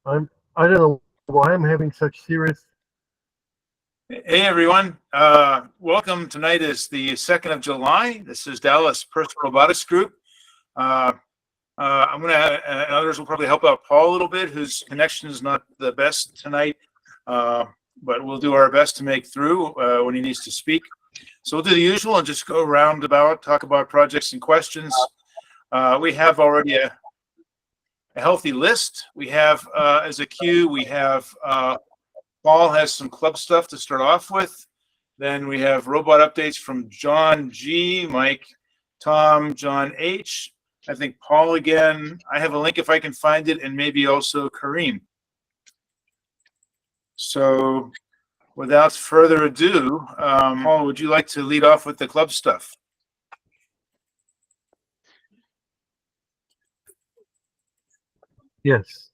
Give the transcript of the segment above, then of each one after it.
I don't know why I'm having such serious. Hey everyone, welcome. Tonight is the 2nd of July. This is Dallas Personal Robotics Group. I'm going to, and others will probably help out Paul a little bit, whose connection is not the best tonight, but we'll do our best to make through when he needs to speak. So we'll do the usual and just go roundabout, talk about projects and questions. We have already a healthy list. We have, as a queue, we have Paul has some club stuff to start off with. Then we have robot updates from John G, Mike, Tom, John H. I think Paul again. I have a link if I can find it, and maybe also Kareem. So without further ado, Paul, would you like to lead off with the club stuff? Yes.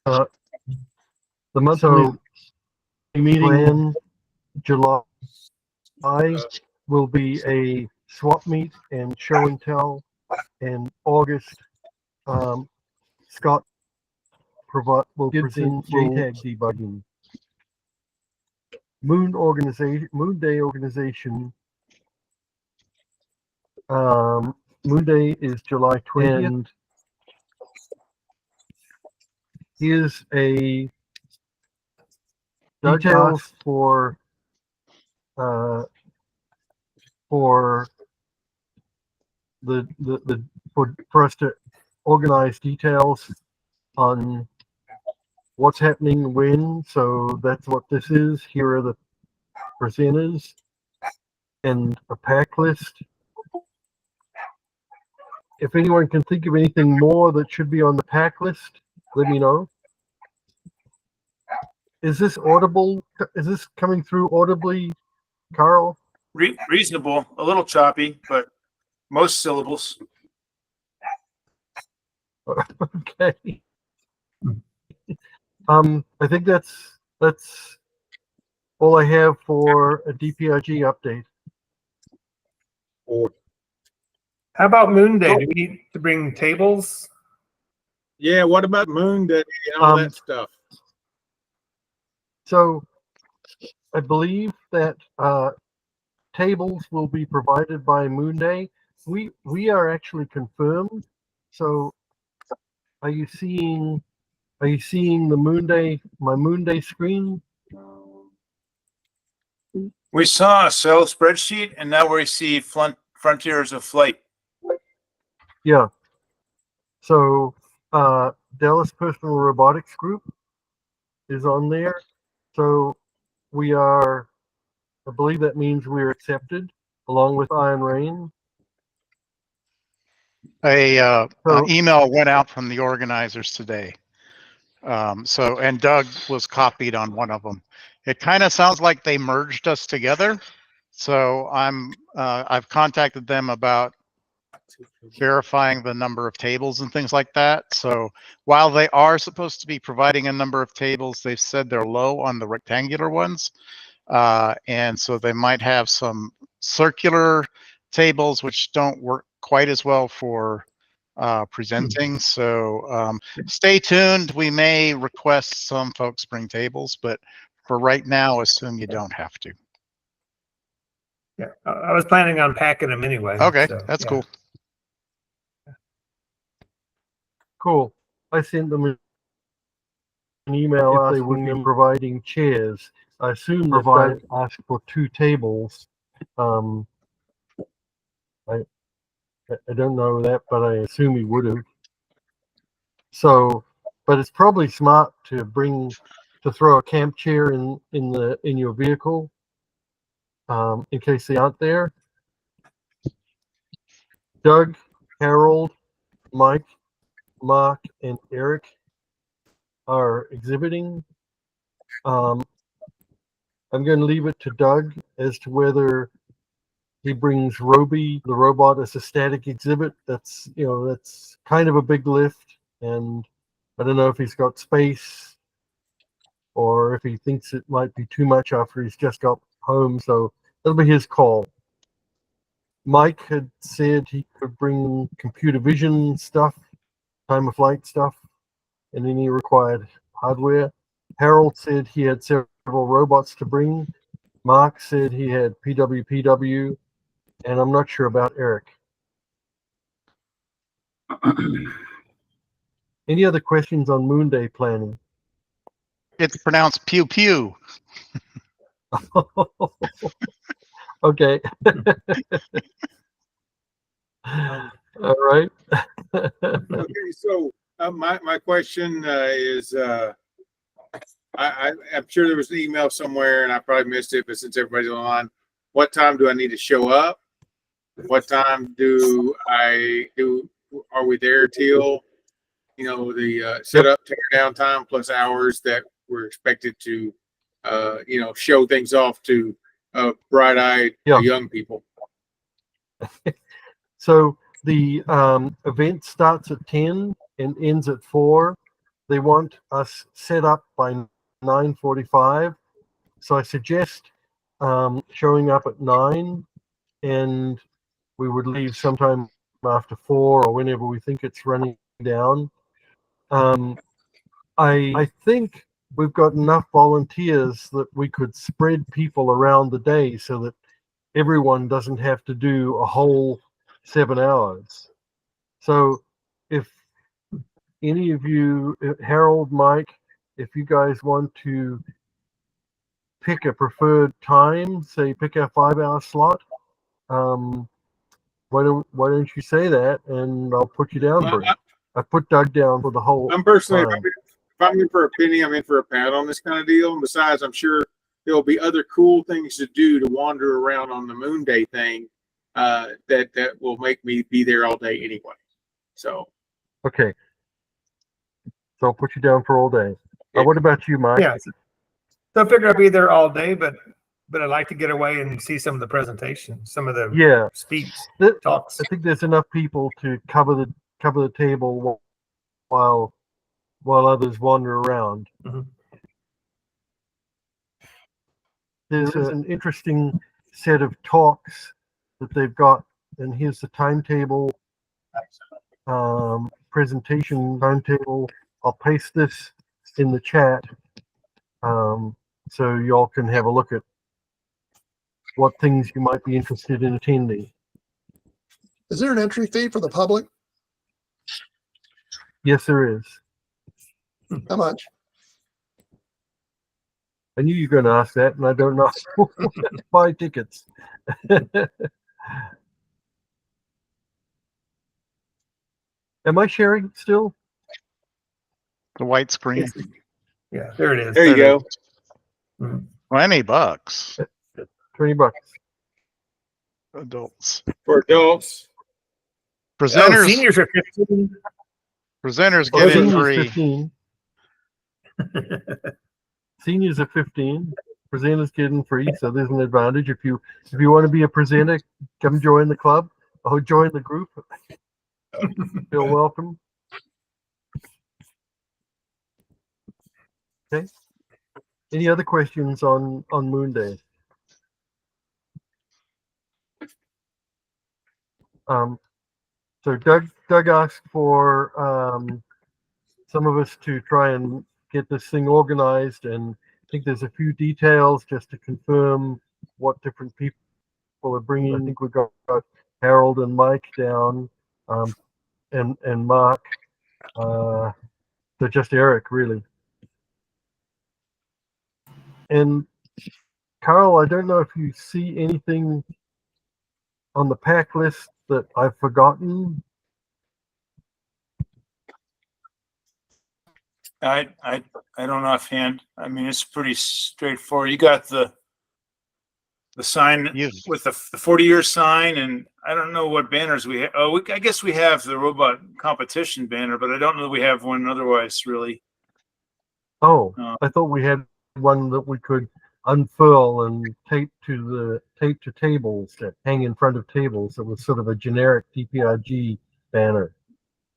The monthly meeting in July will be a swap meet and show and tell. In August, Scott will present JTAG debugging. Moon Day organization. Moon Day is July 20th. And here's a details for us to organize details on what's happening when. So that's what this is. Here are the presenters and a pack list. If anyone can think of anything more that should be on the pack list, let me know. Is this audible? Is this coming through audibly, Carl? Reasonable, a little choppy, but most syllables. Okay. I think that's all I have for a DPRG update. How about Moon Day? Do we need to bring tables? Yeah, what about Moon Day and all that stuff? So I believe that tables will be provided by Moon Day. We are actually confirmed. So are you seeing the Moon Day, my Moon Day screen? We saw a cell spreadsheet, and now we see Frontiers of Flight. Yeah. So Dallas Personal Robotics Group is on there. So we are, I believe that means we're accepted along with Iron Rain. An email went out from the organizers today. And Doug was copied on one of them. It kind of sounds like they merged us together. So I've contacted them about verifying the number of tables and things like that. So while they are supposed to be providing a number of tables, they've said they're low on the rectangular ones. And so they might have some circular tables which don't work quite as well for presenting. So stay tuned. We may request some folks bring tables, but for right now, assume you don't have to. Yeah, I was planning on packing them anyway. Okay, so, that's cool. Cool. I sent them an email if they would be providing chairs. I assume that Doug asked for 2 tables. I don't know that, but I assume he would have. So, but it's probably smart to throw a camp chair in your vehicle, in case they aren't there. Doug, Harold, Mike, Mark, and Eric are exhibiting. I'm going to leave it to Doug as to whether he brings Roby, the robot, as a static exhibit. That's kind of a big lift, and I don't know if he's got space or if he thinks it might be too much after he's just got home. So it'll be his call. Mike had said he could bring computer vision stuff, time of flight stuff, and any required hardware. Harold said he had several robots to bring. Mark said he had PWPW, and I'm not sure about Eric. Any other questions on Moon Day planning? It's pronounced pew pew. Okay. All right. Okay, so my question is, I'm sure there was an email somewhere and I probably missed it, but since everybody's on, what time do I need to show up? What time are we there till, the setup, tear down time plus hours that we're expected to, show things off to bright-eyed young people? So the event starts at 10 and ends at 4. They want us set up by 9:45. So I suggest showing up at 9, and we would leave sometime after 4 or whenever we think it's running down. I think we've got enough volunteers that we could spread people around the day so that everyone doesn't have to do a whole 7 hours. So if any of you, Harold, Mike, if you guys want to pick a preferred time, say pick a 5-hour slot, why don't you say that, and I'll put you down for it. I put Doug down for the whole. I'm personally, if I'm in for a penny, I'm in for a pound on this kind of deal. And besides, I'm sure there'll be other cool things to do to wander around on the Moon Day thing that will make me be there all day anyway. So. Okay. So I'll put you down for all day. What about you, Mike? Yeah. So I figure I'll be there all day, but I'd like to get away and see some of the presentations, some of the speaks, talks. I think there's enough people to cover the table while others wander around. Mm-hmm. There's an interesting set of talks that they've got, and here's the timetable, presentation timetable. I'll paste this in the chat so y'all can have a look at what things you might be interested in attending. Is there an entry fee for the public? Yes, there is. How much? I knew you were going to ask that, and I don't know. Buy tickets. Am I sharing still? The white screen. Yeah, there it is. There you go. Mm-hmm. $20. $20. Adults. For adults. Presenters. Seniors are 15. Presenters get in free. 15. Seniors are 15. Presenters get in free, so there's an advantage. If you want to be a presenter, come join the club or join the group. Feel welcome. Okay. Any other questions on Moon Day? So Doug asked for some of us to try and get this thing organized, and I think there's a few details just to confirm what different people are bringing. I think we've got Harold and Mike down, and Mark. So just Eric, really. And Carl, I don't know if you see anything on the pack list that I've forgotten. I don't know offhand. I mean, it's pretty straightforward. You got the sign with the 40-year sign, and I don't know what banners we have. Oh, I guess we have the robot competition banner, but I don't know that we have one otherwise, really. Oh, I thought we had one that we could unfurl and tape to tables that hang in front of tables. That was sort of a generic DPRG banner.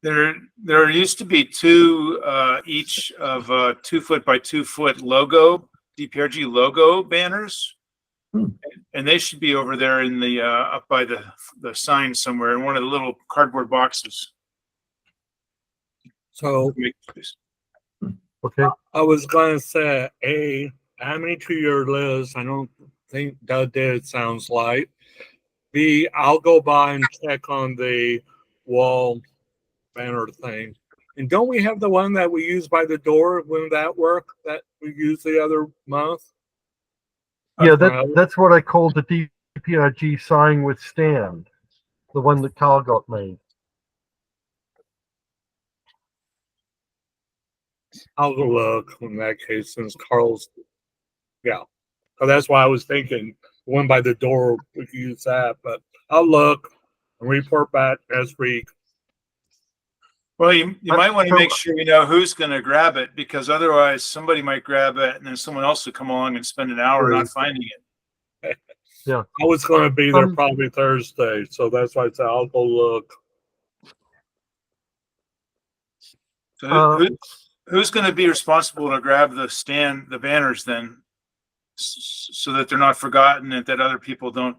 There used to be two each of 2 foot by 2 foot logo DPRG logo banners, And they should be over there in the up by the sign somewhere in one of the little cardboard boxes. So Okay. I was gonna say, A, add me to your list. I don't think Doug did, it sounds like. B, I'll go by and check on the wall banner thing. And don't we have the one that we use by the door? Wouldn't that work? That we used the other month? Yeah, that's what I called the DPRG sign with stand, the one that Carl got made. I'll go look in that case since Carl's, yeah. So that's why I was thinking the one by the door, we could use that, but I'll look and report back next week. Well, you might want to make sure you know who's going to grab it, because otherwise somebody might grab it and then someone else will come along and spend an hour not finding it. Yeah. I was going to be there probably Thursday, so that's why I said I'll go look. So who's going to be responsible to grab the banners then, so that they're not forgotten and that other people don't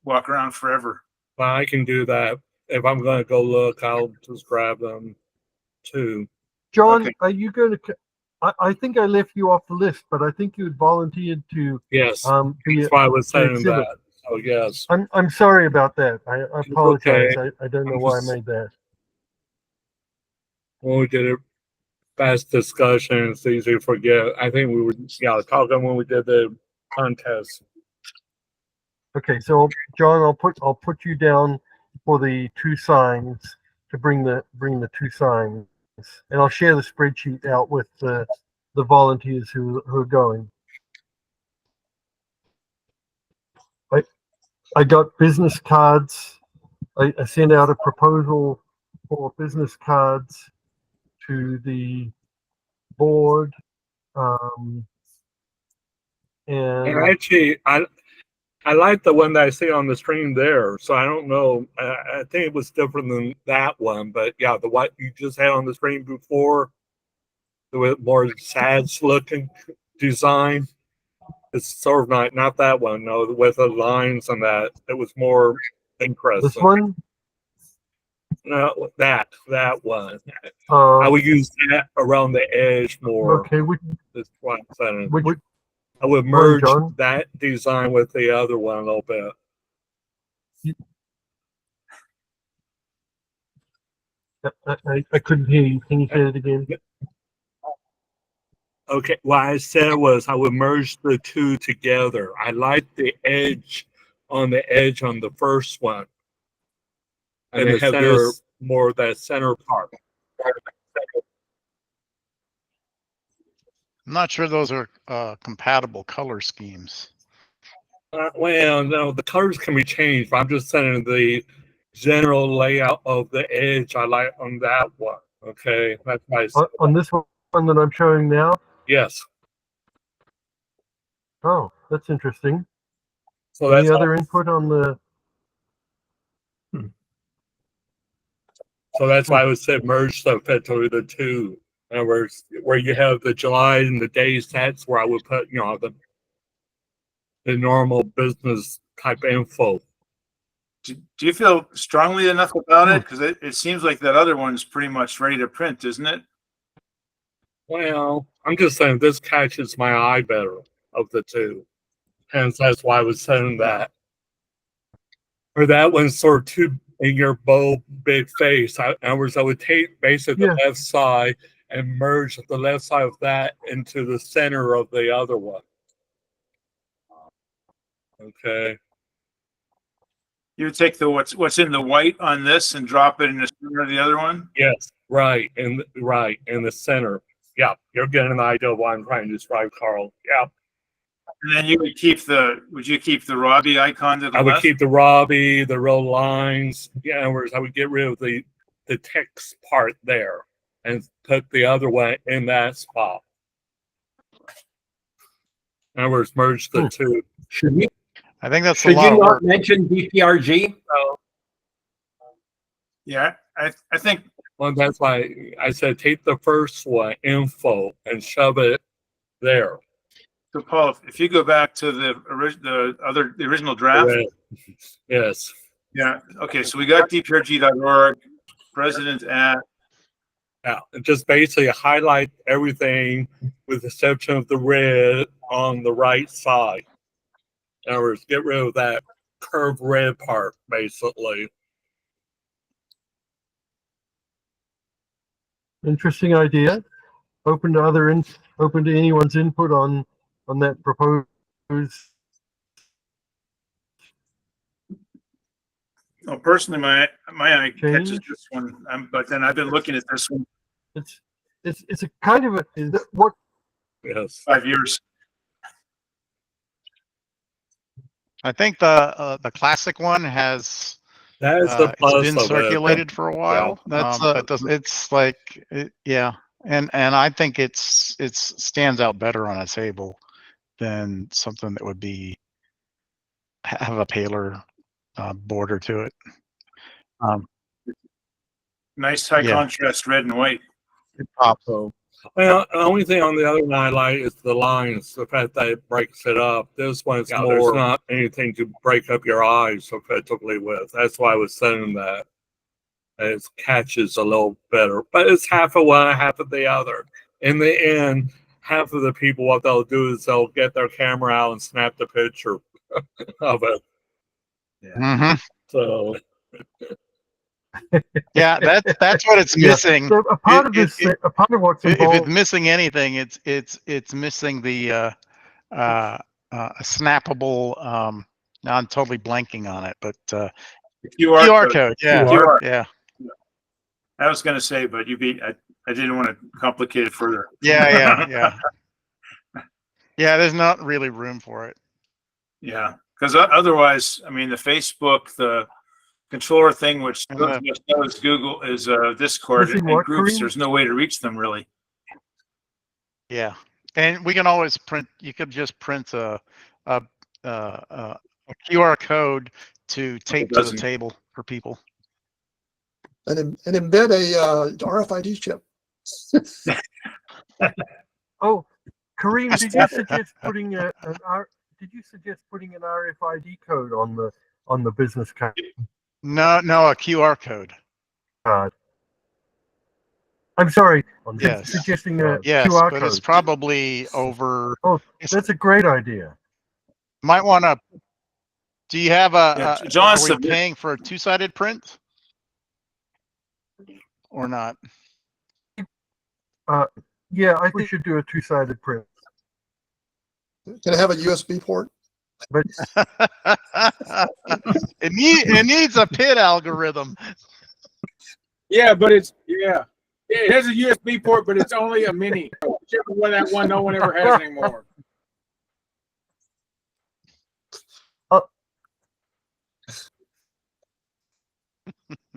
walk around forever? Well, I can do that. If I'm going to go look, I'll just grab them too. John, Okay. are you going to? I think I left you off the list, but I think you had volunteered to. Yes, be that's why I was saying exhibit. that. Oh, yes. I'm sorry about that. I apologize. Okay. I don't know why I made that. When we did a fast discussion, it's easy to forget. I think we were talking when we did the contest. Okay, so John, I'll put you down for the two signs to bring the two signs, and I'll share the spreadsheet out with the volunteers who are going. I got business cards. I sent out a proposal for business cards to the board, and actually, I like the one that I see on the screen there. So I don't know. I think it was different than that one, but yeah, the what you just had on the screen before, the more sad looking design. It's sort of not that one. No, with the lines on that, it was more interesting. this one. No, that one. I would use that around the edge more. Okay, That's what I'm saying. which I would merge John? that design with the other one a little bit. I couldn't hear you. Can you say it again? Okay, what I said was I would merge the two together. I like the edge on the first one. And the center, more of that center part. I'm not sure those are compatible color schemes. Well, no, the colors can be changed, but I'm just saying the general layout of the edge I like on that one. Okay, that's nice. On this one that I'm showing now? Yes. Oh, that's interesting. So Any other input on the? So that's why I would say merge the two. In other words, where you have the July and the days, that's where I would put, the normal business type info. Do you feel strongly enough about it? Because it seems like that other one's pretty much ready to print, isn't it? Well, I'm just saying this catches my eye better of the two. Hence, that's why I was saying that. Or that one's sort of too in your bold, big face. In other words, I would take basically the left side and merge the left side of that into the center of the other one. Okay. You would take what's in the white on this and drop it in the center of the other one? Yes, right, in the center. Yeah, you're getting an idea of what I'm trying to describe, Carl. Yeah. And then you would would you keep the Robbie icon to the left? I would keep the Robbie, the row lines. Yeah, in other words, I would get rid of the text part there and put the other one in that spot. In other words, merge the two. I think that's Should a lot you of not work. mention DPRG? Yeah, I think. Well, that's why I said take the first one, info, and shove it there. So Paul, if you go back to the original draft. Correct. Yes. Yeah. Okay. So we got DPRG.org, president at. Yeah, just basically highlight everything with the exception of the red on the right side. In other words, get rid of that curved red part, basically. Interesting idea. Open to anyone's input on that proposed. Well, personally, my eye catches Change. this one, but then I've been looking at this one It's a kind of what. Yes. 5 years. I think the classic one has That is the it's plus been of it. circulated for a while. Yeah. It's like yeah, and I think it stands out better on a table than something that would be have a paler border to it. Nice high Yeah. contrast red and white. It pops. So, well, the only thing on the other one I like is the lines, the fact that it breaks it up. This one's more, there's not anything to break up your eyes effectively with. That's why I was saying that. It catches a little better, but it's half of one, half of the other. In the end, half of the people, what they'll do is they'll get their camera out and snap the picture of it. Mm-hmm. So, yeah, that's what it's missing. So a part of this, a part of what's involved. If it's missing anything, it's missing the snappable. Now I'm totally blanking on it, but QR code. Yeah, QR. Yeah. I was going to say, but you beat. I didn't want to complicate it further. Yeah. Yeah, there's not really room for it. Yeah, because otherwise, I mean, the Facebook, the controller thing, which knows Google is Discord and what, groups. Kareem? There's no way to reach them really. Yeah, and we can always print. You could just print a QR code to tape to the table for people. And embed a RFID chip. Oh, Kareem, did you suggest putting an RFID code on the business card? No, a QR code. I'm sorry. Yes. Suggesting a yes, QR but code. it's probably over. Oh, that's a great idea. Might want to. Do you have John, are we paying for a two-sided print or not? Yeah, I think we should do a two-sided print. Can I have a USB port? But it needs a PID algorithm. Yeah, but it has a USB port, but it's only a mini. That one no one ever has anymore.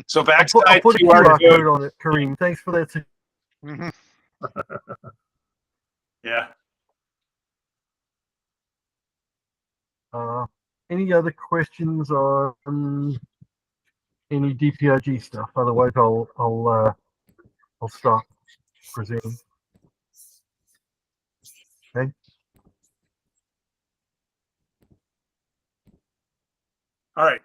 So I'll backside put a QR QR code. code on it, Kareem. Thanks for that. Mm-hmm. Yeah. Any other questions on any DPRG stuff? Otherwise, I'll stop presenting. Okay. All right.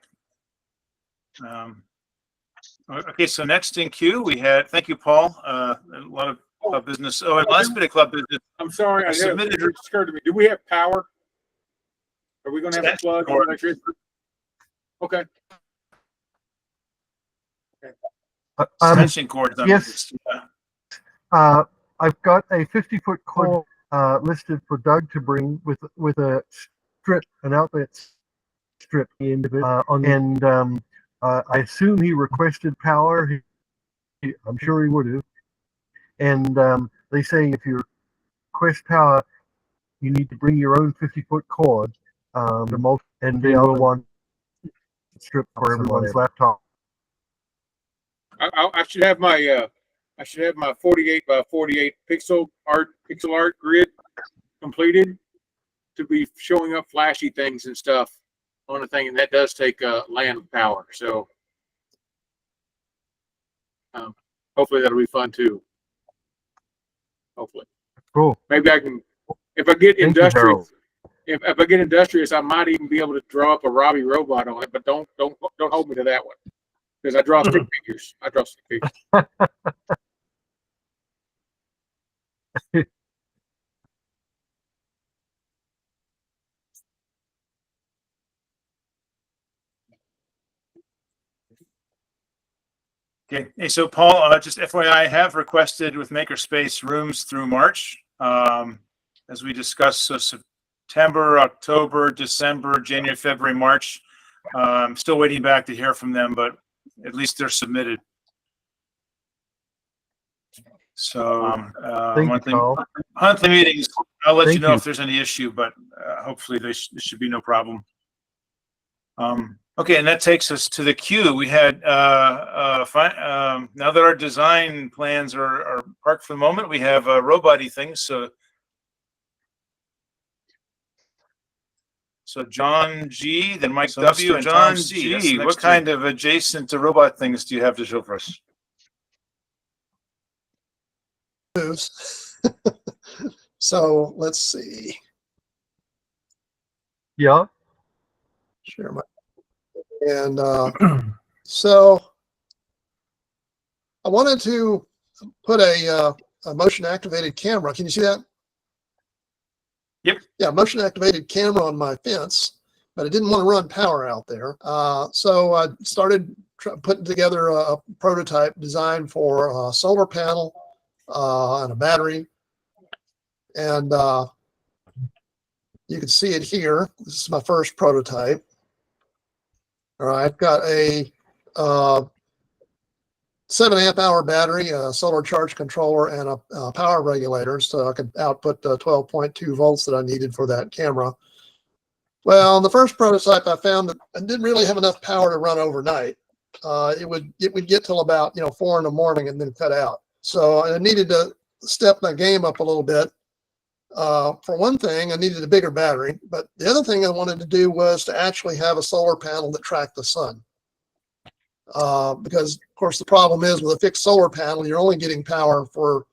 Okay, so next in queue we had. Thank you, Paul. A lot of club business. Oh, and last bit of club business. I'm sorry, it occurred to me. Do we have power? Are we going to have a plug or electricity? Okay. Extension cords. Yes. I've got a 50-foot cord listed for Doug to bring with a strip, an outlet strip at the end of it. I assume he requested power. I'm sure he would have. And they say if you request power, you need to bring your own 50-foot cord. And the other one strip for everyone's laptop. I should have my 48 by 48 pixel art grid completed to be showing up flashy things and stuff on the thing, and that does take LAN power. So hopefully that'll be fun too. Hopefully. Cool. Maybe I can If I get Thank you, industrious, Harold. if I get industrious, I might even be able to draw up a Robbie robot on it. But don't hold me to that one, because I draw stick figures. I draw stick figures. Okay. Hey, so Paul, just FYI, I have requested with Makerspace rooms through March. As we discussed, so September, October, December, January, February, March. I'm still waiting back to hear from them, but at least they're submitted. So monthly meetings, I'll let you know if there's any issue, but hopefully there should be no problem. Okay, and that takes us to the queue. We had now that our design plans are parked for the moment, we have robot-y things. So John G, then Mike W, and John C. What kind of adjacent to robot things do you have to show for us? So let's see. Yeah. Share my, and so I wanted to put a motion activated camera. Can you see that? Yep. Yeah, motion activated camera on my fence, but I didn't want to run power out there. So I started putting together a prototype design for a solar panel and a battery. And you can see it here. This is my first prototype. All right, I've got a 7.5 hour battery, a solar charge controller, and a power regulator, so I could output the 12.2 volts that I needed for that camera. Well, in the first prototype, I found that I didn't really have enough power to run overnight. It would get till about 4 in the morning and then cut out. So I needed to step my game up a little bit. For one thing, I needed a bigger battery, but the other thing I wanted to do was to actually have a solar panel that tracked the sun. Because, of course, the problem is with a fixed solar panel, you're only getting power for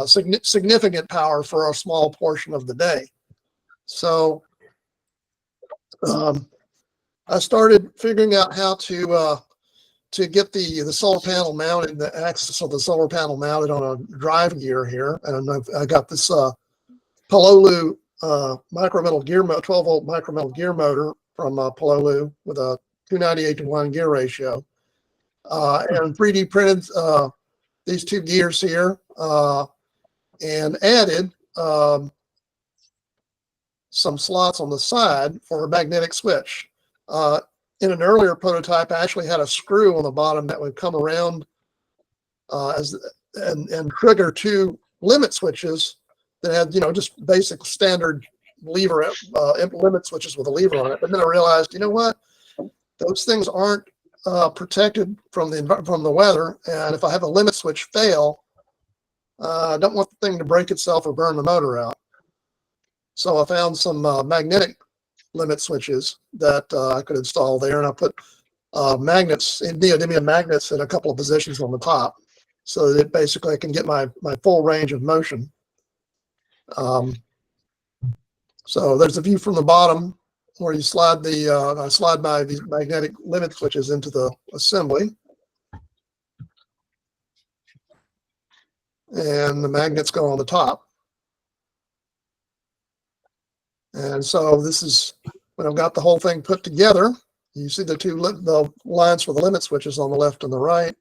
significant power for a small portion of the day. So I started figuring out how to get the solar panel mounted, the axis of the solar panel mounted on a drive gear here, and I got this Pololu micrometal gear, 12-volt micrometal gear motor from Pololu with a 298-to-1 gear ratio, and 3D printed these two gears here, and added some slots on the side for a magnetic switch. In an earlier prototype, I actually had a screw on the bottom that would come around and trigger two limit switches that had, just basic standard lever limit switches with a lever on it. But then I realized, you know what? Those things aren't protected from the weather, and if I have a limit switch fail, I don't want the thing to break itself or burn the motor out. So I found some magnetic limit switches that I could install there, and I put magnets, neodymium magnets, in a couple of positions on the top, so that basically I can get my full range of motion. So there's a view from the bottom where you slide I slide these magnetic limit switches into the assembly, and the magnets go on the top. And so this is when I've got the whole thing put together. You see the lines for the limit switches on the left and the right.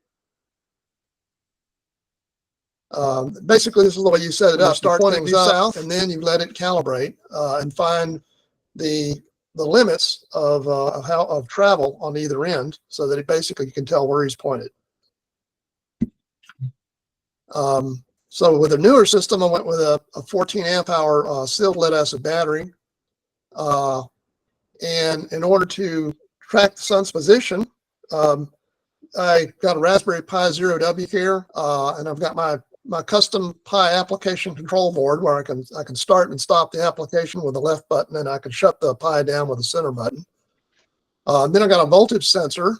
Basically, this is the way you set it up. You start pointing south, and then you let it calibrate and find the limits of travel on either end, so that it basically you can tell where he's pointed. So with a newer system, I went with a 14-amp hour sealed lead acid battery. And in order to track the sun's position, I got a Raspberry Pi Zero W here, and I've got my custom Pi application control board where I can start and stop the application with the left button, and I can shut the Pi down with the center button. Then I got a voltage sensor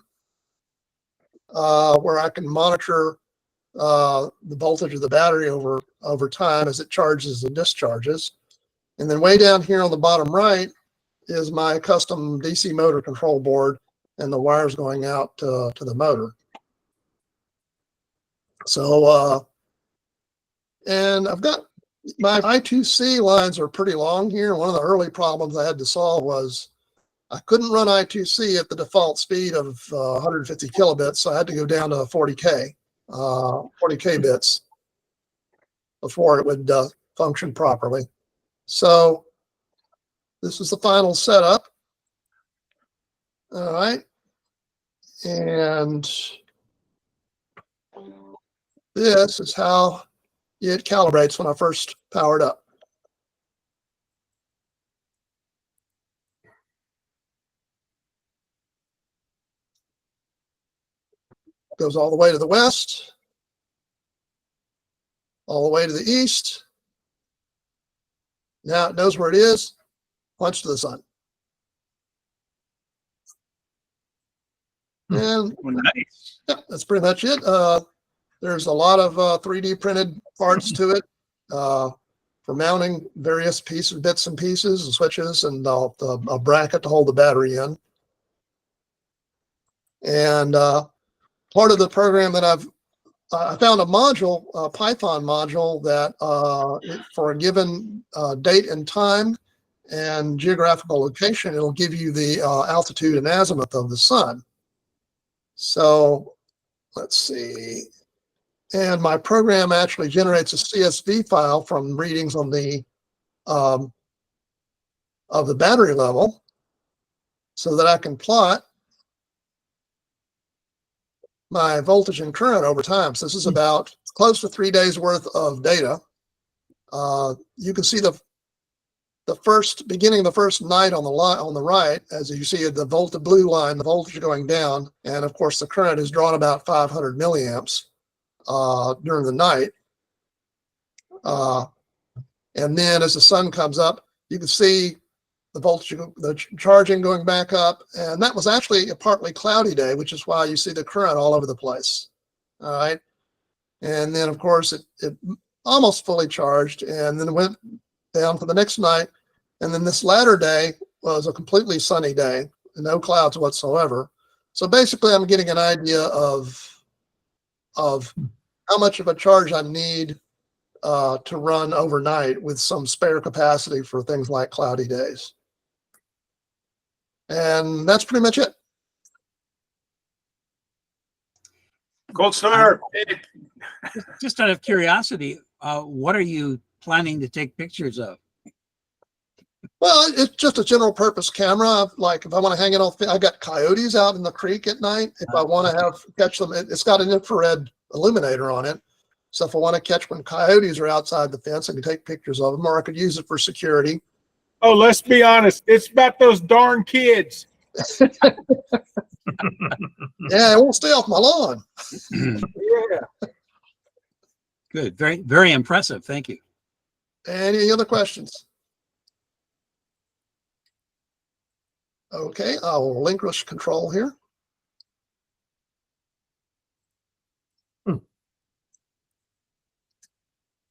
where I can monitor the voltage of the battery over time as it charges and discharges. And then way down here on the bottom right is my custom DC motor control board and the wires going out to the motor. So, and I've got my I2C lines are pretty long here. One of the early problems I had to solve was I couldn't run I2C at the default speed of 150 kilobits, so I had to go down to 40K bits before it would function properly. So this is the final setup. All right. And this is how it calibrates when I first power it up. Goes all the way to the west, all the way to the east. Now it knows where it is, points to the sun. And Nice. yeah, that's pretty much it. There's a lot of 3D printed parts to it for mounting various pieces, bits and pieces and switches, and a bracket to hold the battery in. And part of the program that I found a module, a Python module that for a given date and time and geographical location, it'll give you the altitude and azimuth of the sun. So let's see. And my program actually generates a CSV file from readings on the of the battery level so that I can plot my voltage and current over time. So this is about close to 3 days worth of data. You can see the beginning of the first night on the line on the right, as you see the blue line, the voltage going down, and of course the current is drawn about 500 milliamps during the night. And then as the sun comes up, you can see the voltage, the charging going back up. And that was actually a partly cloudy day, which is why you see the current all over the place. All right. And then of course it almost fully charged, and then it went down for the next night. And then this latter day was a completely sunny day, no clouds whatsoever. So basically I'm getting an idea of how much of a charge I need to run overnight with some spare capacity for things like cloudy days. And that's pretty much it. Gold star. Just out of curiosity, what are you planning to take pictures of? Well, it's just a general purpose camera. Like if I want to hang it off, I got coyotes out in the creek at night. If I want to catch them, it's got an infrared illuminator on it. So if I want to catch when coyotes are outside the fence, I can take pictures of them, or I could use it for security. Oh, let's be honest. It's about those darn kids. Yeah, it won't stay off my lawn. Yeah. Good. Very, very impressive. Thank you. Any other questions? Okay, I'll relinquish control here.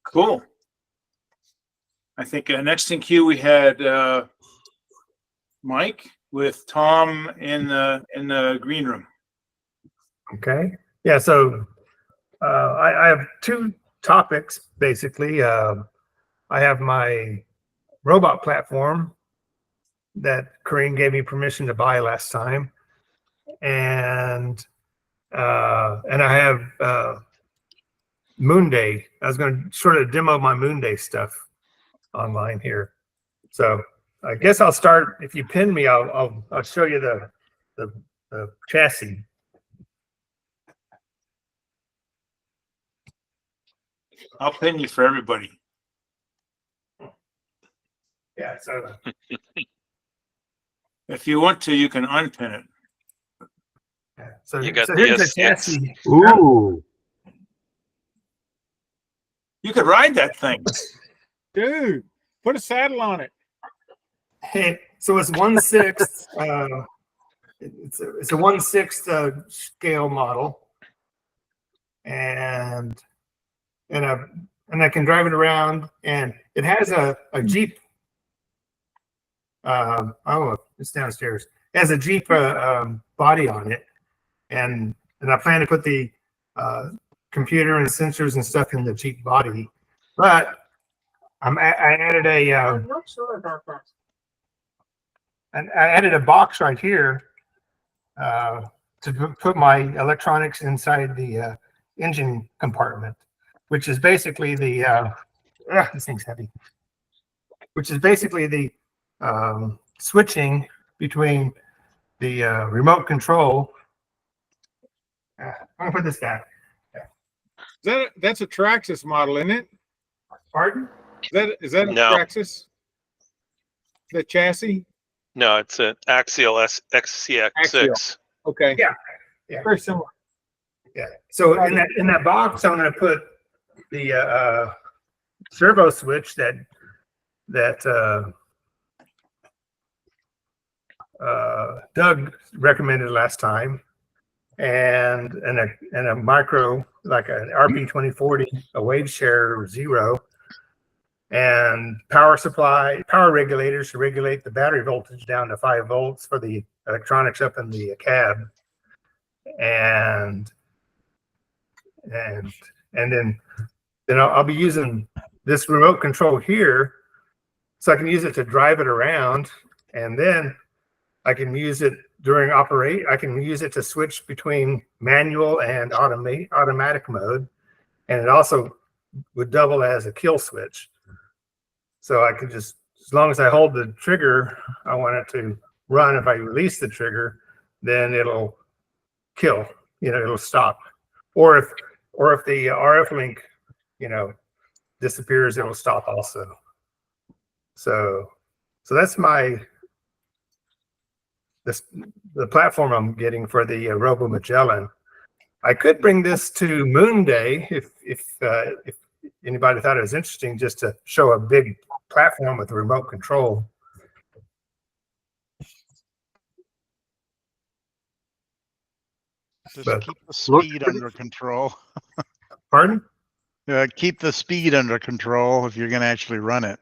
Cool. I think next in queue we had Mike with Tom in the green room. Okay. Yeah. So I have two topics basically. I have my robot platform that Corinne gave me permission to buy last time, and I have Moonday. I was going to sort of demo my Moonday stuff online here. So I guess I'll start. If you pin me, I'll show you the chassis. I'll pin you for everybody. Yeah. So If you want to, you can unpin it. so, You got so the here's the S6. chassis. Ooh. You could ride that thing. Dude, put a saddle on it. Hey, so it's 1/6. It's a 1/6 scale model, and I can drive it around, and it has a Jeep Oh, it's downstairs. It has a Jeep body on it, and I plan to put the computer and sensors and stuff in the Jeep body. But I added a I'm not sure about that. and I added a box right here to put my electronics inside the engine compartment, which is basically the this thing's heavy. Which is basically the switching between the remote control. I'm gonna put this down. That's a Traxxas model, isn't it? Pardon? Is that a No. Traxxas? The chassis? No, it's an Axial XCX6. Okay. Yeah. Yeah. Very similar. Yeah. So in that box, I'm gonna put the servo switch that Doug recommended last time, and a micro, like an RP2040, a wave share 0, and power supply, power regulators to regulate the battery voltage down to 5 volts for the electronics up in the cab, and then I'll be using this remote control here, so I can use it to drive it around, and then I can use it during operate. I can use it to switch between manual and automatic mode, and it also would double as a kill switch. So I could just, as long as I hold the trigger, I want it to run. If I release the trigger, then it'll kill. It'll stop. Or if the RF link, disappears, it'll stop also. So that's the platform I'm getting for the Robo Magellan. I could bring this to Moon Day if anybody thought it was interesting, just to show a big platform with remote control. Just But keep the speed under control. Pardon? Keep the speed under control if you're going to actually run it.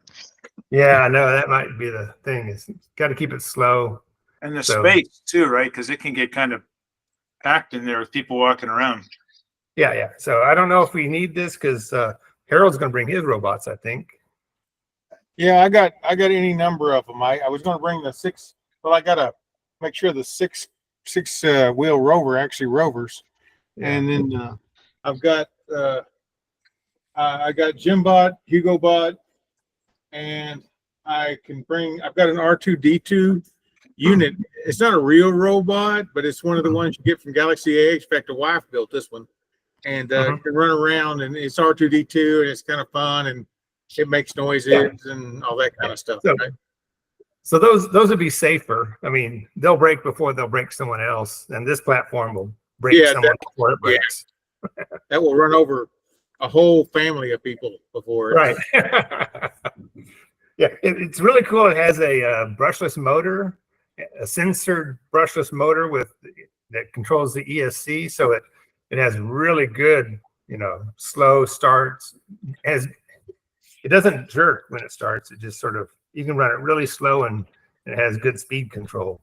Yeah, I know that might be the thing. Is got to keep it slow. And the So- space too, right? Because it can get kind of packed in there with people walking around. Yeah. So I don't know if we need this because Harold's going to bring his robots, I think. Yeah, I got any number of them. I was going to bring the 6. Well, I got to make sure the six wheel rover actually rovers. And then I've got I got Jimbot, HugoBot, and I've got an R2D2 unit. It's not a real robot, but it's one of the ones you get from Galaxy AX. In fact, the wife built this one, and you can run around, and it's R2D2, and it's kind of fun, and it makes noises and all that kind of stuff. So- Right? So those would be safer. I mean, they'll break before they'll break someone else, and this platform will break Yeah, someone before it breaks. That will run over a whole family of people before. Right. Yeah, it's really cool. It has a brushless motor, a censored brushless motor that controls the ESC. So it has really good, slow starts. It doesn't jerk when it starts. It just sort of, you can run it really slow, and it has good speed control.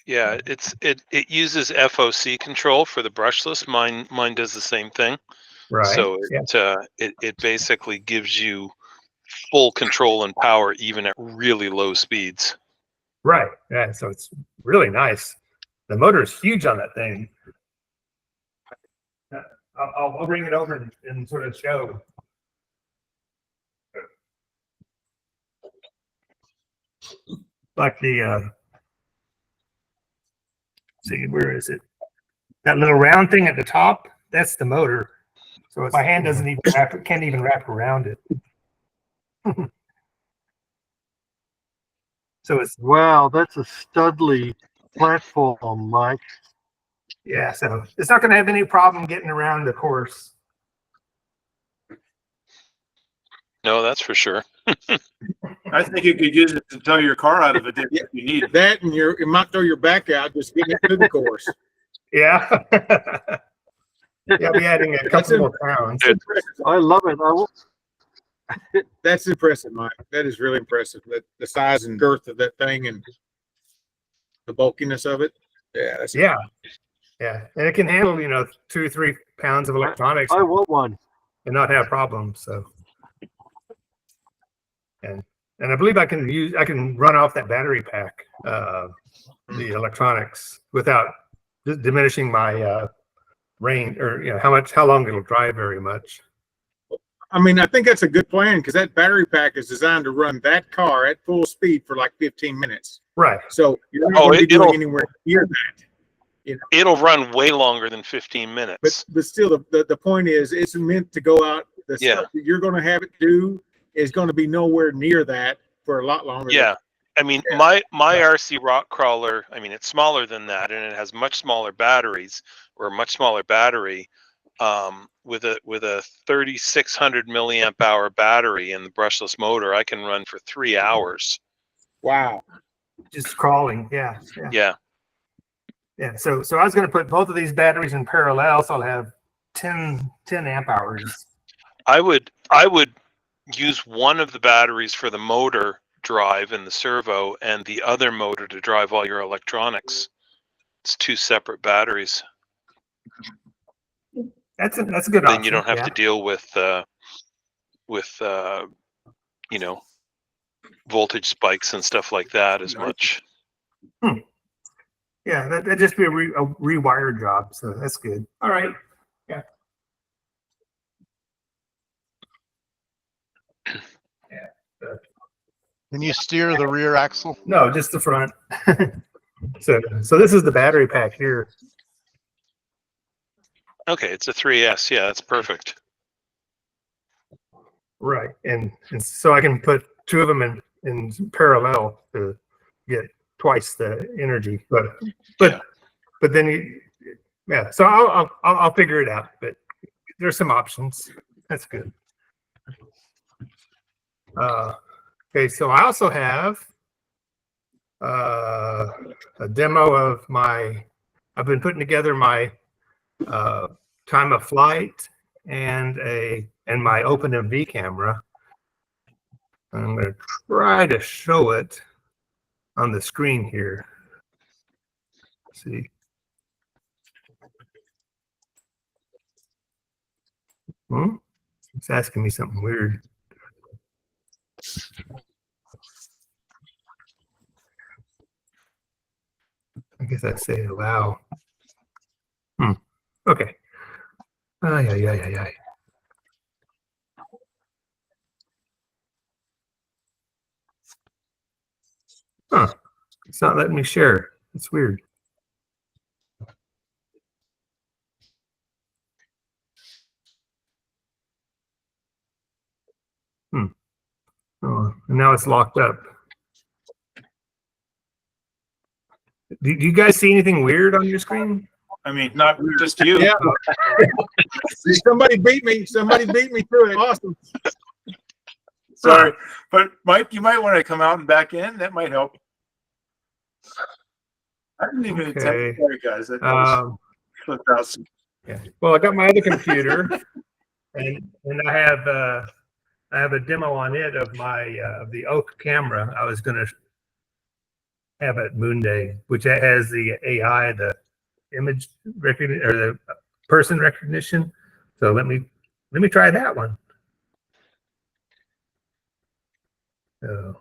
Yeah, it uses FOC control for the brushless. Mine does the same thing. Right. So it basically gives you full control and power even at really low speeds. Right. Yeah. So it's really nice. The motor is huge on that thing. I'll bring it over and sort of show. Like the see, where is it? That little round thing at the top, that's the motor. So my hand doesn't even can't even wrap around it. So it's, Wow, that's a studly platform, Mike. yeah, so it's not going to have any problem getting around the course. No, that's for sure. I think you could use it to tow your car out of a ditch if you need it. That, and it might throw your back out just getting into the course. Yeah. Yeah, I'll be adding a couple more pounds. I love it. That's impressive, Mike. That is really impressive. The size and girth of that thing and the bulkiness of it. Yeah, that's Yeah. Yeah. And it can handle, 2 or 3 pounds of electronics I want one. and not have problems. So, and I believe I can run off that battery pack, the electronics without diminishing my range, or how long it'll drive very much. I mean, I think that's a good plan because that battery pack is designed to run that car at full speed for like 15 minutes. Right. So you're not going to be doing anywhere near that. It'll run way longer than 15 minutes. But still, the point is, it's meant to go out. The Yeah. stuff that you're going to have it do is going to be nowhere near that for a lot longer. Yeah. I mean, Yeah. my RC rock crawler, I mean, it's smaller than that, and it has much smaller batteries, or a much smaller battery, with a 3600 milliamp hour battery and the brushless motor. I can run for 3 hours. Wow. Just crawling. Yeah. Yeah. Yeah. Yeah. So I was going to put both of these batteries in parallel, so I'll have 10 amp hours. I would use one of the batteries for the motor drive and the servo, and the other motor to drive all your electronics. It's 2 separate batteries. That's a good option. Then you don't have to deal with voltage spikes and stuff like that as much. Yeah, that'd just be a rewire job, so that's good. All right. Yeah. Yeah. Can you steer the rear axle? No, just the front. So this is the battery pack here. Okay, it's a 3S. Yeah, that's perfect. Right, and so I can put 2 of them in parallel to get twice the energy. But then so I'll figure it out. But there's some options. That's good. Okay, so I also have a demo of I've been putting together my time of flight and my OpenMV camera. I'm going to try to show it on the screen here. Let's see. It's asking me something weird. I guess I say allow. Okay. Ay. Huh. It's not letting me share. It's weird. Oh, and now it's locked up. Do you guys see anything weird on your screen? I mean, not just you. Yeah. Somebody beat me. Somebody beat me through it. Awesome. Sorry, but Mike, you might want to come out and back in. That might help. I didn't even attempt to play, guys. That was flipped out. Yeah. Well, I got my other computer, and I have a demo on it of my the Oak camera. I was going to have at Moon Day, which has the AI, the image recognition or the person recognition. So let me try that one. So.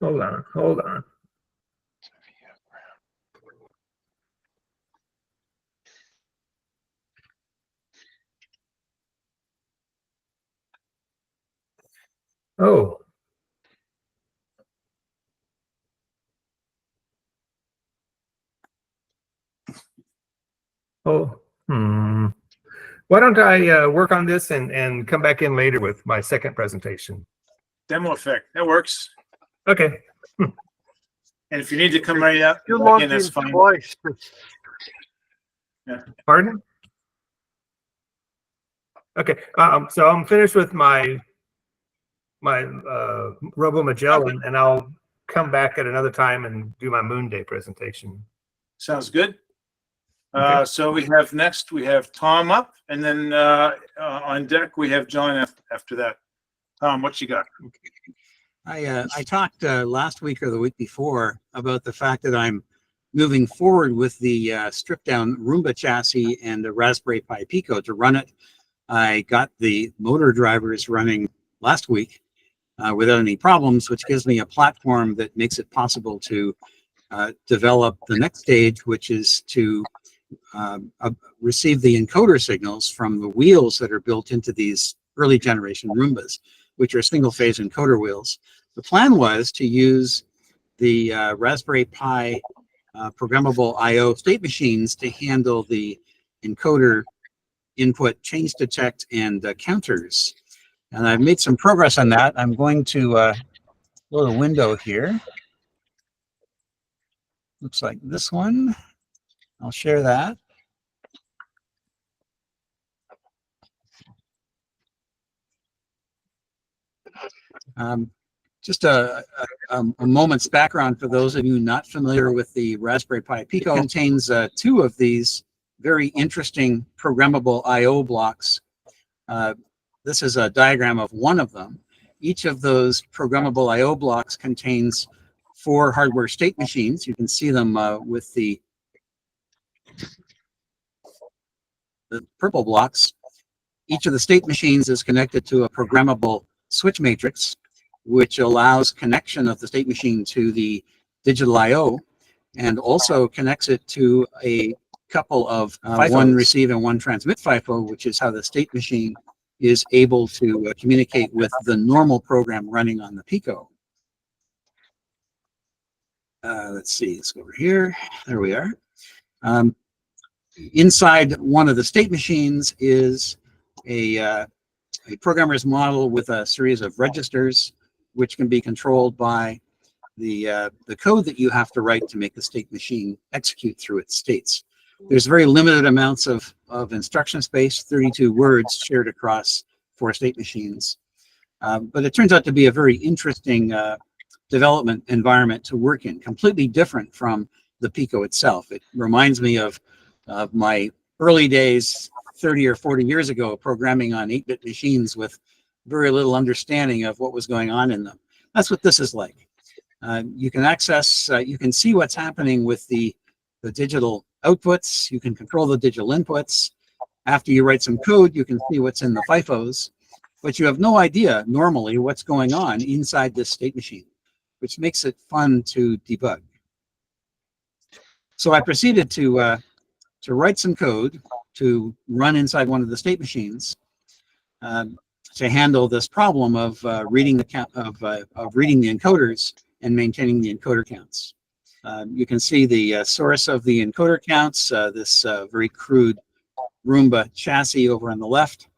Hold on. Oh. Why don't I work on this and come back in later with my second presentation? Demo effect. That works. Okay. And if you need to come right out, You logged again, that's in fine. twice. Pardon? Okay. So I'm finished with my my Robo Magellan, and I'll come back at another time and do my Moon Day presentation. Sounds good. Okay. So we have Tom up, and then on deck we have John after that. Tom, what you got? I talked last week or the week before about the fact that I'm moving forward with the stripped down Roomba chassis and the Raspberry Pi Pico to run it. I got the motor drivers running last week without any problems, which gives me a platform that makes it possible to develop the next stage, which is to receive the encoder signals from the wheels that are built into these early generation Roombas, which are single phase encoder wheels. The plan was to use the Raspberry Pi programmable I/O state machines to handle the encoder input, change detect, and counters. And I've made some progress on that. I'm going to go to the window here. Looks like this one. I'll share that. Just a moment's background for those of you not familiar with the Raspberry Pi Pico. It contains two of these very interesting programmable I/O blocks. This is a diagram of one of them. Each of those programmable I/O blocks contains 4 hardware state machines. You can see them with the purple blocks. Each of the state machines is connected to a programmable switch matrix, which allows connection of the state machine to the digital I/O and also connects it to a couple of one receive and one transmit FIFO, which is how the state machine is able to communicate with the normal program running on the Pico. Let's see, let's go over here. There we are. Inside one of the state machines is a programmer's model with a series of registers, which can be controlled by the code that you have to write to make the state machine execute through its states. There's very limited amounts of instruction space, 32 words shared across 4 state machines. But it turns out to be a very interesting development environment to work in, completely different from the Pico itself. It reminds me of my early days 30 or 40 years ago, programming on 8-bit machines with very little understanding of what was going on in them. That's what this is like. You can access, you can see what's happening with the digital outputs. You can control the digital inputs. After you write some code, you can see what's in the FIFOs, but you have no idea normally what's going on inside this state machine, which makes it fun to debug. So I proceeded to write some code to run inside one of the state machines to handle this problem of reading the reading the encoders and maintaining the encoder counts. You can see the source of the encoder counts, this very crude Roomba chassis over on the left.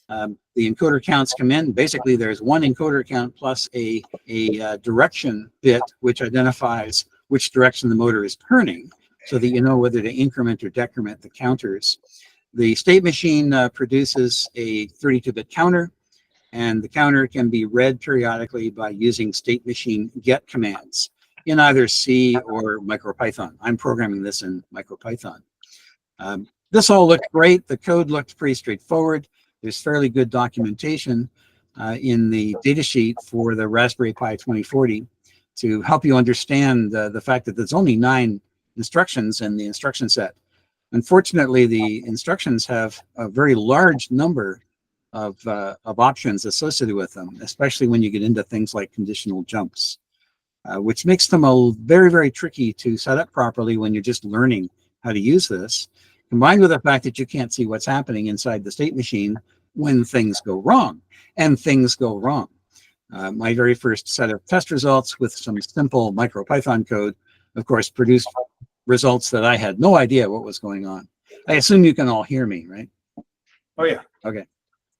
The encoder counts come in. Basically, there's one encoder count plus a direction bit, which identifies which direction the motor is turning, so that you know whether to increment or decrement the counters. The state machine produces a 32-bit counter, and the counter can be read periodically by using state machine get commands in either C or MicroPython. I'm programming this in MicroPython. This all looked great. The code looked pretty straightforward. There's fairly good documentation in the datasheet for the Raspberry Pi 2040 to help you understand the fact that there's only 9 instructions in the instruction set. Unfortunately, the instructions have a very large number of options associated with them, especially when you get into things like conditional jumps, which makes them very, very tricky to set up properly when you're just learning how to use this, combined with the fact that you can't see what's happening inside the state machine when things go wrong, and things go wrong. My very first set of test results with some simple MicroPython code, of course, produced results that I had no idea what was going on. I assume you can all hear me, right? Oh yeah. Okay.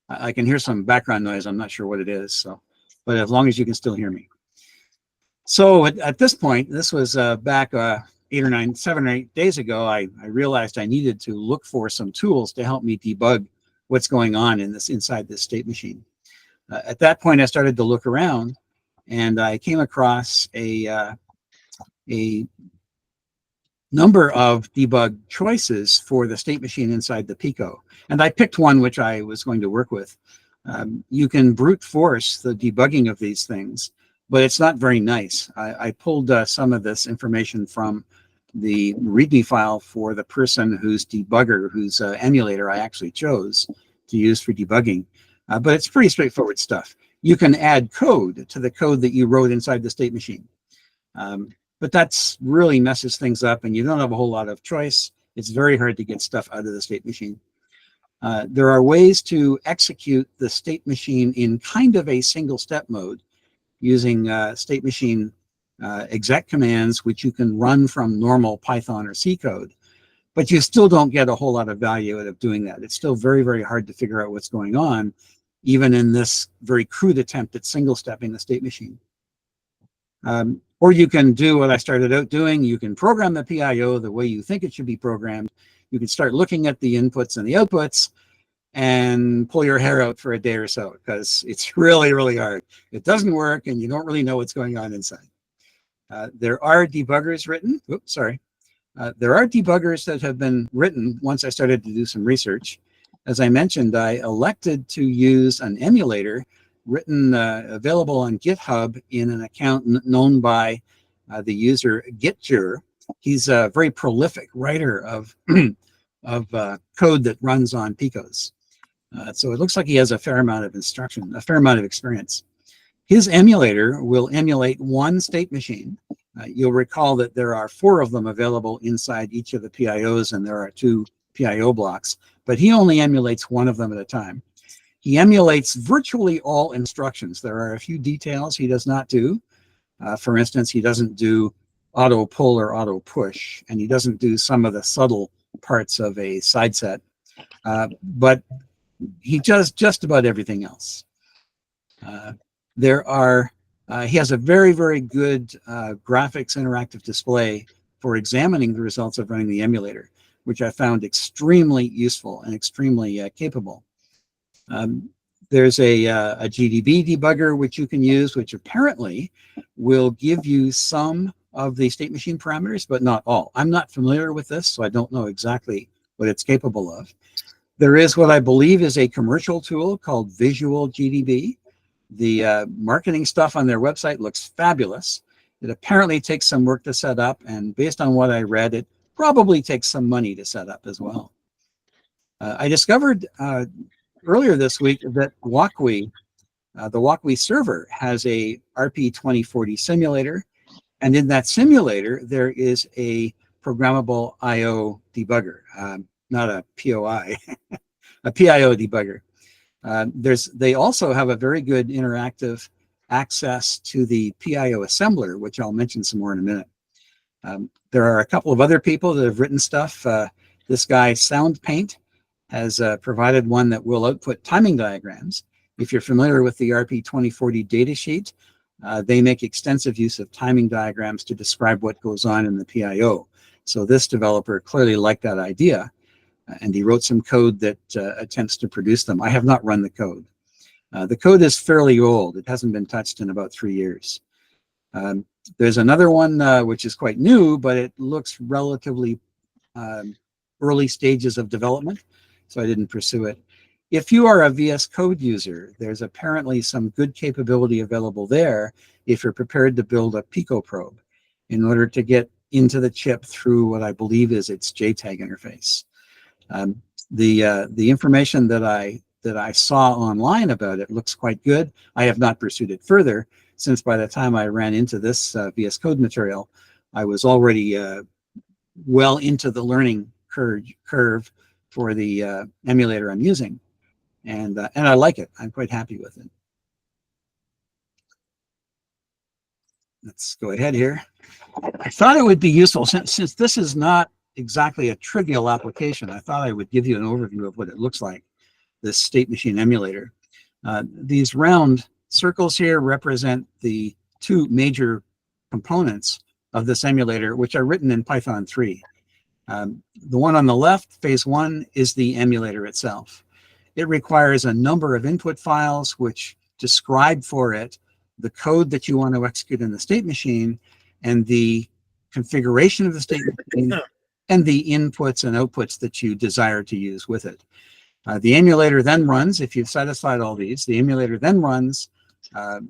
I can hear some background noise. I'm not sure what it is. So, but as long as you can still hear me. So at this point, this was back 7 or 8 days ago, I realized I needed to look for some tools to help me debug what's going on in inside this state machine. At that point, I started to look around, and I came across a number of debug choices for the state machine inside the Pico. And I picked one which I was going to work with. You can brute force the debugging of these things, but it's not very nice. I pulled some of this information from the README file for the person whose debugger, whose emulator I actually chose to use for debugging. But it's pretty straightforward stuff. You can add code to the code that you wrote inside the state machine. But that's really messes things up, and you don't have a whole lot of choice. It's very hard to get stuff out of the state machine. There are ways to execute the state machine in kind of a single step mode using state machine exec commands, which you can run from normal Python or C code, but you still don't get a whole lot of value out of doing that. It's still very, very hard to figure out what's going on, even in this very crude attempt at single stepping the state machine. Or you can do what I started out doing. You can program the PIO the way you think it should be programmed. You can start looking at the inputs and the outputs and pull your hair out for a day or so, because it's really, really hard. It doesn't work, and you don't really know what's going on inside. There are debuggers written. Oops, sorry. There are debuggers that have been written once I started to do some research. As I mentioned, I elected to use an emulator written, available on GitHub in an account known by the user Gitjur. He's a very prolific writer of code that runs on Picos. So it looks like he has a fair amount of instruction, a fair amount of experience. His emulator will emulate one state machine. You'll recall that there are 4 of them available inside each of the PIOs, and there are 2 PIO blocks, but he only emulates one of them at a time. He emulates virtually all instructions. There are a few details he does not do. For instance, he doesn't do auto pull or auto push, and he doesn't do some of the subtle parts of a side set, but he does just about everything else. He has a very, very good graphics interactive display for examining the results of running the emulator, which I found extremely useful and extremely capable. There's a GDB debugger which you can use, which apparently will give you some of the state machine parameters, but not all. I'm not familiar with this, so I don't know exactly what it's capable of. There is what I believe is a commercial tool called Visual GDB. The marketing stuff on their website looks fabulous. It apparently takes some work to set up, and based on what I read, it probably takes some money to set up as well. I discovered earlier this week that the Walkwe server has a RP2040 simulator, and in that simulator there is a programmable I/O debugger, not a POI, a PIO debugger. They also have a very good interactive access to the PIO assembler, which I'll mention some more in a minute. There are a couple of other people that have written stuff. This guy, SoundPaint, has provided one that will output timing diagrams. If you're familiar with the RP2040 datasheet, they make extensive use of timing diagrams to describe what goes on in the PIO. So this developer clearly liked that idea, and he wrote some code that attempts to produce them. I have not run the code. The code is fairly old. It hasn't been touched in about 3 years. There's another one which is quite new, but it looks relatively early stages of development, so I didn't pursue it. If you are a VS Code user, there's apparently some good capability available there if you're prepared to build a Pico probe in order to get into the chip through what I believe is its JTAG interface. The information that I saw online about it looks quite good. I have not pursued it further, since by the time I ran into this VS Code material, I was already well into the learning curve for the emulator I'm using, and I like it. I'm quite happy with it. Let's go ahead here. I thought it would be useful, since this is not exactly a trivial application, I thought I would give you an overview of what it looks like, this state machine emulator. These round circles here represent the 2 major components of this emulator, which are written in Python 3. The one on the left, phase 1, is the emulator itself. It requires a number of input files, which describe for it the code that you want to execute in the state machine and the configuration of the state machine and the inputs and outputs that you desire to use with it. The emulator then runs, if you've satisfied all these, the emulator then runs,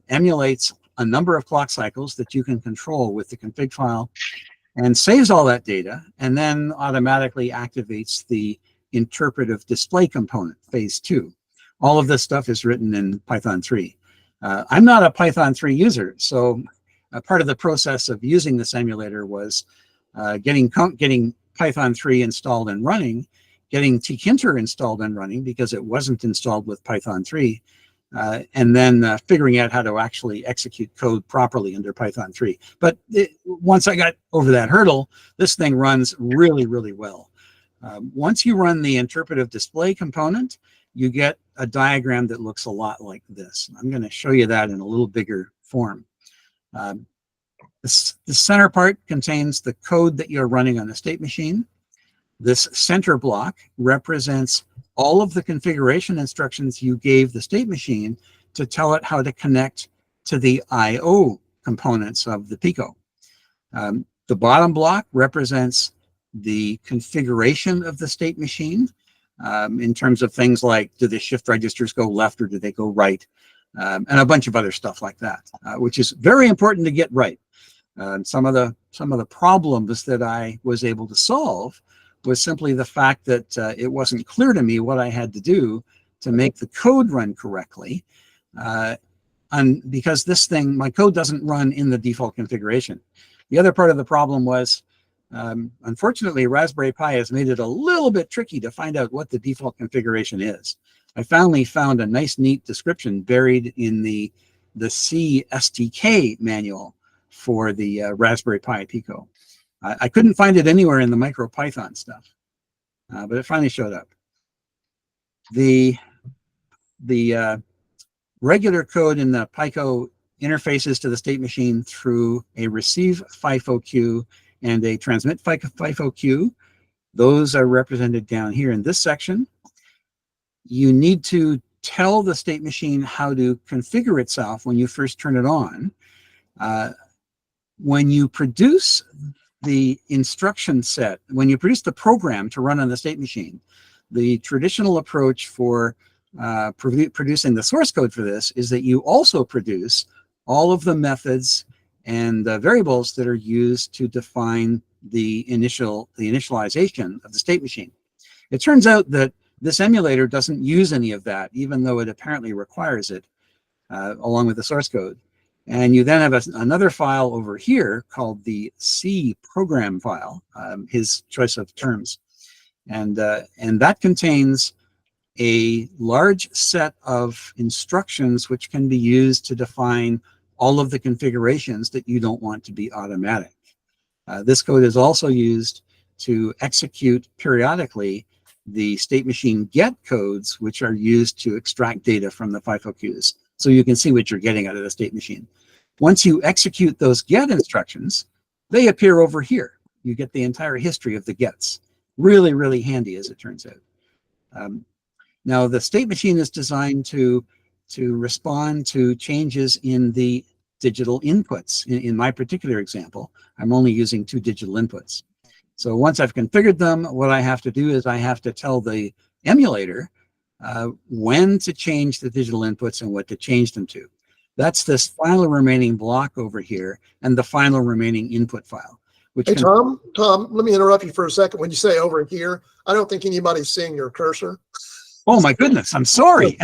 emulates a number of clock cycles that you can control with the config file, and saves all that data, and then automatically activates the interpretive display component, phase 2. All of this stuff is written in Python 3. I'm not a Python 3 user, so part of the process of using this emulator was getting Python 3 installed and running, getting tkinter installed and running because it wasn't installed with Python 3, and then figuring out how to actually execute code properly under Python 3. But once I got over that hurdle, this thing runs really, really well. Once you run the interpretive display component, you get a diagram that looks a lot like this. I'm going to show you that in a little bigger form. The center part contains the code that you're running on the state machine. This center block represents all of the configuration instructions you gave the state machine to tell it how to connect to the I/O components of the Pico. The bottom block represents the configuration of the state machine in terms of things like, do the shift registers go left or do they go right? And a bunch of other stuff like that, which is very important to get right. Some of the problems that I was able to solve was simply the fact that it wasn't clear to me what I had to do to make the code run correctly. And because this thing, my code doesn't run in the default configuration. The other part of the problem was, unfortunately, Raspberry Pi has made it a little bit tricky to find out what the default configuration is. I finally found a nice, neat description buried in the C SDK manual for the Raspberry Pi Pico. I couldn't find it anywhere in the MicroPython stuff, but it finally showed up. The regular code in the Pico interfaces to the state machine through a receive FIFO queue and a transmit FIFO queue. Those are represented down here in this section. You need to tell the state machine how to configure itself when you first turn it on. When you produce the instruction set, when you produce the program to run on the state machine, the traditional approach for producing the source code for this is that you also produce all of the methods and variables that are used to define the initialization of the state machine. It turns out that this emulator doesn't use any of that, even though it apparently requires it along with the source code. And you then have another file over here called the C program file, his choice of terms. And that contains a large set of instructions which can be used to define all of the configurations that you don't want to be automatic. This code is also used to execute periodically the state machine get codes, which are used to extract data from the FIFO queues, so you can see what you're getting out of the state machine. Once you execute those get instructions, they appear over here. You get the entire history of the gets. Really, really handy, as it turns out. Now, the state machine is designed to respond to changes in the digital inputs. In my particular example, I'm only using 2 digital inputs. So once I've configured them, what I have to do is I have to tell the emulator when to change the digital inputs and what to change them to. That's this final remaining block over here and the final remaining input file. Which Hey, Tom, let me interrupt you for a second. When you say over here, I don't think anybody's seeing your cursor. Oh my goodness, I'm sorry.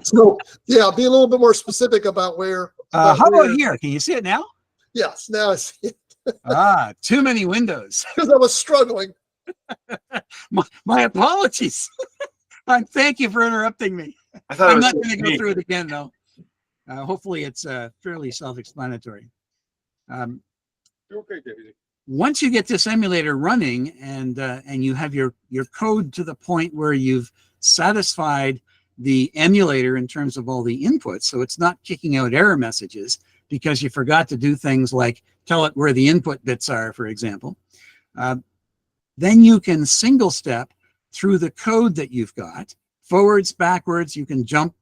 So yeah, be a little bit more specific about where. How about here? Can you see it now? Yes, now I see it. Too many windows. Because I was struggling. My apologies. Thank you for interrupting me. I'm not going to go through it again, though. Hopefully, it's fairly self-explanatory. Okay, David. Once you get this emulator running and you have your code to the point where you've satisfied the emulator in terms of all the inputs, so it's not kicking out error messages because you forgot to do things like tell it where the input bits are, for example, then you can single step through the code that you've got, forwards, backwards. You can jump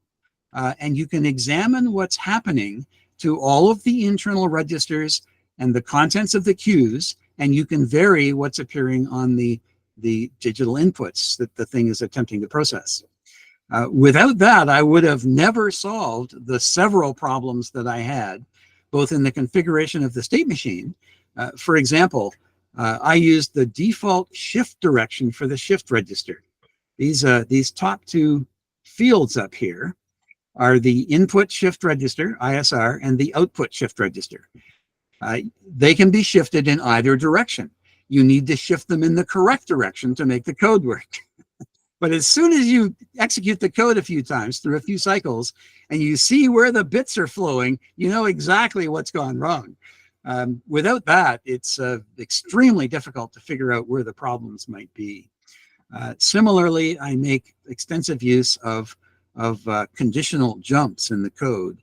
and you can examine what's happening to all of the internal registers and the contents of the queues, and you can vary what's appearing on the digital inputs that the thing is attempting to process. Without that, I would have never solved the several problems that I had, both in the configuration of the state machine. For example, I used the default shift direction for the shift register. These top two fields up here are the input shift register, ISR, and the output shift register. They can be shifted in either direction. You need to shift them in the correct direction to make the code work. But as soon as you execute the code a few times through a few cycles and you see where the bits are flowing, you know exactly what's gone wrong. Without that, it's extremely difficult to figure out where the problems might be. Similarly, I make extensive use of conditional jumps in the code.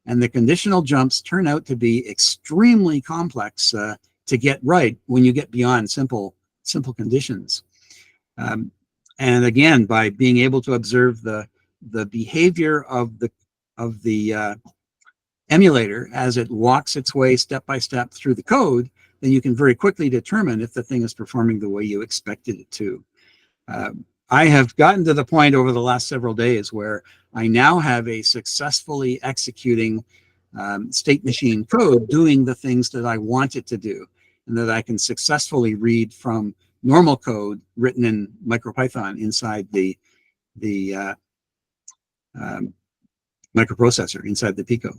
And the conditional jumps turn out to be extremely complex to get right when you get beyond simple conditions. And again, by being able to observe the behavior of the emulator as it walks its way step by step through the code, then you can very quickly determine if the thing is performing the way you expected it to. I have gotten to the point over the last several days where I now have a successfully executing state machine code doing the things that I want it to do, and that I can successfully read from normal code written in MicroPython inside the microprocessor, inside the Pico.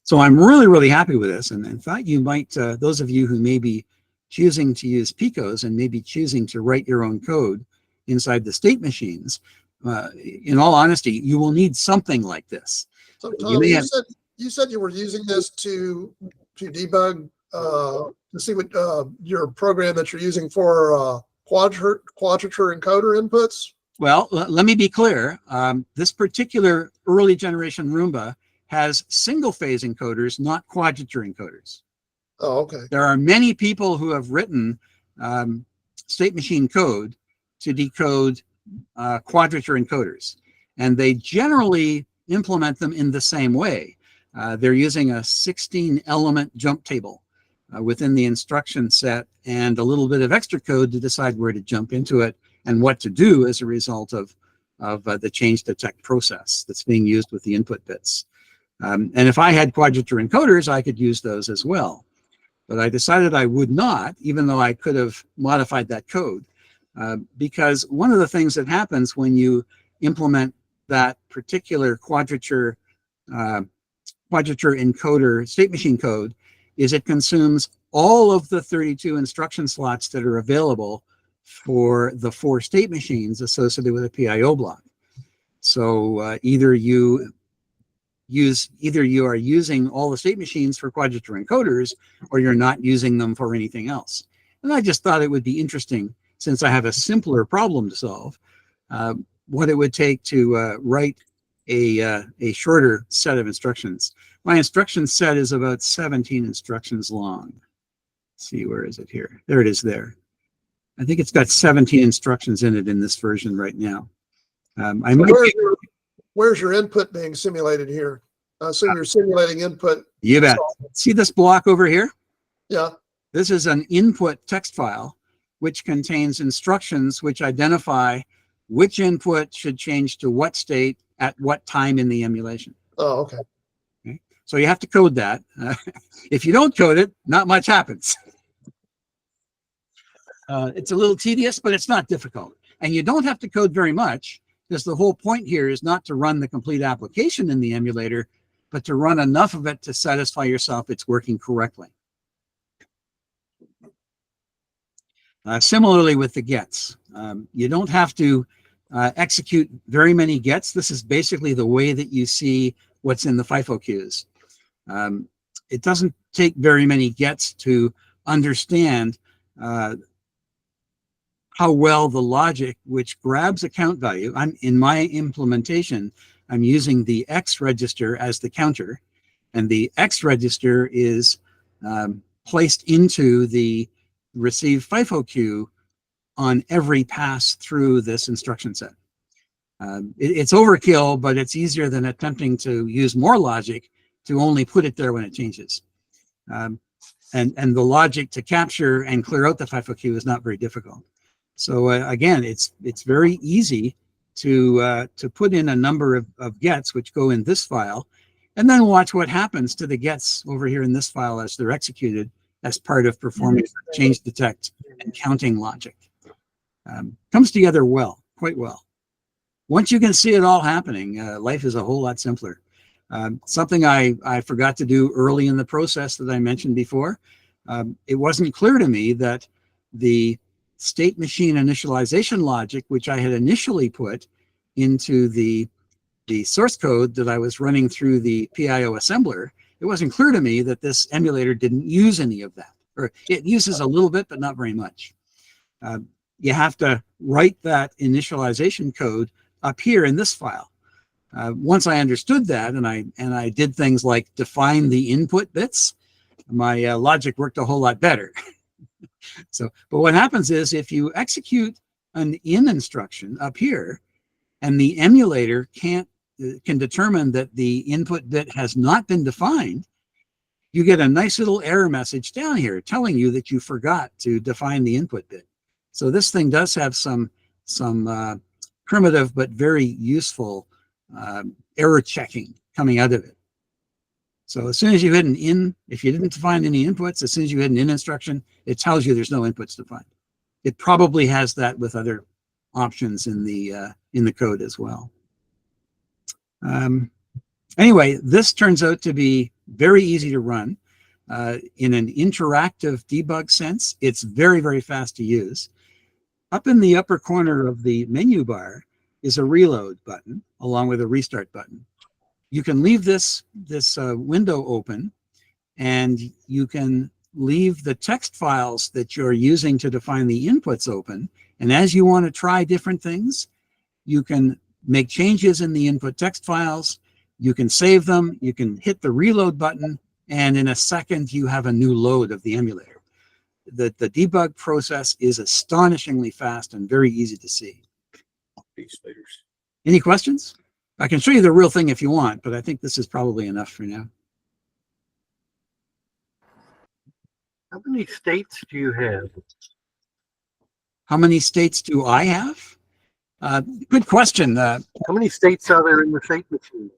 So I'm really, really happy with this, and thought you might, those of you who may be choosing to use Picos and maybe choosing to write your own code inside the state machines, in all honesty, you will need something like this. So Tom, you said you were using this to debug, to see what your program that you're using for quadrature encoder inputs. Well, let me be clear. This particular early generation Roomba has single phase encoders, not quadrature encoders. Oh, okay. There are many people who have written state machine code to decode quadrature encoders, and they generally implement them in the same way. They're using a 16-element jump table within the instruction set and a little bit of extra code to decide where to jump into it and what to do as a result of the change detect process that's being used with the input bits. And if I had quadrature encoders, I could use those as well. But I decided I would not, even though I could have modified that code, because one of the things that happens when you implement that particular quadrature encoder state machine code is it consumes all of the 32 instruction slots that are available for the 4 state machines associated with a PIO block. So either you are using all the state machines for quadrature encoders, or you're not using them for anything else. And I just thought it would be interesting, since I have a simpler problem to solve, what it would take to write a shorter set of instructions. My instruction set is about 17 instructions long. Let's see, where is it here? There it is there. I think it's got 17 instructions in it in this version right now. Where's your input being simulated here? I assume you're simulating input. You bet. See this block over here? Yeah. This is an input text file, which contains instructions which identify which input should change to what state at what time in the emulation. Oh, okay. Okay. So you have to code that. If you don't code it, not much happens. It's a little tedious, but it's not difficult. And you don't have to code very much, because the whole point here is not to run the complete application in the emulator, but to run enough of it to satisfy yourself it's working correctly. Similarly with the gets, you don't have to execute very many gets. This is basically the way that you see what's in the FIFO queues. It doesn't take very many gets to understand how well the logic, which grabs a count value. In my implementation, I'm using the X register as the counter, and the X register is placed into the receive FIFO queue on every pass through this instruction set. It's overkill, but it's easier than attempting to use more logic to only put it there when it changes. And the logic to capture and clear out the FIFO queue is not very difficult. So again, it's very easy to put in a number of gets which go in this file, and then watch what happens to the gets over here in this file as they're executed as part of performing change detect and counting logic. Comes together well, quite well. Once you can see it all happening, life is a whole lot simpler. Something I forgot to do early in the process that I mentioned before, it wasn't clear to me that the state machine initialization logic, which I had initially put into the source code that I was running through the PIO assembler, it wasn't clear to me that this emulator didn't use any of that, or it uses a little bit, but not very much. You have to write that initialization code up here in this file. Once I understood that, and I did things like define the input bits, my logic worked a whole lot better. So, but what happens is if you execute an in instruction up here, and the emulator can determine that the input bit has not been defined, you get a nice little error message down here telling you that you forgot to define the input bit. So this thing does have some primitive but very useful error checking coming out of it. So as soon as you hit an in, if you didn't define any inputs, as soon as you hit an in instruction, it tells you there's no inputs defined. It probably has that with other options in the code as well. Anyway, this turns out to be very easy to run in an interactive debug sense. It's very, very fast to use. Up in the upper corner of the menu bar is a reload button along with a restart button. You can leave this window open, and you can leave the text files that you're using to define the inputs open. And as you want to try different things, you can make changes in the input text files. You can save them. You can hit the reload button, and in a second, you have a new load of the emulator. The debug process is astonishingly fast and very easy to see. Any questions? I can show you the real thing if you want, but I think this is probably enough for now. How many states do you have? How many states do I have? Good question. How many states are there in the state machine?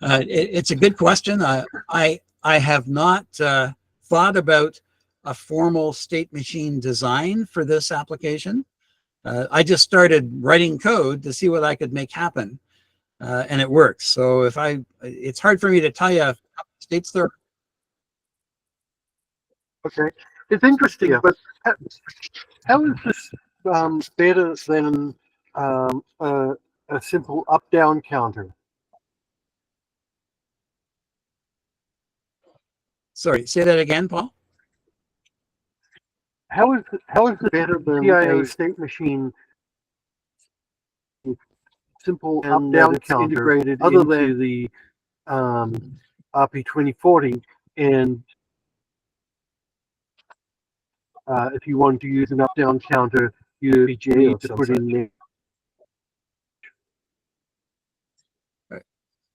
It's a good question. I have not thought about a formal state machine design for this application. I just started writing code to see what I could make happen, and it works. So it's hard for me to tell you how many states there are. Okay, it's interesting, yeah. But how is this better than a simple up-down counter? Sorry, say that again, Paul. How is it better than PIO state machine? Simple up-down counter integrated other than the RP2040, and if you want to use an up-down counter, you need to put in there.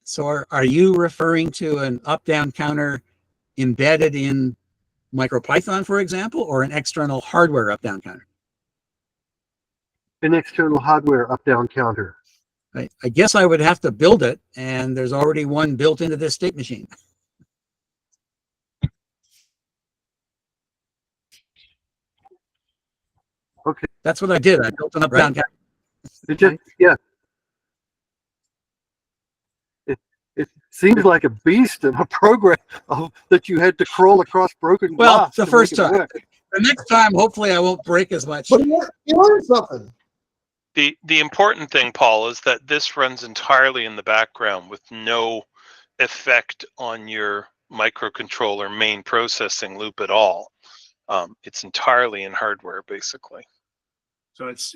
So are you referring to an up-down counter embedded in MicroPython, for example, or an external hardware up-down counter? An external hardware up-down counter. I guess I would have to build it, and there's already one built into this state machine. Okay. That's what I did. I built an up-down counter. It just, yeah. It seems like a beast of a program that you had to crawl across broken glass. Well, the first time. The next time, hopefully, I won't break as much. But you learned something. The important thing, Paul, is that this runs entirely in the background with no effect on your microcontroller main processing loop at all. It's entirely in hardware, basically. So it's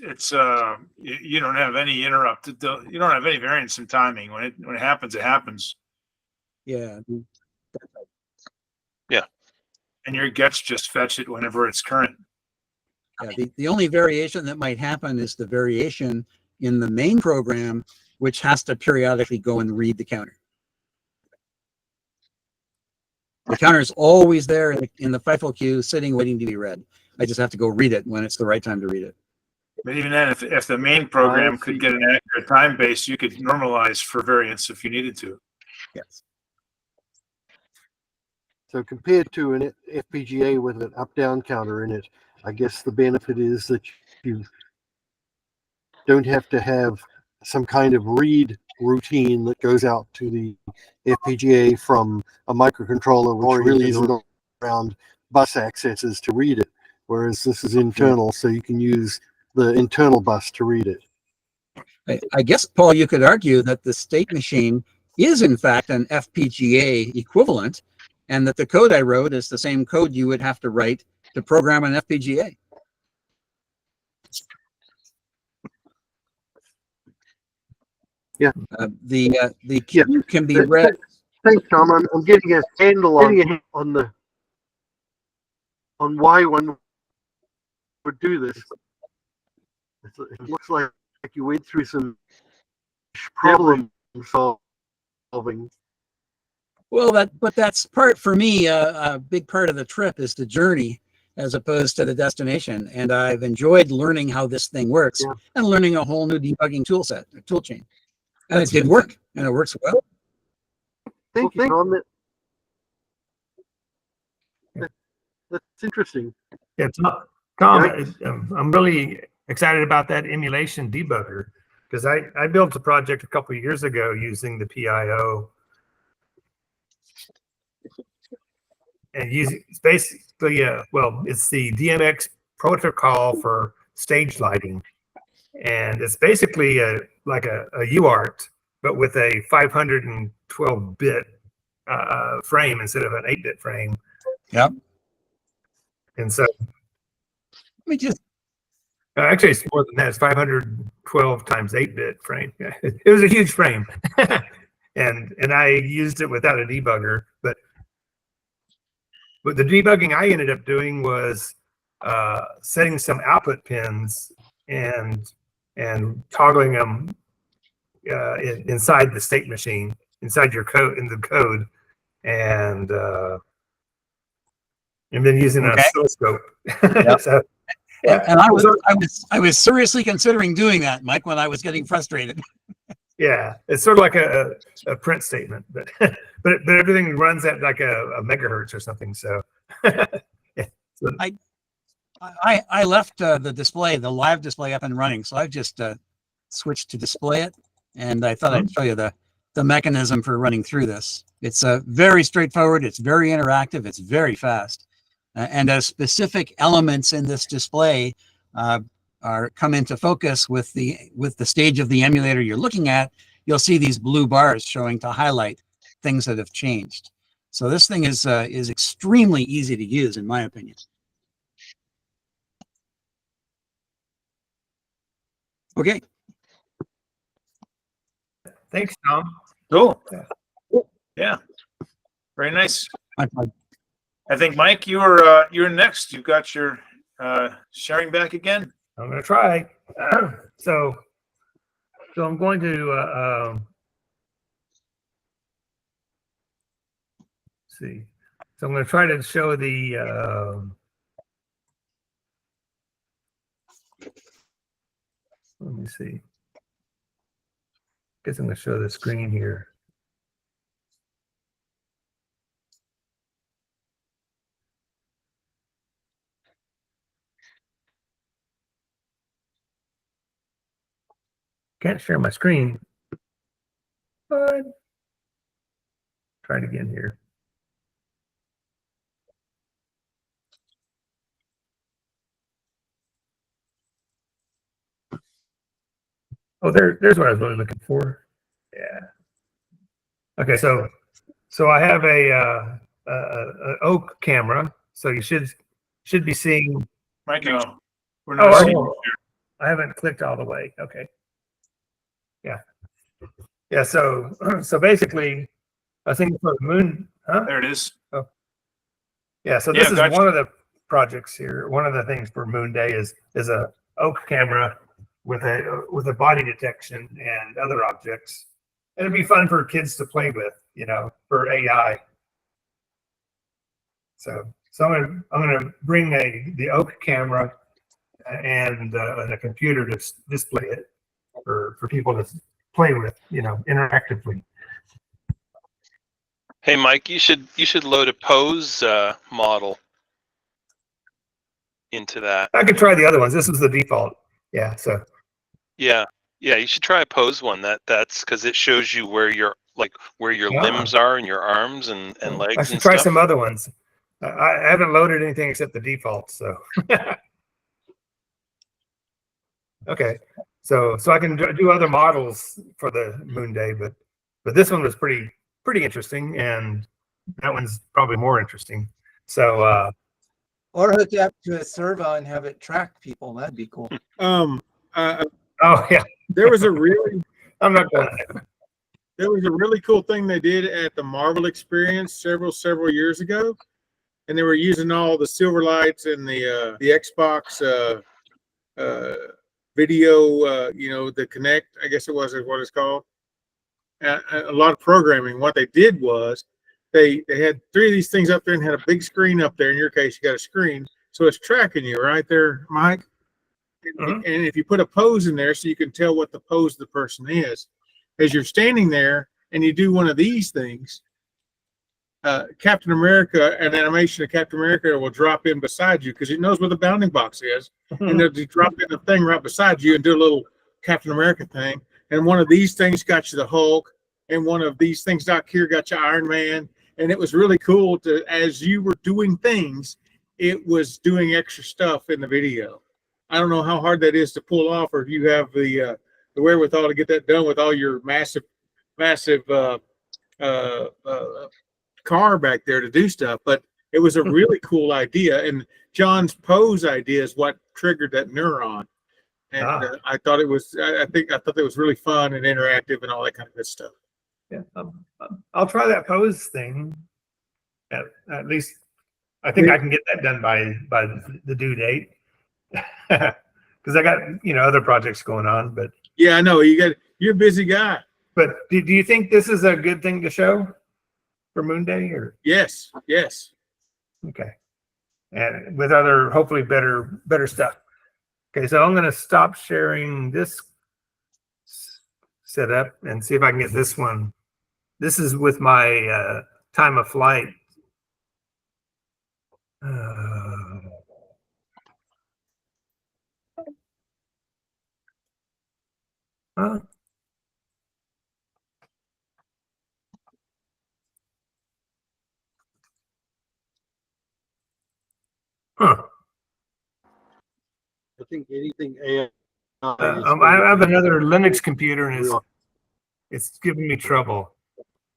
you don't have any interrupted, you don't have any variance in timing. When it happens, it happens. Yeah. Yeah. And your gets just fetch it whenever it's current. Yeah, the only variation that might happen is the variation in the main program, which has to periodically go and read the counter. The counter is always there in the FIFO queue, sitting, waiting to be read. I just have to go read it when it's the right time to read it. But even then, if the main program could get an accurate time base, you could normalize for variance if you needed to. Yes. So compared to an FPGA with an up-down counter in it, I guess the benefit is that you don't have to have some kind of read routine that goes out to the FPGA from a microcontroller, which really isn't around bus accesses to read it. Whereas this is internal, so you can use the internal bus to read it. I guess, Paul, you could argue that the state machine is in fact an FPGA equivalent, and that the code I wrote is the same code you would have to write to program an FPGA. Yeah. The queue can be read. Thanks, Tom. I'm getting a handle on why one would do this. It looks like you went through some problem solving. Well, but that's part for me. A big part of the trip is the journey as opposed to the destination. And I've enjoyed learning how this thing works and learning a whole new debugging tool chain. And it did work, and it works well. Thank you, Tom. That's interesting. Yeah, Tom, I'm really excited about that emulation debugger, because I built a project a couple of years ago using the PIO, and it's basically it's the DMX protocol for stage lighting, and it's basically like a UART, but with a 512-bit frame instead of an 8-bit frame. Yep. And so, let me just. Actually, it's more than that. It's 512 times 8-bit frame. It was a huge frame, and I used it without a debugger. But the debugging I ended up doing was setting some output pins and toggling them inside the state machine, inside your code, in the code, and then using an oscilloscope. Yep. So, and I was seriously considering doing that, Mike, when I was getting frustrated. Yeah, it's sort of like a print statement, but but everything runs at like a megahertz or something. So, yeah. So I left the live display up and running, so I've just switched to display it, and I thought I'd show you the mechanism for running through this. It's very straightforward. It's very interactive. It's very fast. And as specific elements in this display come into focus with the stage of the emulator you're looking at, you'll see these blue bars showing to highlight things that have changed. So this thing is extremely easy to use, in my opinion. Okay. Thanks, Tom. Cool. Yeah. Very nice. I think, Mike, you're next. You've got your sharing back again. I'm going to try. So I'm going to see. So I'm going to try to show the. Let me see. Guess I'm going to show the screen here. Can't share my screen. But try it again here. Oh, there's what I was really looking for. Yeah. Okay, so I have a Oak camera, so you should be seeing. Mike, no, we're not seeing you. I haven't clicked all the way. Okay. Yeah. So basically, I think for the moon. Huh? There it is. Oh. Yeah. So this is gotcha. one of the projects here. One of the things for Moon Day is a Oak camera with a body detection and other objects. And it'd be fun for kids to play with, you know, for AI. So I'm gonna bring the Oak camera and a computer to display it for people to play with, you know, interactively. Hey, Mike, you should load a pose model into that. I could try the other ones. This is the default. Yeah. So. Yeah, you should try a pose one. That's because it shows you where your Yeah. limbs are and your arms and legs. I should and try stuff. some other ones. I haven't loaded anything except the default. So. Okay. So I can do other models for the Moon Day, but this one was pretty interesting, and that one's probably more interesting. So. Or hook it up to a servo and have it track people. That'd be cool. Oh yeah. There was a really I'm not going. there was a really cool thing they did at the Marvel Experience several years ago, and they were using all the silver lights and the Xbox video, you know, the Connect, I guess it was what it's called. A lot of programming. What they did was they had 3 of these things up there and had a big screen up there. In your case, you got a screen, so it's tracking you right there, Mike. And if you put a pose in there so you can tell what the pose of the person is, as you're standing there and you do one of these things, Captain America, an animation of Captain America will drop in beside you because it knows where the bounding box is. And they'll just drop in the thing right beside you and do a little Captain America thing. And one of these things got you the Hulk, and one of these things down here got you Iron Man. And it was really cool to, as you were doing things, it was doing extra stuff in the video. I don't know how hard that is to pull off, or if you have the wherewithal to get that done with all your massive car back there to do stuff. But it was a really cool idea, and John's pose idea is what triggered that neuron. And I thought it was, I thought that was really fun and interactive and all that kind of good stuff. Yeah, I'll try that pose thing. At least I think I can get that done by the due date. Because I got, you know, other projects going on. But yeah, I know you're a busy guy. But do you think this is a good thing to show for Moon Day? Or yes. Okay, and with other hopefully better stuff. Okay, so I'm going to stop sharing this setup and see if I can get this one. This is with my time of flight. I think anything AI. I have another Linux computer and it's giving me trouble.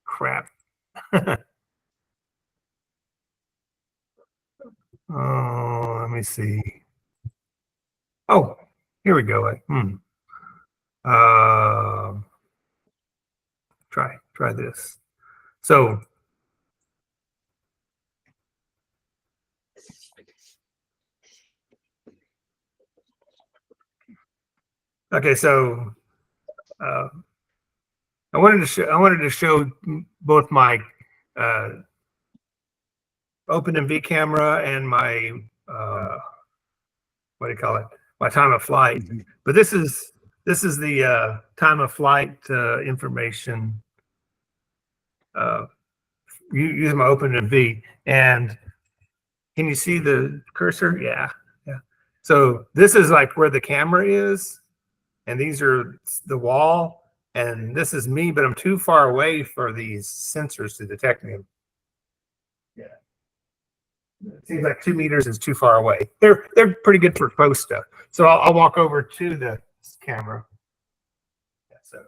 Crap. Oh, let me see. Oh, here we go. Try this. So okay, so I wanted to show both my OpenMV camera and my what do you call it? My time of flight. But this is the time of flight information using my OpenMV. And can you see the cursor? Yeah. So this is like where the camera is, and these are the wall, and this is me, but I'm too far away for these sensors to detect me. Yeah. It seems like 2 meters is too far away. They're pretty good for close stuff. So I'll walk over to the camera. Yeah, so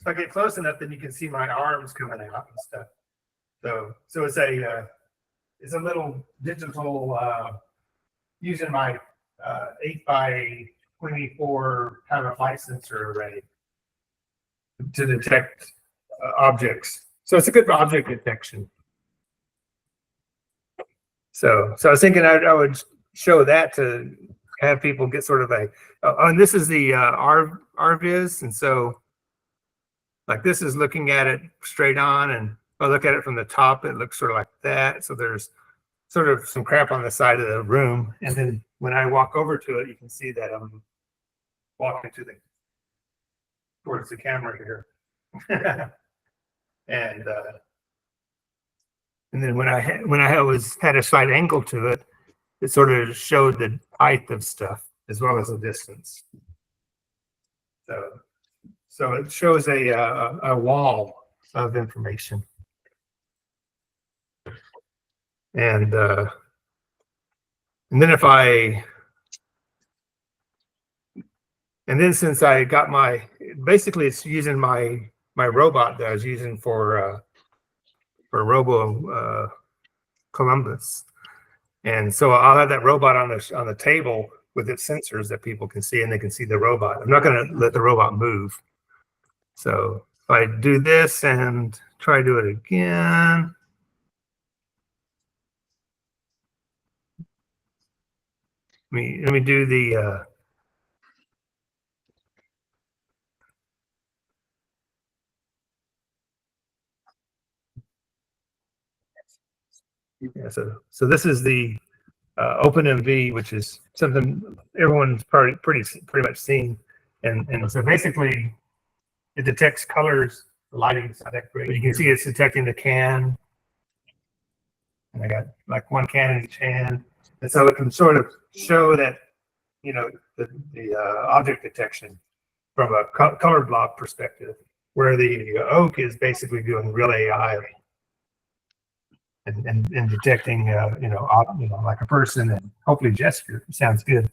if I get close enough, then you can see my arms coming out and stuff. So it's a little digital using my 8x24 time of flight sensor array to detect objects. So it's a good object detection. So I was thinking I would show that to have people get sort of a, oh, and this is the RViz, and so like this is looking at it straight on, and if I look at it from the top, it looks sort of like that. So there's sort of some crap on the side of the room, and then when I walk over to it, you can see that I'm walking towards the camera here. and then when I had a slight angle to it, it sort of showed the height of stuff as well as the distance. So it shows a wall of information. And then since I got basically it's using my robot that I was using for Robo Columbus. And so I'll have that robot on the table with its sensors that people can see, and they can see the robot. I'm not going to let the robot move. So if I do this and try to do it again. Let me do the yeah, so this is the OpenMV, which is something everyone's probably pretty much seen, and so basically it detects colors. The lighting's not that great, but you can see it's detecting the can, and I got like one can in each hand, and so it can sort of show that, you know, the object detection from a color block perspective, where the oak is basically doing real AI. And detecting, you know, like a person and hopefully gesture. Sounds good.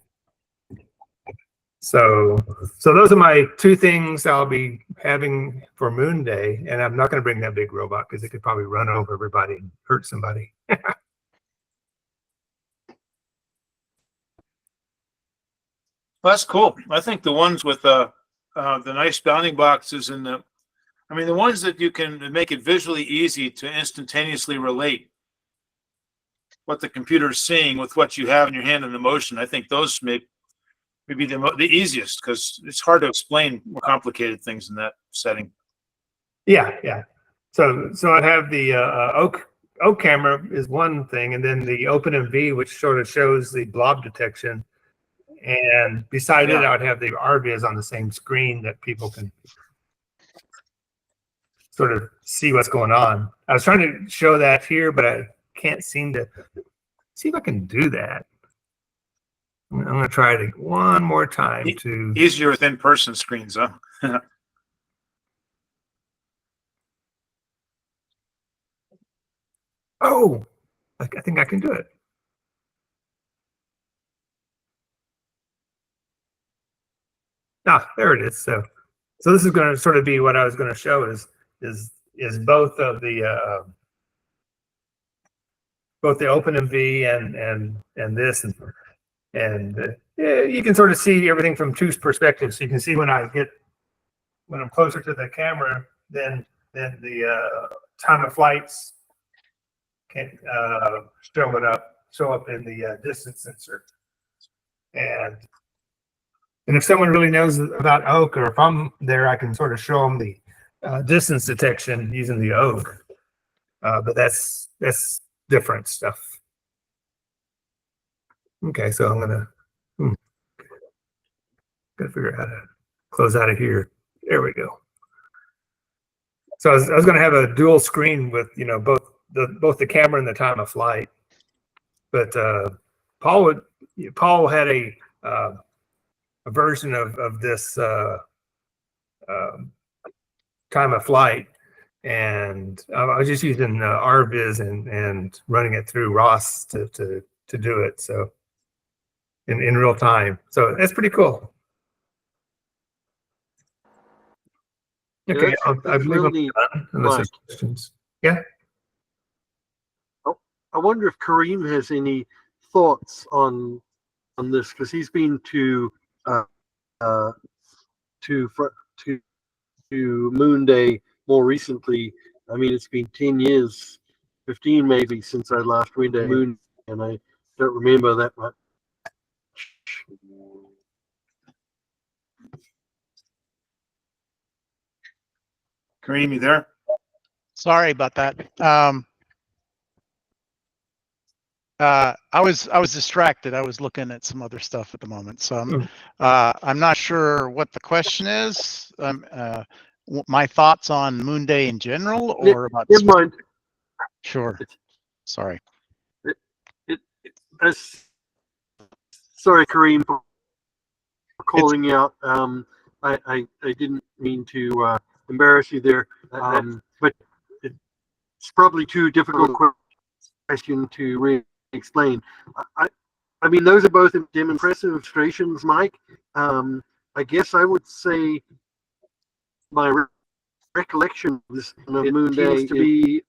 So those are my two things I'll be having for Moon Day, and I'm not going to bring that big robot because it could probably run over everybody and hurt somebody. Well, that's cool. I think the ones with the nice bounding boxes and the ones that you can make it visually easy to instantaneously relate what the computer is seeing with what you have in your hand and the motion. I think those may be the easiest, because it's hard to explain more complicated things in that setting. Yeah. So I have the oak camera is one thing, and then the OpenMV, which sort of shows the blob detection. And beside it, I would have the RViz on the same screen that people can sort of see what's going on. I was trying to show that here, but I can't seem to see if I can do that. I'm going to try it one more time to. Easier with in-person screens, huh? Oh, I think I can do it. Ah, there it is. So this is going to sort of be what I was going to show is both of the OpenMV and this, and yeah, you can sort of see everything from two perspectives. So you can see when I'm closer to the camera, then the time of flights can show up in the distance sensor. And if someone really knows about oak, or if I'm there, I can sort of show them the distance detection using the oak. But that's different stuff. Okay, so I'm gonna gotta figure out how to close out of here. There we go. So I was gonna have a dual screen with, you know, both the camera and the time of flight. But Paul had a version of this time of flight, and I was just using RViz and running it through ROS to do it. So in real time. So that's pretty cool. Okay, Yeah, I believe really I'm done, unless there's questions. Yeah. I wonder if Kareem has any thoughts on this, because he's been to Moon Day more recently. I mean, it's been 10 years, 15 maybe, since I last went to Moon, and I don't remember that much. Kareem, you there? Sorry about that. I was distracted. I was looking at some other stuff at the moment, so I'm not sure what the question is. My thoughts on Moon Day in general, or about Never mind. Sure. Sorry. Sorry, Kareem, for calling you out. I didn't mean to embarrass you there, but it's probably too difficult a question to re-explain. I mean, those are both demonstrations, Mike. I guess I would say my recollection of this Moon Day to be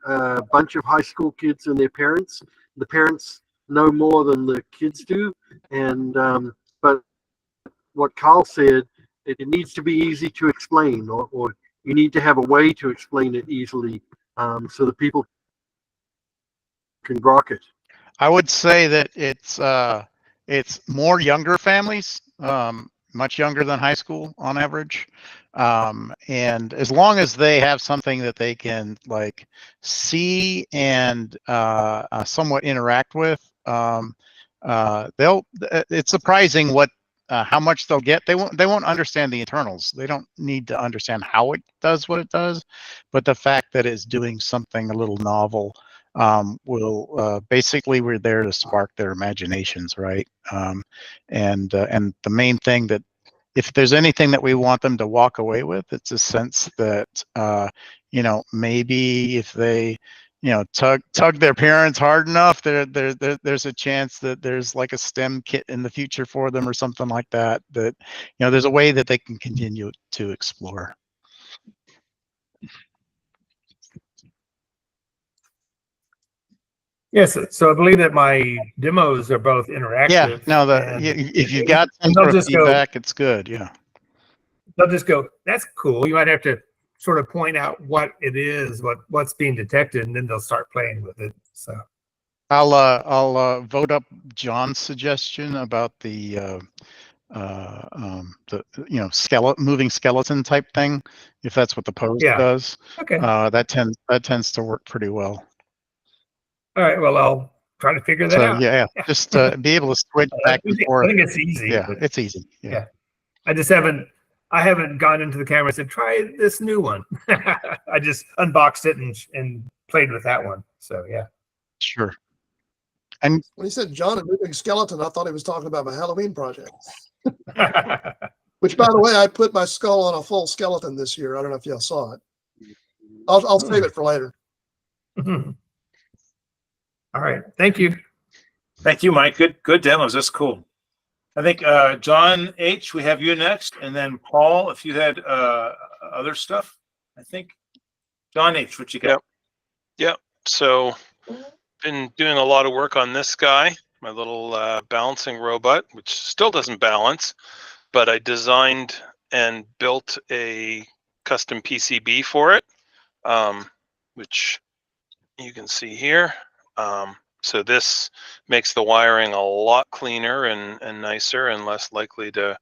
a bunch of high school kids and their parents. The parents know more than the kids do, and but what Carl said, it needs to be easy to explain, or you need to have a way to explain it easily, so that people can grok it. I would say that it's more younger families, much younger than high school on average, and as long as they have something that they can like see and somewhat interact with, they'll. It's surprising what how much they'll get. They won't understand the internals. They don't need to understand how it does what it does, but the fact that it's doing something a little novel will basically, we're there to spark their imaginations, right? And the main thing that, if there's anything that we want them to walk away with, it's a sense that maybe if they tug their parents hard enough, there's a chance that there's like a STEM kit in the future for them or something like that, that there's a way that they can continue to explore. Yes, so I believe that my demos are both interactive. Yeah, no, if you've got some sort of feedback, it's good. Yeah, they'll just go, that's cool. You might have to sort of point out what it is, what's being detected, and then they'll start playing with it. So I'll vote up John's suggestion about the moving skeleton type thing, if that's what the pose does. Okay. That tends to work pretty well. All right. Well, I'll try to figure that out. Yeah, just be able to switch back and forth. I think it's easy. Yeah, it's easy. Yeah. I just haven't gone into the camera and said, try this new one. I just unboxed it and played with that one. So yeah. Sure. And when he said John a moving skeleton, I thought he was talking about my Halloween project. Which, by the way, I put my skull on a full skeleton this year. I don't know if y'all saw it. I'll save it for later. All right. Thank you. Thank you, Mike. Good demos. That's cool. I think John H., we have you next, and then Paul, if you had other stuff. I think John H., what you got? Yep. So been doing a lot of work on this guy, my little balancing robot, which still doesn't balance, but I designed and built a custom PCB for it, which you can see here. So this makes the wiring a lot cleaner and nicer and less likely to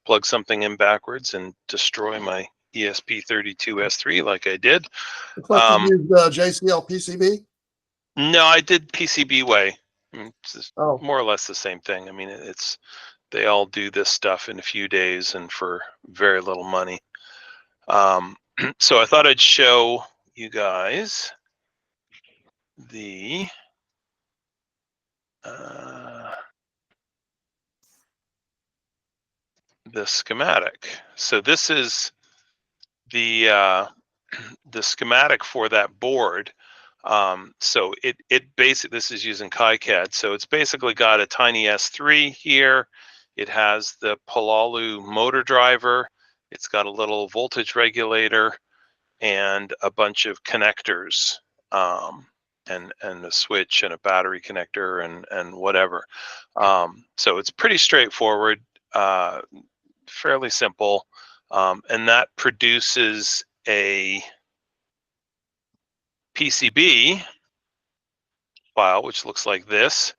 plug something in backwards and destroy my ESP32S3 like I did. Looks like you used JCL PCB? No, I did PCB way. It's more or less the same thing. I mean, they all do this stuff in a few days and for very little money. So I thought I'd show you guys the schematic. So this is the schematic for that board. So it basically, this is using KiCad. So it's basically got a tiny S3 here. It has the Palalu motor driver. It's got a little voltage regulator and a bunch of connectors, and a switch and a battery connector and whatever. So it's pretty straightforward, fairly simple, and that produces a PCB file, which looks like this,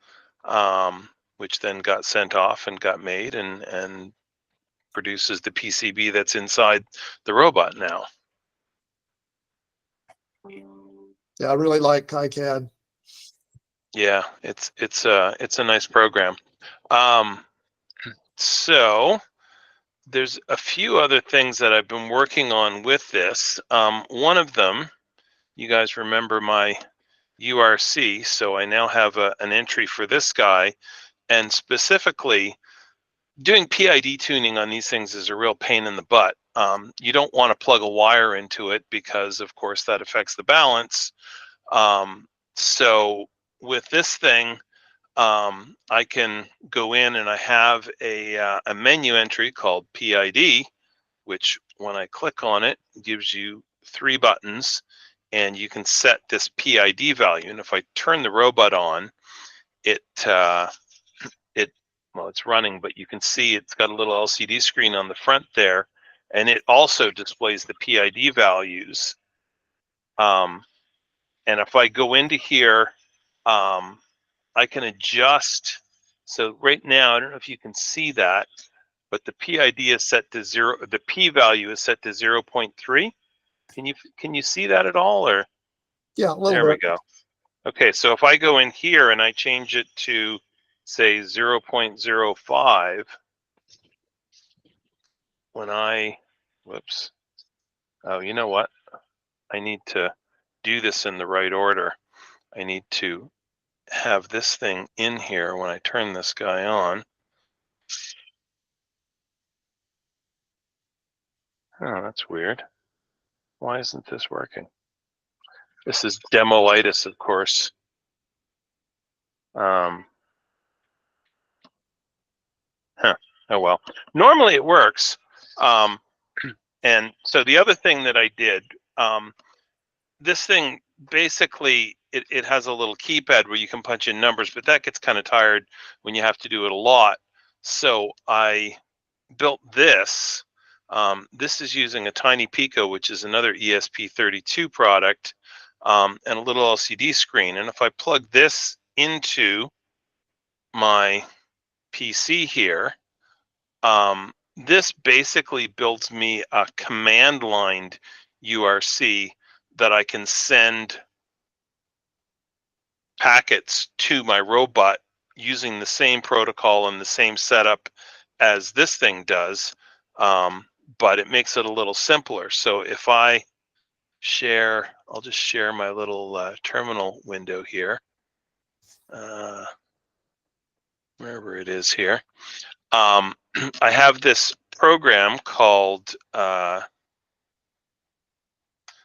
which then got sent off and got made and produces the PCB that's inside the robot now. Yeah, I really like KiCad. Yeah, it's a nice program. So there's a few other things that I've been working on with this. One of them, you guys remember my URC, so I now have an entry for this guy, and specifically doing PID tuning on these things is a real pain in the butt. You don't want to plug a wire into it because, of course, that affects the balance. So with this thing, I can go in and I have a menu entry called PID, which when I click on it, gives you 3 buttons, and you can set this PID value. And if I turn the robot on, well, it's running, but you can see it's got a little LCD screen on the front there, and it also displays the PID values. And if I go into here, I can adjust. So right now, I don't know if you can see that, but the PID is set to 0. The P value is set to 0.3. Can you see that at all, or? Yeah, a little There bit. we go. Okay, so if I go in here and I change it to, say, 0.05, whoops. Oh, you know what? I need to do this in the right order. I need to have this thing in here when I turn this guy on. Oh, that's weird. Why isn't this working? This is demolitis, of course. Oh well. Normally it works. And so the other thing that I did, this thing basically, it has a little keypad where you can punch in numbers, but that gets kind of tired when you have to do it a lot. So I built this. This is using a Tiny Pico, which is another ESP32 product, and a little LCD screen. And if I plug this into my PC here, this basically builds me a command line URC that I can send packets to my robot using the same protocol and the same setup as this thing does, but it makes it a little simpler. So if I share, I'll just share my little terminal window here, wherever it is here. I have this program called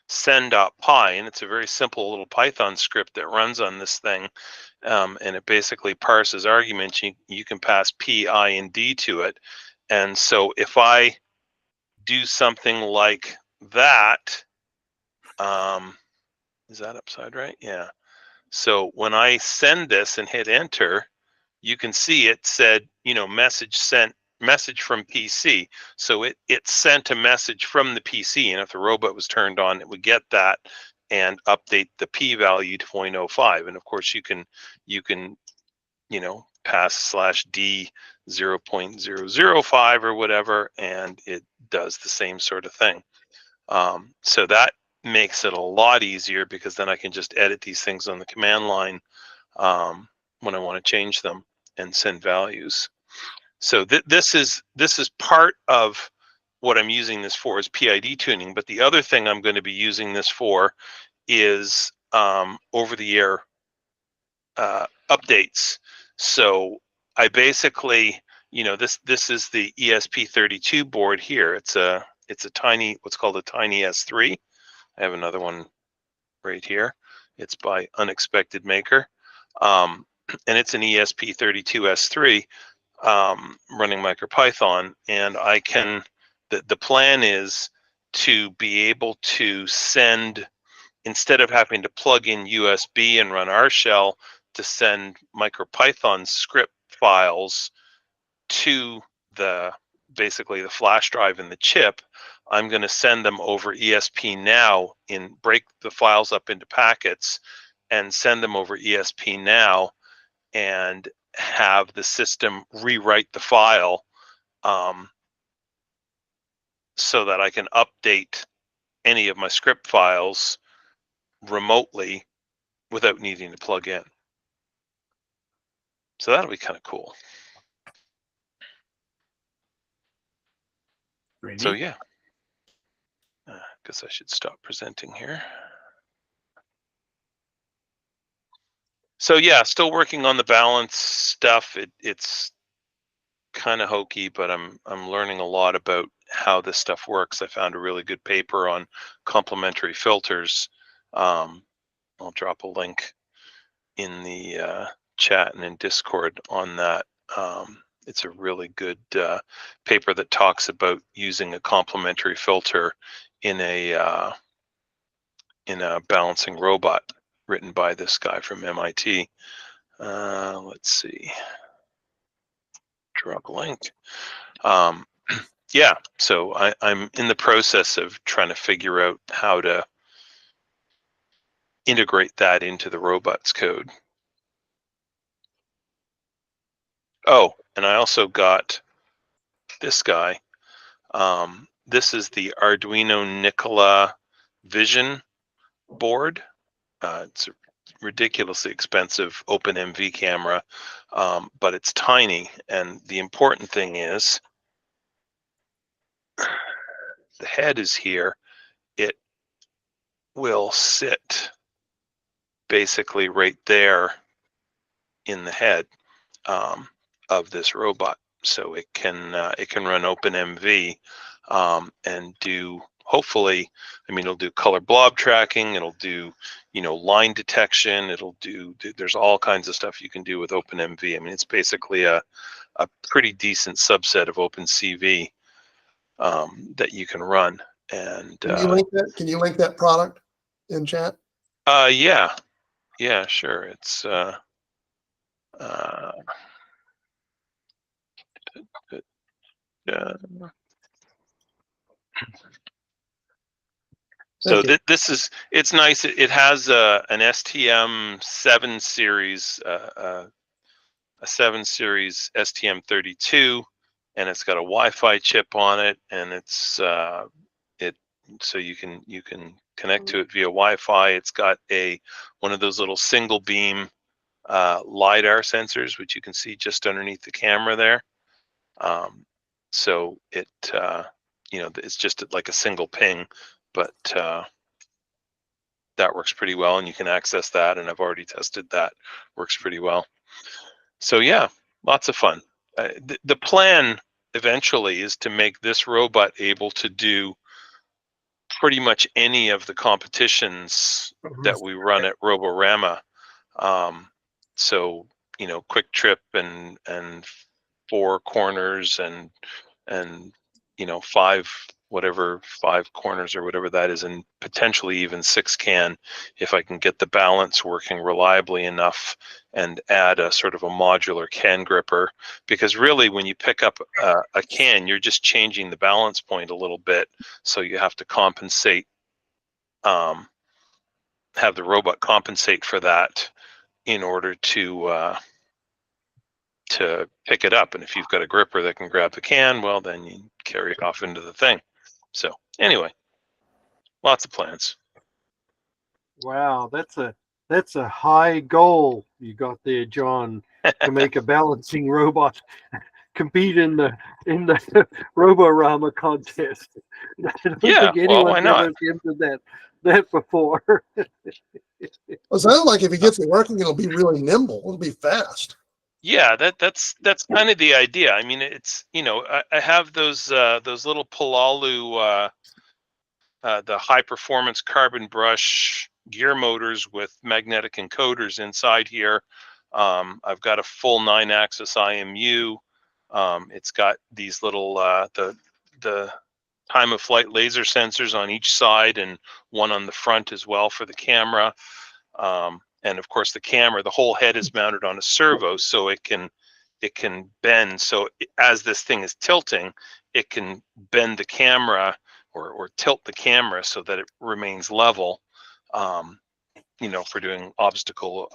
send.py, and it's a very simple little Python script that runs on this thing, and it basically parses arguments. You can pass P, I, and D to it. And so if I do something like that, is that upside right? Yeah. So when I send this and hit enter, you can see it said, message sent, message from PC. So it sent a message from the PC, and if the robot was turned on, it would get that and update the P value to 0.05. And of course you can pass /D 0.005 or whatever, and it does the same sort of thing. So that makes it a lot easier, because then I can just edit these things on the command line when I want to change them and send values. So this is part of what I'm using this for, is PID tuning. But the other thing I'm going to be using this for is over-the-air updates. So I basically, this is the ESP32 board here. It's a tiny, what's called a Tiny S3. I have another one right here. It's by Unexpected Maker. And it's an ESP32S3 running MicroPython. And I can, the plan is to be able to send, instead of having to plug in USB and run R shell, to send MicroPython script files to basically the flash drive in the chip. I'm going to send them over ESP now, break the files up into packets and send them over ESP now, and have the system rewrite the file so that I can update any of my script files remotely without needing to plug in. So that'll be kind of cool. So yeah, I guess I should stop presenting here. So yeah, still working on the balance stuff. It's kind of hokey, but I'm learning a lot about how this stuff works. I found a really good paper on complementary filters. I'll drop a link in the chat and in Discord on that. It's a really good paper that talks about using a complementary filter in a balancing robot, written by this guy from MIT. Let's see. Drop a link. Yeah, so I'm in the process of trying to figure out how to integrate that into the robot's code. Oh, and I also got this guy. This is the Arduino Nicola Vision board. It's a ridiculously expensive OpenMV camera, but it's tiny. And the important thing is the head is here. It will sit basically right there in the head of this robot, so it can run OpenMV and do, hopefully, I mean, it'll do color blob tracking, it'll do, you know, line detection, it'll do, there's all kinds of stuff you can do with OpenMV. I mean, it's basically a pretty decent subset of OpenCV that you can run. And Can you link that? Can you link that product in chat? yeah, sure. It's so this is, it's nice. It has an STM7 series, a 7 series STM32, and it's got a Wi-Fi chip on it, and it's so you can connect to it via Wi-Fi. It's got one of those little single beam LiDAR sensors, which you can see just underneath the camera there. So it you know, it's just like a single ping, but that works pretty well, and you can access that, and I've already tested that. Works pretty well. So yeah, lots of fun. The plan eventually is to make this robot able to do pretty much any of the competitions that we run at Roborama. So, you know, quick trip and 4 corners and you know, 5 corners or whatever that is, and potentially even 6 can, if I can get the balance working reliably enough and add a sort of a modular can gripper. Because really, when you pick up a can, you're just changing the balance point a little bit, so you have to compensate, have the robot compensate for that in order to pick it up. And if you've got a gripper that can grab the can, well, then you carry it off into the thing. So anyway, lots of plans. Wow, that's a high goal you got there, John, to make a balancing robot compete in the Roborama contest. I don't think anyone's ever attempted that before. Well, it sounds like if he gets it working, it'll be really nimble. It'll be fast. Yeah, that's kind of the idea. I mean, it's, you know, I have those little Palalu the high performance carbon brush gear motors with magnetic encoders inside here. I've got a full 9-axis IMU. It's got these little the time of flight laser sensors on each side and one on the front as well for the camera. And of course the camera, the whole head is mounted on a servo, so it can bend. So as this thing is tilting, it can bend the camera or tilt the camera so that it remains level, you know, for doing obstacle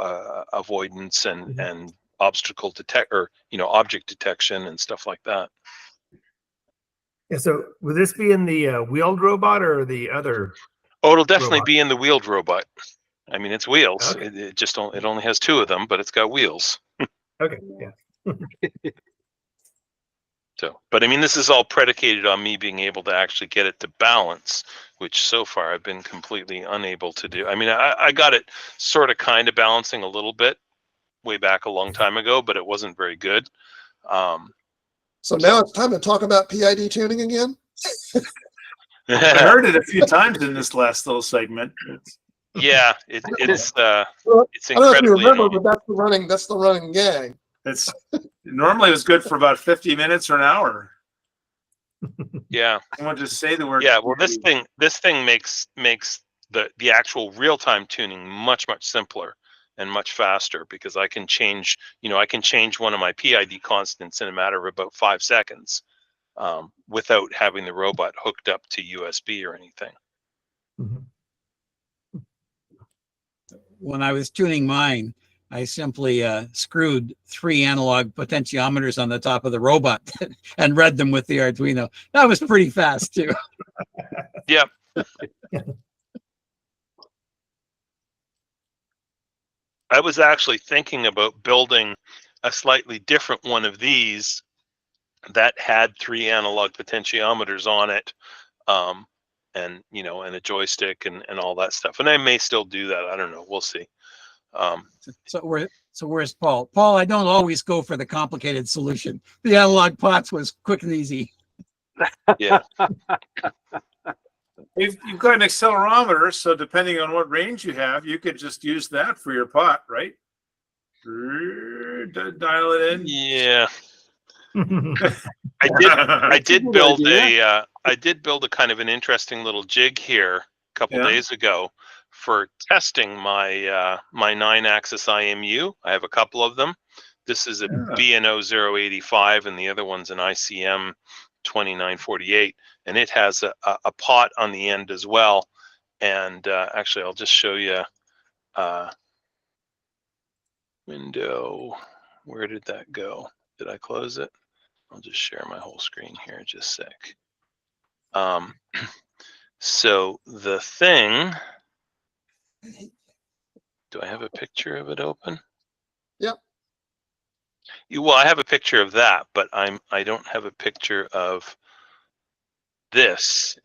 avoidance and obstacle detect, or, you know, object detection and stuff like that. Yeah, so would this be in the wheeled robot or the other? Oh, it'll definitely Robot. be in the wheeled robot. I mean, it's wheels. Okay. It just it only has 2 of them, but it's got wheels. Okay, yeah. So, but I mean, this is all predicated on me being able to actually get it to balance, which so far I've been completely unable to do. I mean, I got it sort of kind of balancing a little bit way back a long time ago, but it wasn't very good. So now it's time to talk about PID tuning again. I heard it a few times in this last little segment. Yeah, it's Well, it's I don't know if you incredibly remember, annoying. but that's the running gag. It's normally it was good for about 50 minutes or an hour. Yeah. I want to just say the word. Yeah, well, this thing makes the actual real-time tuning much simpler and much faster, because I can change one of my PID constants in a matter of about 5 seconds, without having the robot hooked up to USB or anything. Mhm. When I was tuning mine, I simply screwed 3 analog potentiometers on the top of the robot and read them with the Arduino. That was pretty fast too. Yep. I was actually thinking about building a slightly different one of these that had 3 analog potentiometers on it, and and a joystick and all that stuff. And I may still do that. I don't know. We'll see. So where's Paul? Paul, I don't always go for the complicated solution. The analog pots was quick and easy. Yeah. You've got an accelerometer, so depending on what range you have, you could just use that for your pot, right? Dial it in. Yeah. I did build a kind of an interesting little jig here a couple days ago for testing my my 9-axis IMU. I have a couple of them. This is a B&O 085 and the other one's an ICM 2948, and it has a pot on the end as well. And actually, I'll just show you window. Where did that go? Did I close it? I'll just share my whole screen here just a sec. So the thing, do I have a picture of it open? Yep. Well, I have a picture of that, but I don't have a picture of this.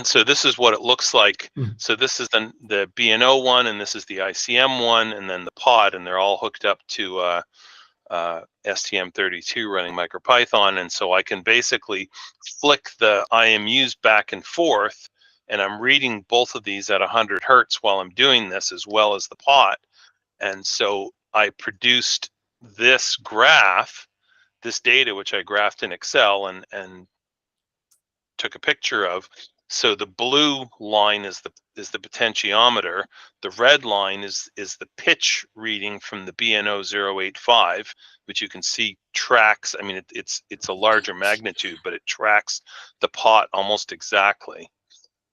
So this is what it looks like. So this is the B&O one, and this is the ICM one, and then the pod, and they're all hooked up to STM32 running MicroPython. And so I can basically flick the IMUs back and forth, and I'm reading both of these at 100 hertz while I'm doing this, as well as the pot. And so I produced this graph, this data, which I graphed in Excel and took a picture of. So the blue line is the potentiometer. The red line is the pitch reading from the B&O 085, which you can see tracks. I mean, it's a larger magnitude, but it tracks the pot almost exactly.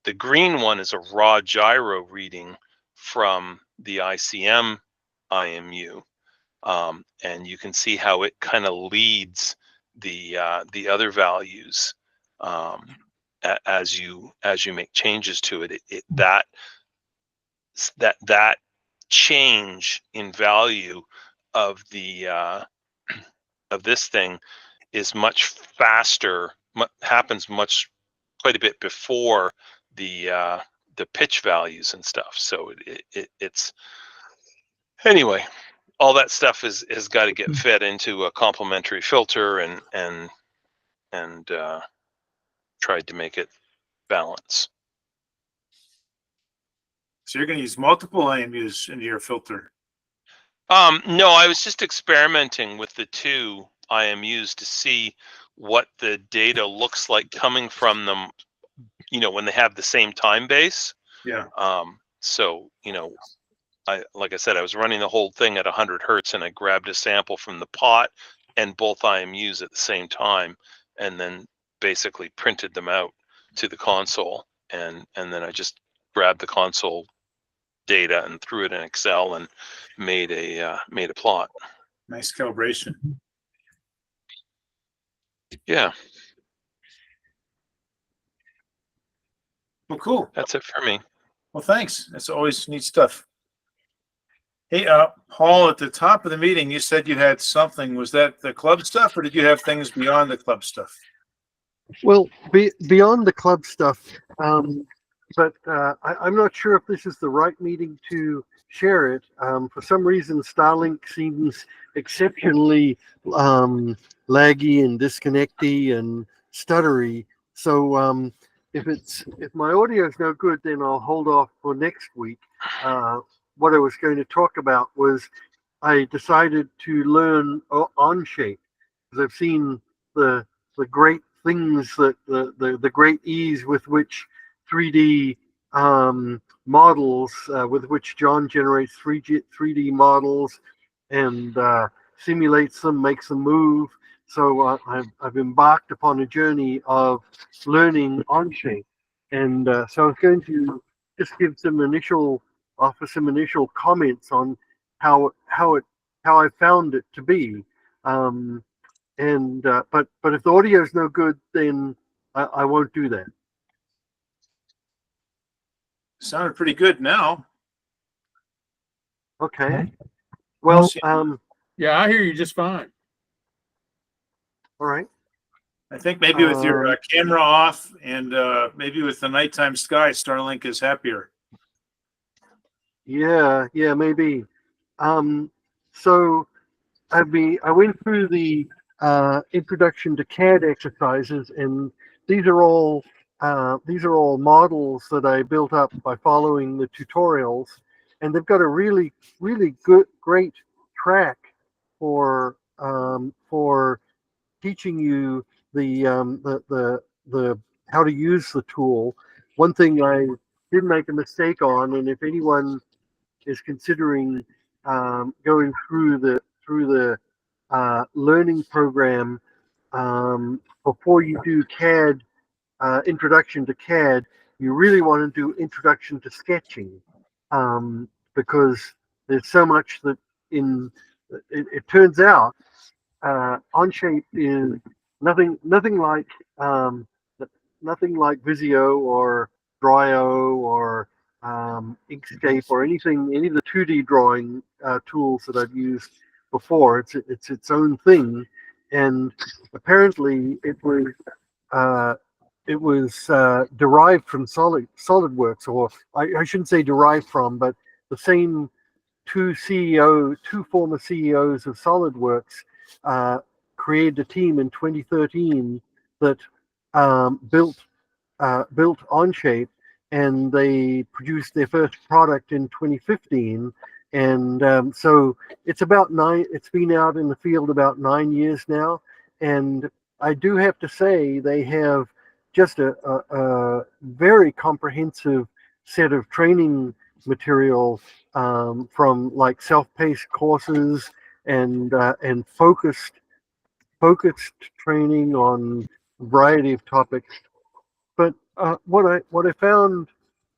The green one is a raw gyro reading from the ICM IMU, and you can see how it kind of leads the other values. As you make changes to it, that change in value of the of this thing is much faster, happens quite a bit before the pitch values and stuff. So it's anyway, all that stuff has got to get fed into a complementary filter and tried to make it balance. So you're going to use multiple IMUs into your filter. No, I was just experimenting with the 2 IMUs to see what the data looks like coming from them, when they have the same time base. Yeah. So, like I said, I was running the whole thing at 100 hertz, and I grabbed a sample from the pot and both IMUs at the same time, and then basically printed them out to the console, and then I just grabbed the console data and threw it in Excel and made a plot. Nice calibration. Yeah. Well, cool. That's it for me. Well, thanks. That's always neat stuff. Hey, Paul, at the top of the meeting, you said you had something. Was that the club stuff, or did you have things beyond the club stuff? Well, beyond the club stuff, but I'm not sure if this is the right meeting to share it. For some reason, Starlink seems exceptionally laggy and disconnecty and stuttery. So if my audio is no good, then I'll hold off for next week. What I was going to talk about was I decided to learn Onshape because I've seen the great things that the great ease with which 3D models, with which John generates 3D models and simulates them, makes them move. So I've embarked upon a journey of learning Onshape, and so I was going to just offer some initial comments on how I found it to be. But if the audio is no good, then I won't do that. Sounded pretty good now. Okay. Well, Yeah, I hear you just fine. all right. I think maybe with your camera off and maybe with the nighttime sky, Starlink is happier. Yeah, maybe. So I went through the introduction to CAD exercises, and these are all models that I built up by following the tutorials, and they've got a really great track for teaching you the how to use the tool. One thing I did make a mistake on, and if anyone is considering going through the learning program, before you do CAD, introduction to CAD, you really want to do introduction to sketching, because there's so much that it turns out Onshape is nothing like Visio or Dryo or Inkscape or any of the 2D drawing tools that I've used before. It's its own thing, and apparently it was derived from SolidWorks, or I shouldn't say derived from, but the same two former CEOs of SolidWorks created a team in 2013 that built Onshape, and they produced their first product in 2015. And so it's been out in the field about 9 years now, and I do have to say they have just a very comprehensive set of training material, from like self-paced courses and focused training on a variety of topics. But what I found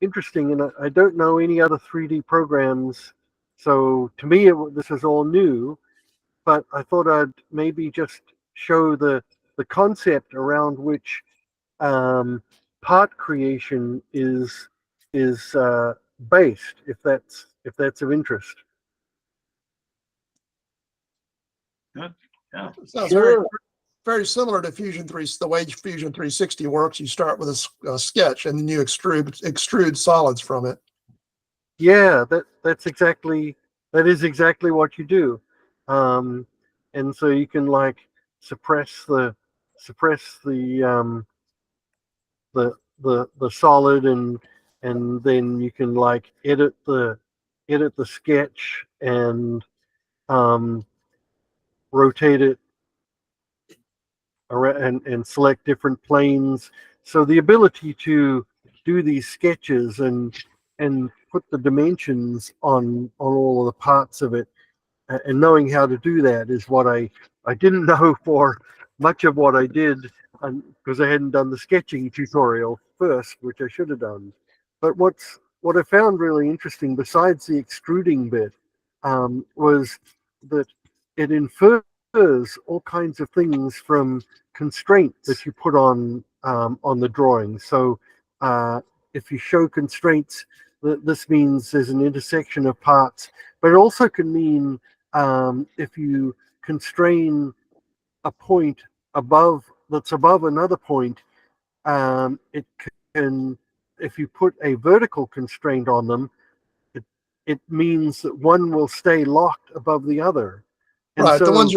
interesting, and I don't know any other 3D programs, so to me this is all new, but I thought I'd maybe just show the concept around which part creation is based, if that's of interest. Yeah. Sounds very similar to the way Fusion 360 works. You start with a sketch, and then you extrude solids from it. Yeah, that is exactly what you do, and so you can like suppress the solid, and then you can like edit the sketch and rotate it around and select different planes. So the ability to do these sketches and put the dimensions on all of the parts of it, and knowing how to do that is what I didn't know for much of what I did, because I hadn't done the sketching tutorial first, which I should have done. But what I found really interesting, besides the extruding bit, was that it infers all kinds of things from constraints that you put on the drawing. So if you show constraints, this means there's an intersection of parts, but it also can mean if you constrain a point that's above another point, it can, if you put a vertical constraint on them, it means that one will stay locked above the other. And right. so, The ones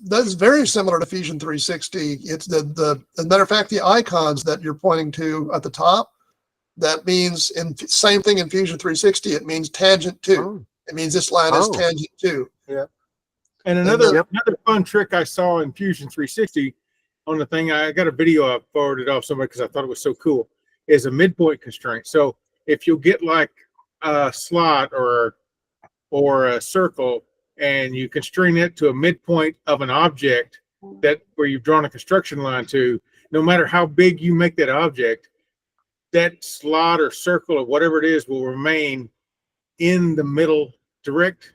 that's very similar to Fusion 360. It's as a matter of fact, the icons that you're pointing to at the top, that means same thing in Fusion 360. It means tangent to. oh, It means this line is tangent to. Yeah. And another Yep. another fun trick I saw in Fusion 360 on the thing, I got a video I forwarded off somewhere because I thought it was so cool, is a midpoint constraint. So if you'll get like a slot or a circle and you constrain it to a midpoint of an object that where you've drawn a construction line to, no matter how big you make that object, that slot or circle or whatever it is will remain in the middle, direct,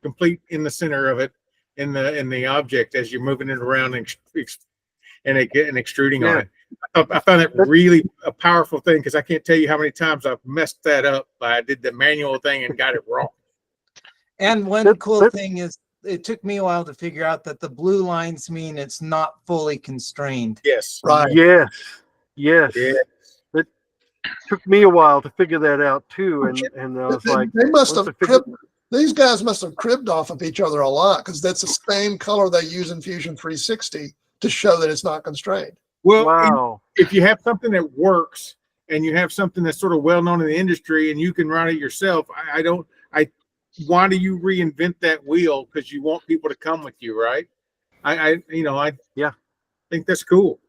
complete in the center of it, in the object as you're moving it around and extruding on it. I found that really a powerful thing because I can't tell you how many times I've messed that up. I did the manual thing and got it wrong. And one cool thing is, it took me a while to figure out that the blue lines mean it's not fully constrained. Yes. Right. yes. Yeah. It took me a while to figure that out too, and I was like, they must once have I figured- these guys must have cribbed off of each other a lot, because that's the same color they use in Fusion 360 to show that it's not constrained. Well, wow. if you have something that works and you have something that's sort of well known in the industry and you can write it yourself, why do you reinvent that wheel? Because you want people to come with you, right? I think that's cool.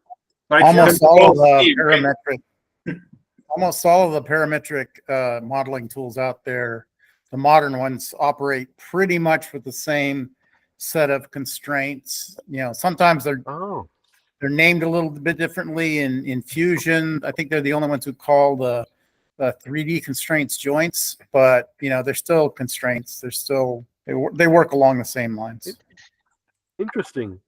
Almost all of the parametric modeling tools out there, the modern ones, operate pretty much with the same set of constraints. Sometimes they're named a little bit differently in Fusion. I think they're the only ones who call the 3D constraints joints, but they're still constraints. They work along the same lines. Interesting.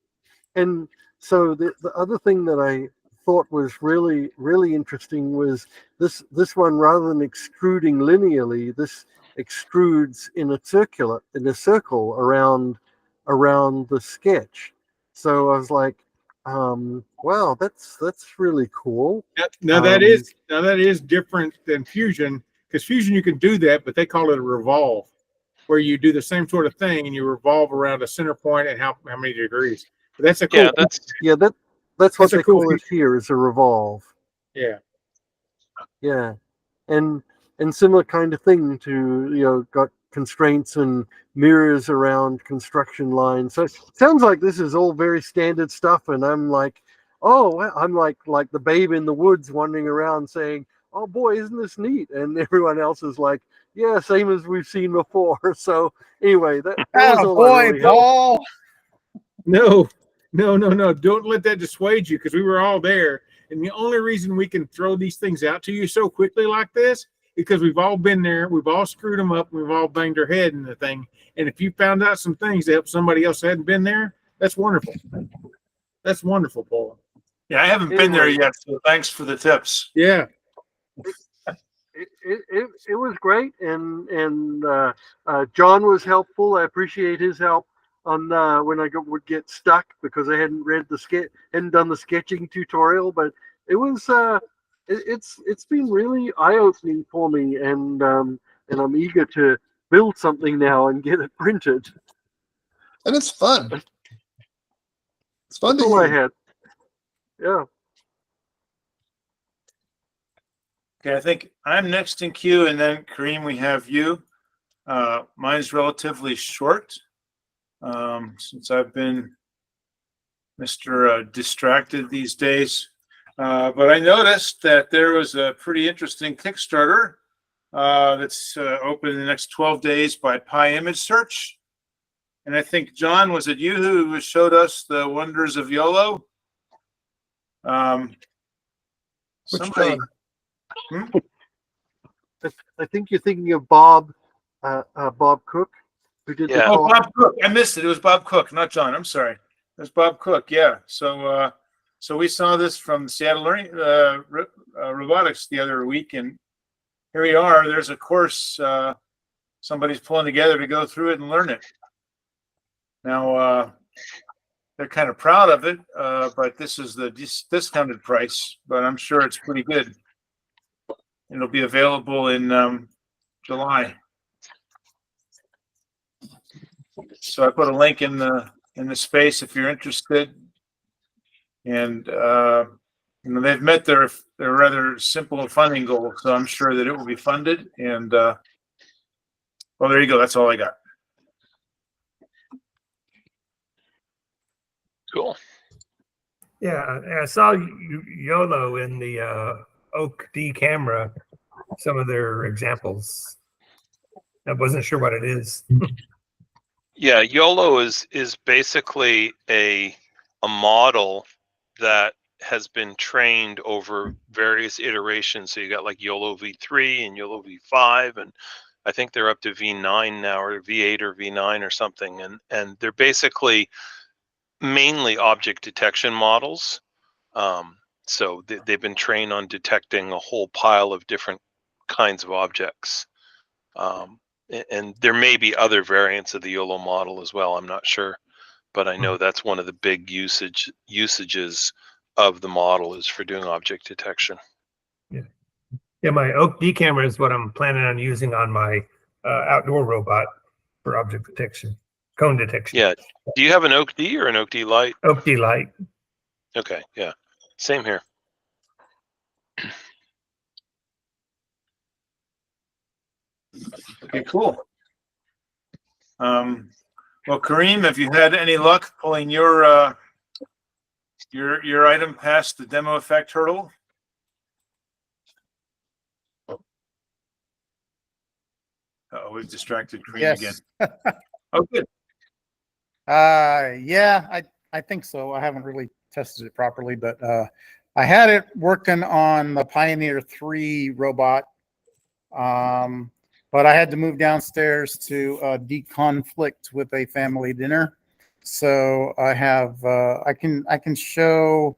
And so the other thing that I thought was really, really interesting was this one, rather than extruding linearly, this extrudes in a circle around the sketch. So I was like, wow, that's really cool. Now that is different than Fusion, because Fusion you can do that, but they call it a revolve, where you do the same sort of thing and you revolve around a center point and how many degrees. But that's a cool. That's what they call it here, is a revolve. Yeah. Yeah, and similar kind of thing to got constraints and mirrors around construction lines. So it sounds like this is all very standard stuff, and I'm like, I'm like the babe in the woods wandering around saying, oh boy, isn't this neat? And everyone else is like, yeah, same as we've seen before. So anyway, that was all I really had. Paul. No, don't let that dissuade you, because we were all there, and the only reason we can throw these things out to you so quickly like this, because we've all been there, we've all screwed them up, we've all banged our head in the thing. And if you found out some things that help somebody else that hadn't been there, that's wonderful. That's wonderful, Paul. Yeah, I haven't been there yet, so thanks for the tips. Yeah. It was great, and John was helpful. I appreciate his help on when I would get stuck because I hadn't done the sketching tutorial. But it was it's been really eye-opening for me, and I'm eager to build something now and get it printed. And it's fun. It's fun. That's all I had. Yeah. Okay, I think I'm next in queue, and then Kareem, we have you. Mine's relatively short, since I've been Mr. Distracted these days. But I noticed that there was a pretty interesting Kickstarter that's open in the next 12 days by Pi Image Search. And I think, John, was it you who showed us the wonders of YOLO? Somebody. I think you're thinking of Bob Cook, who did the Bob Cook. I missed it. It was Bob Cook, not John. I'm sorry. It was Bob Cook. Yeah. So So we saw this from Seattle Learning Robotics the other week, and here we are. There's a course somebody's pulling together to go through it and learn it. Now, they're kind of proud of it, but this is the discounted price, but I'm sure it's pretty good. It'll be available in July. So I put a link in the space if you're interested. And they've met their rather simple funding goal, so I'm sure that it will be funded. And well, there you go. That's all I got. Cool. Yeah, I saw YOLO in the Oak D camera, some of their examples. I wasn't sure what it is. Yeah, YOLO is basically a model that has been trained over various iterations. So you got like YOLO V3 and YOLO V5, and I think they're up to V9 now, or V8 or V9 or something. And they're basically mainly object detection models. So they've been trained on detecting a whole pile of different kinds of objects. And there may be other variants of the YOLO model as well. I'm not sure, but I know that's one of the big usages of the model is for doing object detection. Yeah, my Oak D camera is what I'm planning on using on my outdoor robot for object detection, cone detection. Yeah. Do you have an Oak D or an Oak D Lite? Oak D Lite. Okay. Yeah. Same here. Okay, cool. Well, Kareem, have you had any luck pulling your item past the demo effect hurdle? Oh, we've distracted Kareem again. Oh, good. Yeah, I think so. I haven't really tested it properly, but I had it working on the Pioneer 3 robot. But I had to move downstairs to deconflict with a family dinner. So I have I can show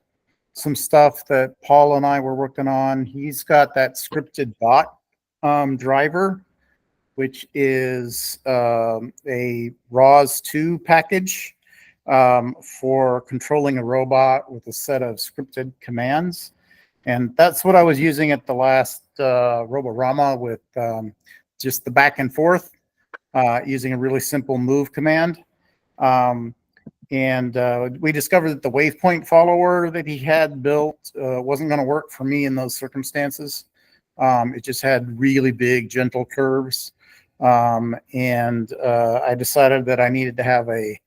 some stuff that Paul and I were working on. He's got that scripted bot driver, which is a ROS2 package for controlling a robot with a set of scripted commands. And that's what I was using at the last Roborama with just the back and forth, using a really simple move command. We discovered that the waypoint follower that he had built wasn't going to work for me in those circumstances. It just had really big, gentle curves. I decided that I needed to have a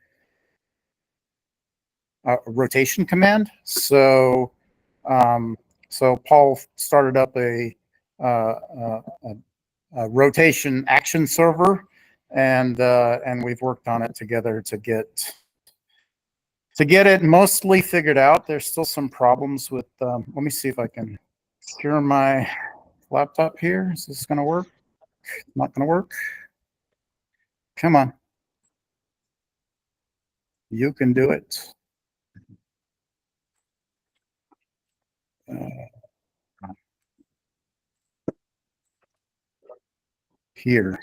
rotation command. So Paul started up a rotation action server, and we've worked on it together to get it mostly figured out. There's still some problems with. Let me see if I can secure my laptop here. Is this going to work? Not going to work. Come on. You can do it. Here.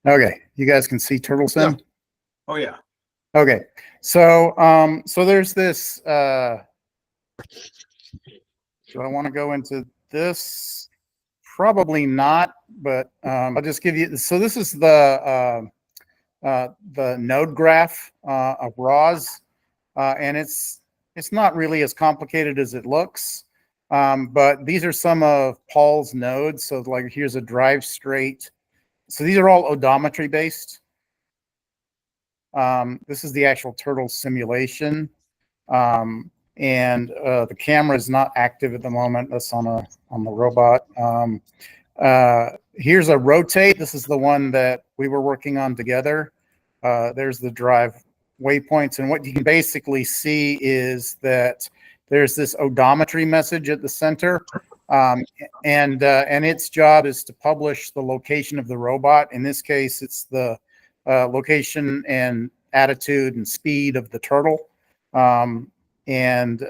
Okay, you guys can see Turtle Sim? Yeah. Oh yeah. Okay, so there's this. Do I want to go into this? Probably not, but I'll just give you. So this is the node graph of ROS, and it's not really as complicated as it looks. But these are some of Paul's nodes. So like here's a drive straight. So these are all odometry based. This is the actual turtle simulation. And the camera is not active at the moment. That's on the robot. Here's a rotate. This is the one that we were working on together. There's the drive waypoints. And what you can basically see is that there's this odometry message at the center, and its job is to publish the location of the robot. In this case, it's the location and attitude and speed of the turtle. and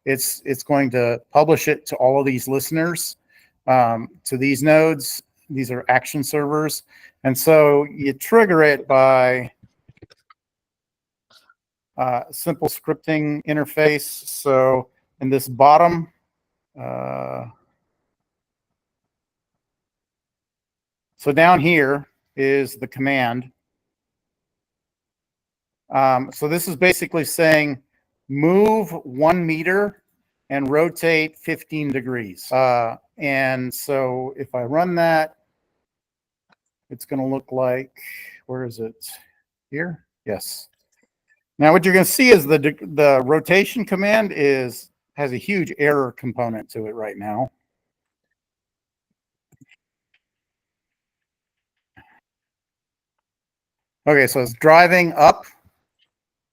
it's going to publish it to all of these listeners, to these nodes. These are action servers. And so you trigger it by simple scripting interface. So in this bottom, so down here is the command. So this is basically saying move 1 meter and rotate 15 degrees. And so if I run that, it's going to look like, where is it? Here? Yes. Now what you're going to see is the rotation command has a huge error component to it right now. Okay, so it's driving up,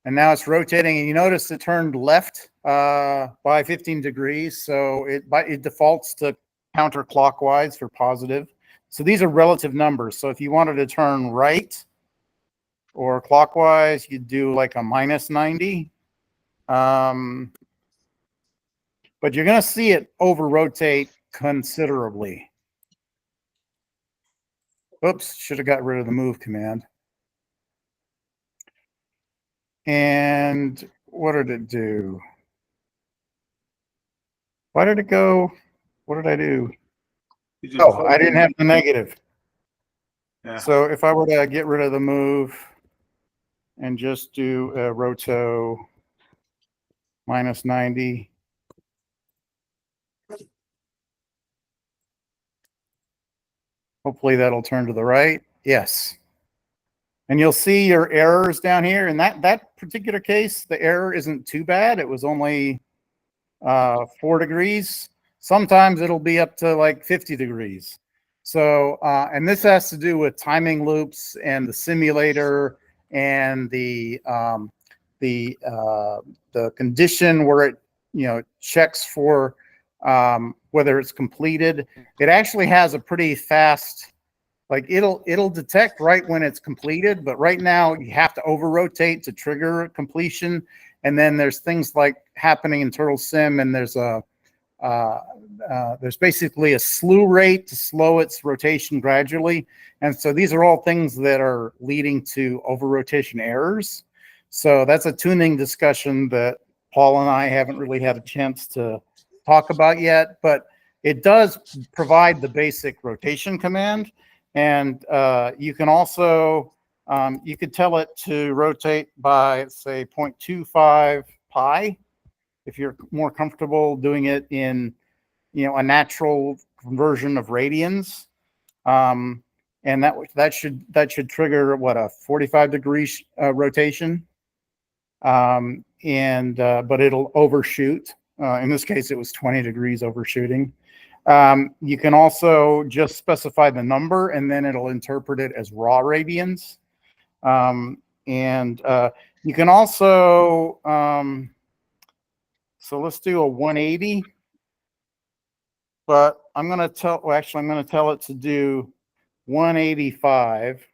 and now it's rotating, and you notice it turned left by 15 degrees. So it defaults to counterclockwise for positive. So these are relative numbers. So if you wanted to turn right or clockwise, you'd do like a -90. But you're going to see it over rotate considerably. Oops, should have got rid of the move command. And what did it do? Why did it go? What did I do? Oh, I didn't have the negative. Yeah. So if I were to get rid of the move and just do a roto -90. Hopefully that'll turn to the right. Yes. And you'll see your errors down here. In that particular case, the error isn't too bad. It was only 4 degrees. Sometimes it'll be up to like 50 degrees. So, and this has to do with timing loops and the simulator and the condition where it checks for whether it's completed. It actually has a pretty fast, like it'll detect right when it's completed, but right now you have to over rotate to trigger completion. And then there's things like happening in Turtle Sim, and there's basically a slew rate to slow its rotation gradually. And so these are all things that are leading to over rotation errors. So that's a tuning discussion that Paul and I haven't really had a chance to talk about yet, but it does provide the basic rotation command. And you can also, you could tell it to rotate by, say, 0.25 pi, if you're more comfortable doing it in, a natural conversion of radians. And that should trigger what, a 45-degree rotation. But it'll overshoot. In this case, it was 20 degrees overshooting. You can also just specify the number, and then it'll interpret it as raw radians. You can also, so let's do a 180. But I'm going to tell it to do 185.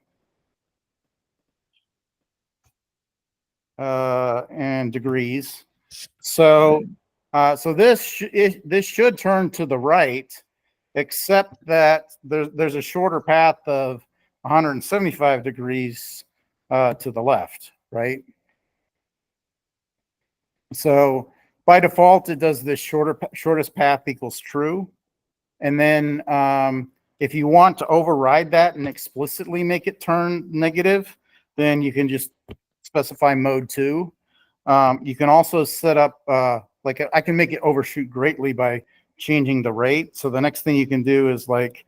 And degrees. So this should turn to the right, except that there's a shorter path of 175 degrees to the left, right? So by default, it does this shortest path equals true. And then if you want to override that and explicitly make it turn negative, then you can just specify mode 2. You can also set up, like I can make it overshoot greatly by changing the rate. So the next thing you can do is like,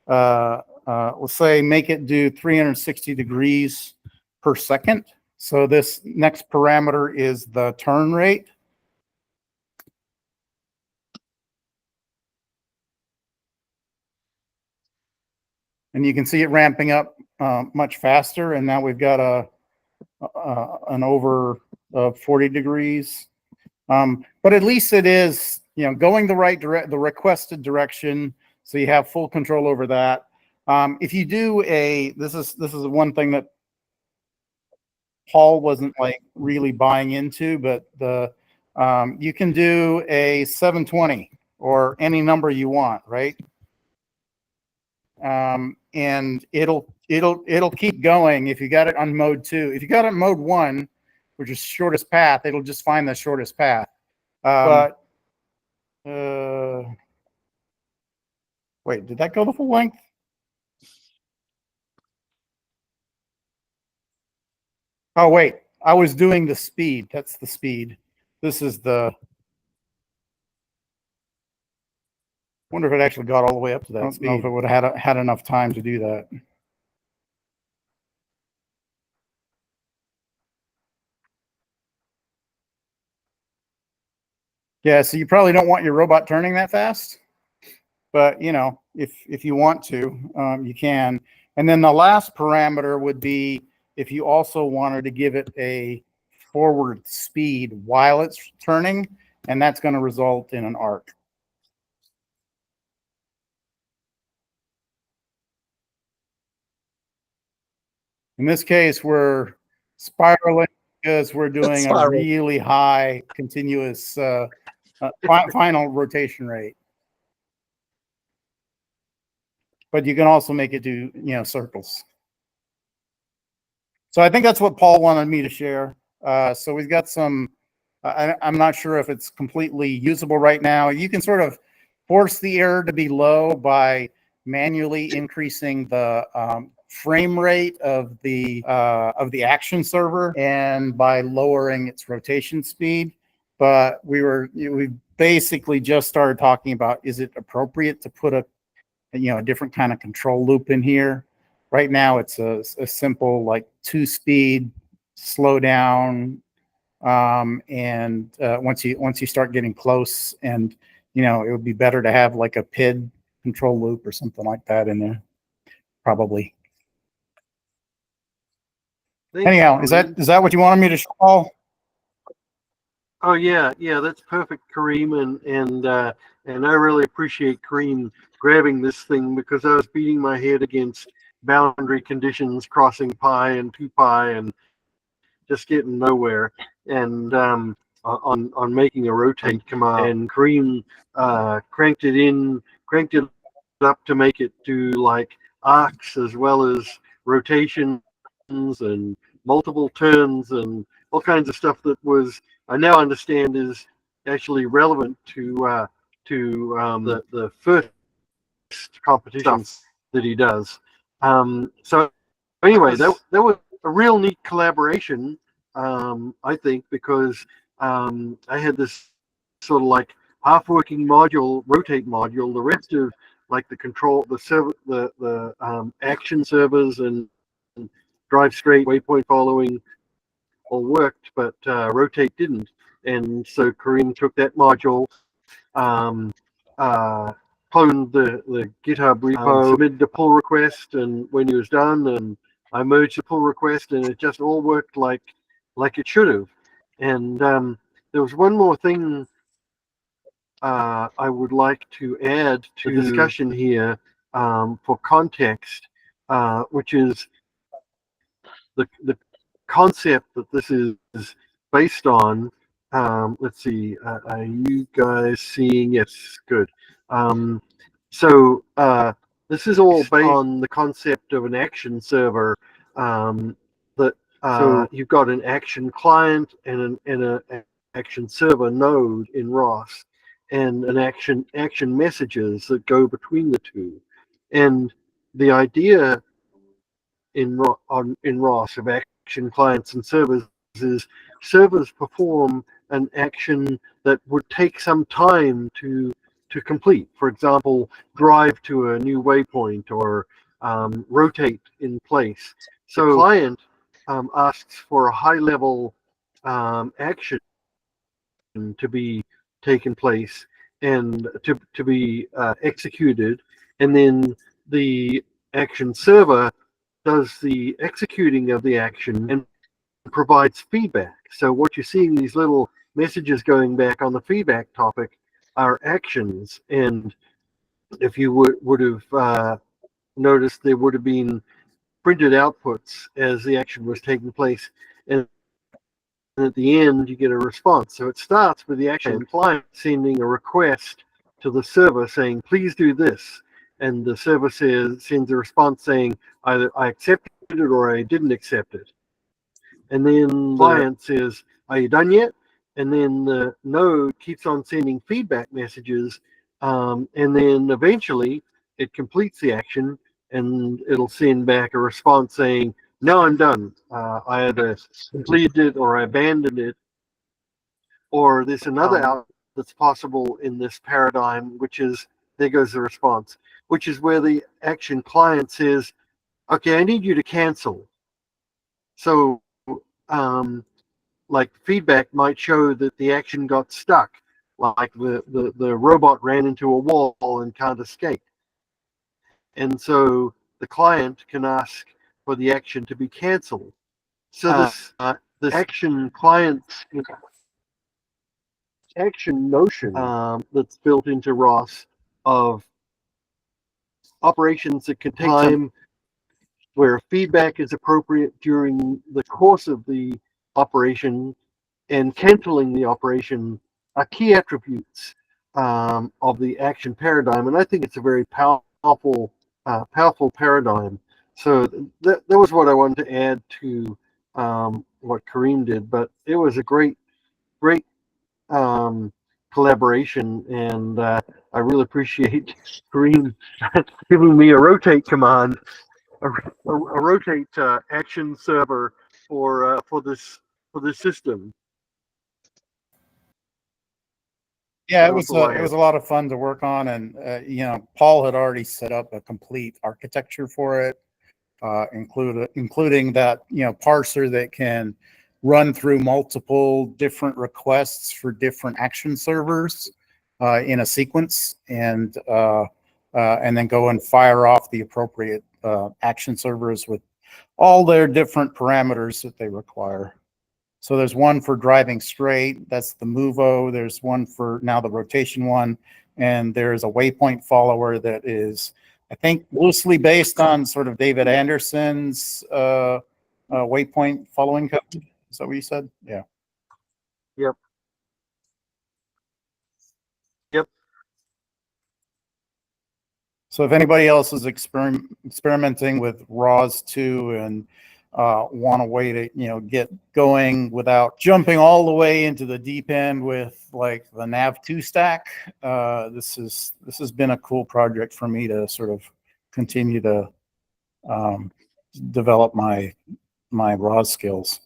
let's say make it do 360 degrees per second. So this next parameter is the turn rate. And you can see it ramping up much faster. And now we've got an over 40 degrees. But at least it is, going the requested direction. So you have full control over that. If you do this is one thing that Paul wasn't like really buying into, but You can do a 720 or any number you want, right? And it'll keep going if you got it on mode 2. If you got it on mode 1, which is shortest path, it'll just find the shortest path. Wait, did that go the full length? Oh, wait, I was doing the speed. That's the speed. This is the, wonder if it actually got all the way up to that speed. I don't know if it would have had enough time to do that. Yeah, so you probably don't want your robot turning that fast, but you know, if you want to, you can. And then the last parameter would be if you also wanted to give it a forward speed while it's turning, and that's going to result in an arc. In this case, we're spiraling because we're doing a really high continuous final rotation rate. But you can also make it do, you know, circles. So I think that's what Paul wanted me to share. So we've got some, I'm not sure if it's completely usable right now. You can sort of force the error to be low by manually increasing the frame rate of the action server and by lowering its rotation speed. But we basically just started talking about, is it appropriate to put a different kind of control loop in here? Right now it's a simple like 2-speed slow down, and once you start getting close, and it would be better to have like a PID control loop or something like that in there, probably. Anyhow, is that what you wanted me to show, Paul? Oh yeah, that's perfect, Kareem, and I really appreciate Kareem grabbing this thing, because I was beating my head against boundary conditions, crossing pi and 2pi, and just getting nowhere. And on making a rotate command, and Kareem cranked it up to make it do like arcs as well as rotations and multiple turns and all kinds of stuff that was, I now understand, is actually relevant to the first competitions that he does. So anyway, that was a real neat collaboration, I think, because I had this sort of like half-working module, rotate module. The rest of like the control, the server, the action servers and drive straight, waypoint following all worked, but rotate didn't. And so Kareem took that module, cloned the GitHub repo, submitted a pull request, and when he was done, and I merged the pull request, and it just all worked like it should have. And there was one more thing I would like to add to the discussion here, for context, which is the concept that this is based on. Let's see, are you guys seeing? Yes, good. So this is all based on the concept of an action server, that so you've got an action client and an action server node in ROS, and an action messages that go between the two. And the idea in ROS of action clients and servers is servers perform an action that would take some time to complete. For example, drive to a new waypoint, or rotate in place. So the client asks for a high-level action to be taken place and to be executed, and then the action server does the executing of the action and provides feedback. So what you're seeing, these little messages going back on the feedback topic, are actions. And if you would have noticed, there would have been printed outputs as the action was taking place. And at the end you get a response. So it starts with the action client sending a request to the server saying, please do this. And the server sends a response saying, either I accepted it or I didn't accept it. And then the client says, are you done yet? And then the node keeps on sending feedback messages. And then eventually it completes the action and it'll send back a response saying, no, I'm done. I either completed it or I abandoned it. Or there's another out that's possible in this paradigm, which is, there goes the response, which is where the action client says, okay, I need you to cancel. So like feedback might show that the action got stuck, like the robot ran into a wall and can't escape. And so the client can ask for the action to be canceled. So this action client action notion that's built into ROS of operations that can take time, where feedback is appropriate during the course of the operation and canceling the operation are key attributes of the action paradigm. And I think it's a very powerful paradigm. So that was what I wanted to add to what Kareem did, but it was a great collaboration, and I really appreciate Kareem giving me a rotate command, a rotate action server for this system. Yeah, it was a lot of fun to work on, and Paul had already set up a complete architecture for it, including that parser that can run through multiple different requests for different action servers in a sequence, and then go and fire off the appropriate action servers with all their different parameters that they require. So there's one for driving straight, that's the Movo. There's one for now the rotation one, and there's a waypoint follower that is, I think, loosely based on sort of David Anderson's waypoint following code. Is that what you said? Yeah. Yep. So if anybody else is experimenting with ROS 2 and want a way to get going without jumping all the way into the deep end with like the Nav2 stack, this has been a cool project for me to sort of continue to develop my ROS skills.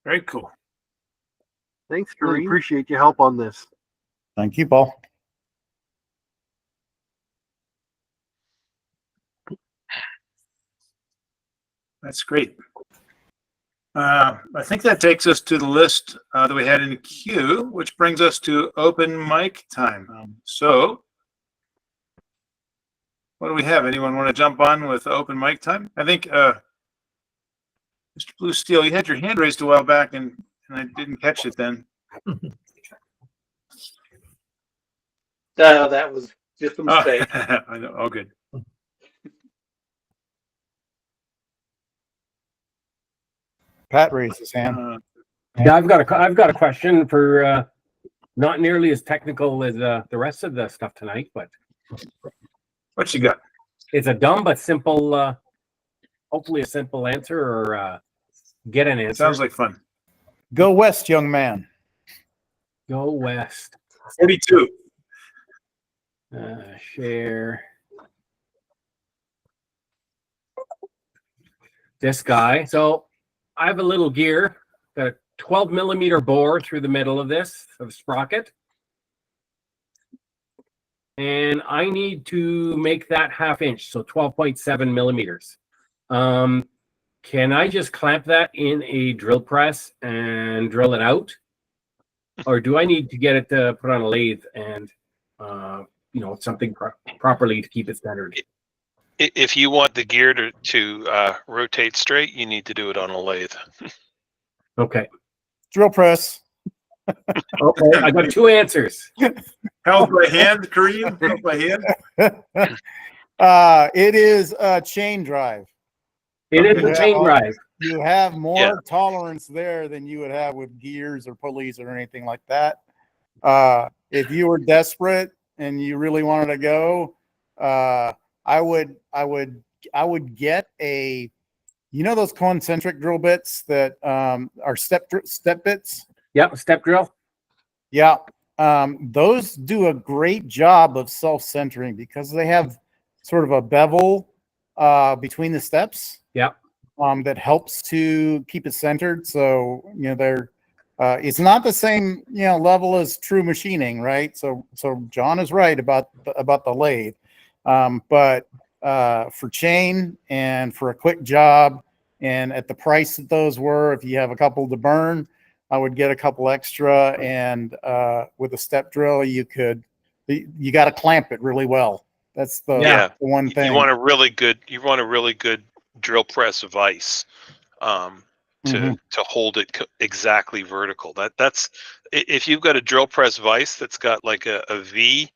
Very cool. Thanks, Kareem. Appreciate your help on this. Thank you, Paul. That's great. I think that takes us to the list that we had in the queue, which brings us to open mic time. So what do we have? Anyone want to jump on with open mic time? I think Mr. Blue Steel, you had your hand raised a while back and I didn't catch it then. That was just a mistake. I know. Oh, good. Pat raised his hand. Yeah, I've got a question for not nearly as technical as the rest of the stuff tonight, but what you got? It's a dumb but simple, hopefully a simple answer, or get an answer. Sounds like fun. Go west, young man. Go west. 42. Share. This guy. So I have a little gear, got a 12mm bore through the middle of this, of sprocket. And I need to make that 1/2 inch, so 12.7mm. Can I just clamp that in a drill press and drill it out? Or do I need to get it put on a lathe and, something properly to keep it centered? If you want the gear to rotate straight, you need to do it on a lathe. Okay. Drill press. Okay, I got 2 answers. Held by hand, Kareem? Held by hand? It is a chain drive. It is a chain drive. you have more Yeah. tolerance there than you would have with gears or pulleys or anything like that. If you were desperate and you really wanted to go, I would get a, you know, those concentric drill bits that are step bits. Yep, step drill. Yeah. Those do a great job of self-centering because they have sort of a bevel between the steps. Yep. That helps to keep it centered. So, you know, they're it's not the same, you know, level as true machining, right? So John is right about the lathe. But for chain and for a quick job and at the price that those were, if you have a couple to burn, I would get a couple extra, and with a step drill, you got to clamp it really well. That's the one thing. You want a really good drill press vise to hold it exactly vertical. That's if you've got a drill press vise that's got like a V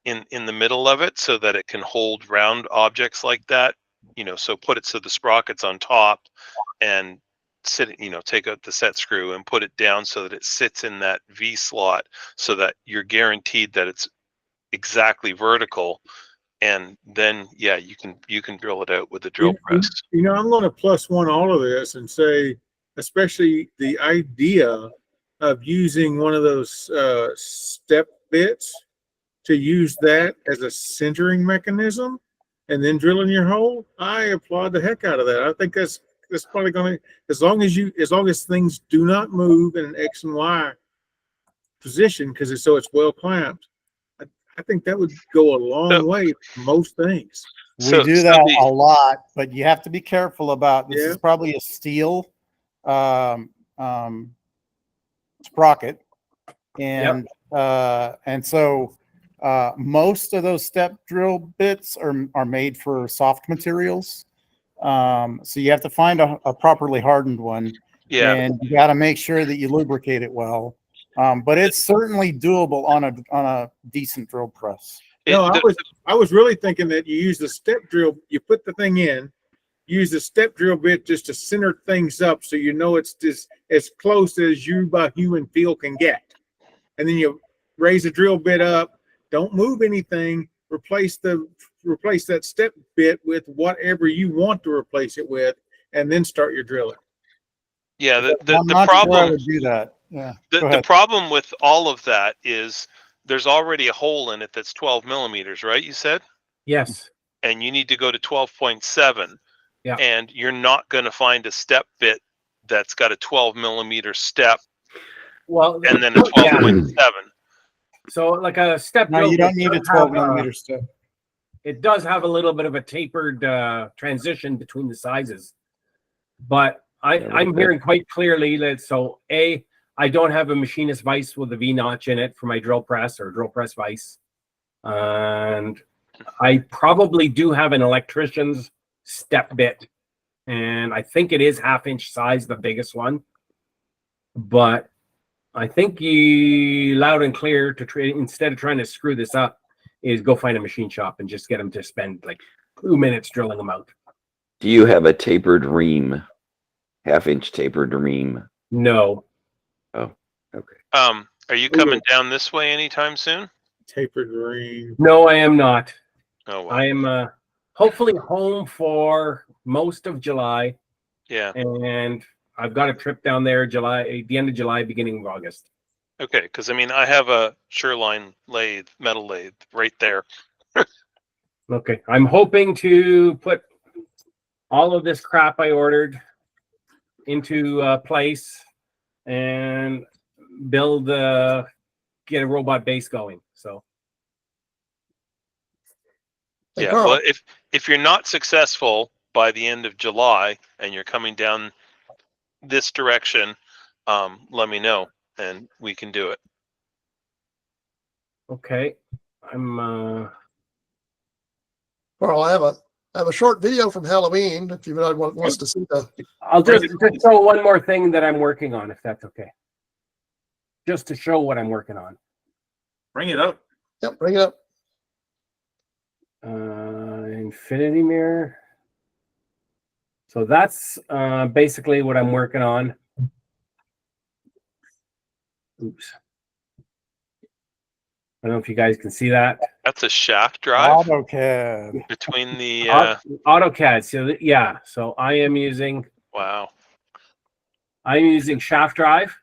in the middle of it so that it can hold round objects like that, you know, so put it so the sprocket's on top and take out the set screw and put it down so that it sits in that V slot so that you're guaranteed that it's exactly vertical. And then, yeah, you can drill it out with a drill press. You know, I'm going to +1 all of this and say, especially the idea of using one of those step bits to use that as a centering mechanism and then drilling your hole. I applaud the heck out of that. I think that's probably going to, as long as things do not move in an X and Y position, because it's well clamped. I think that would go a long way for most things. We do that a lot, but you have to be careful about this. Is probably a steel sprocket, and so most of those step drill bits are made for soft materials. So you have to find a properly hardened one, and you got to make sure that you lubricate it well. But it's certainly doable on a decent drill press. No, I was really thinking that you use the step drill, you put the thing in, use the step drill bit just to center things up so you know it's just as close as you by human feel can get. And then you raise the drill bit up, don't move anything, replace that step bit with whatever you want to replace it with, and then start your drilling. Yeah, the problem sure I would do that. Yeah. The problem with all of that is there's already a hole in it that's 12 millimeters, right? You said? Yes. And you need to go to 12.7. Yeah. And you're not going to find a step bit that's got a 12 millimeter step. Well, and then a 12.7. So like a step drill. No, you don't need a 12 millimeter step. It does have a little bit of a tapered transition between the sizes, but I'm hearing quite clearly that I don't have a machinist vise with a V notch in it for my drill press or drill press vise. And I probably do have an electrician's step bit. And I think it is 1/2 inch size, the biggest one. But I think you loud and clear to instead of trying to screw this up is go find a machine shop and just get them to spend like 2 minutes drilling them out. Do you have a tapered ream? 1/2 inch tapered ream? No. Oh, okay. Are you coming down this way anytime soon? Tapered ream. No, I am not. Oh, well. I am hopefully home for most of July. Yeah. And I've got a trip down there the end of July, beginning of August. Okay, because I mean I have a Shoreline metal lathe right there. Okay. I'm hoping to put all of this crap I ordered into place and get a robot base going. So yeah, well, if you're not successful by the end of July and you're coming down this direction, let me know and we can do it. Okay. Carl, I have a short video from Halloween if anyone wants to see the. I'll just show one more thing that I'm working on, if that's okay. Just to show what I'm working on. Bring it up. Yep, bring it up. Infinity mirror. So that's basically what I'm working on. Oops. I don't know if you guys can see that. That's a shaft drive AutoCAD. between the. AutoCAD. So yeah. So I am using. Wow. I'm using shaft drive.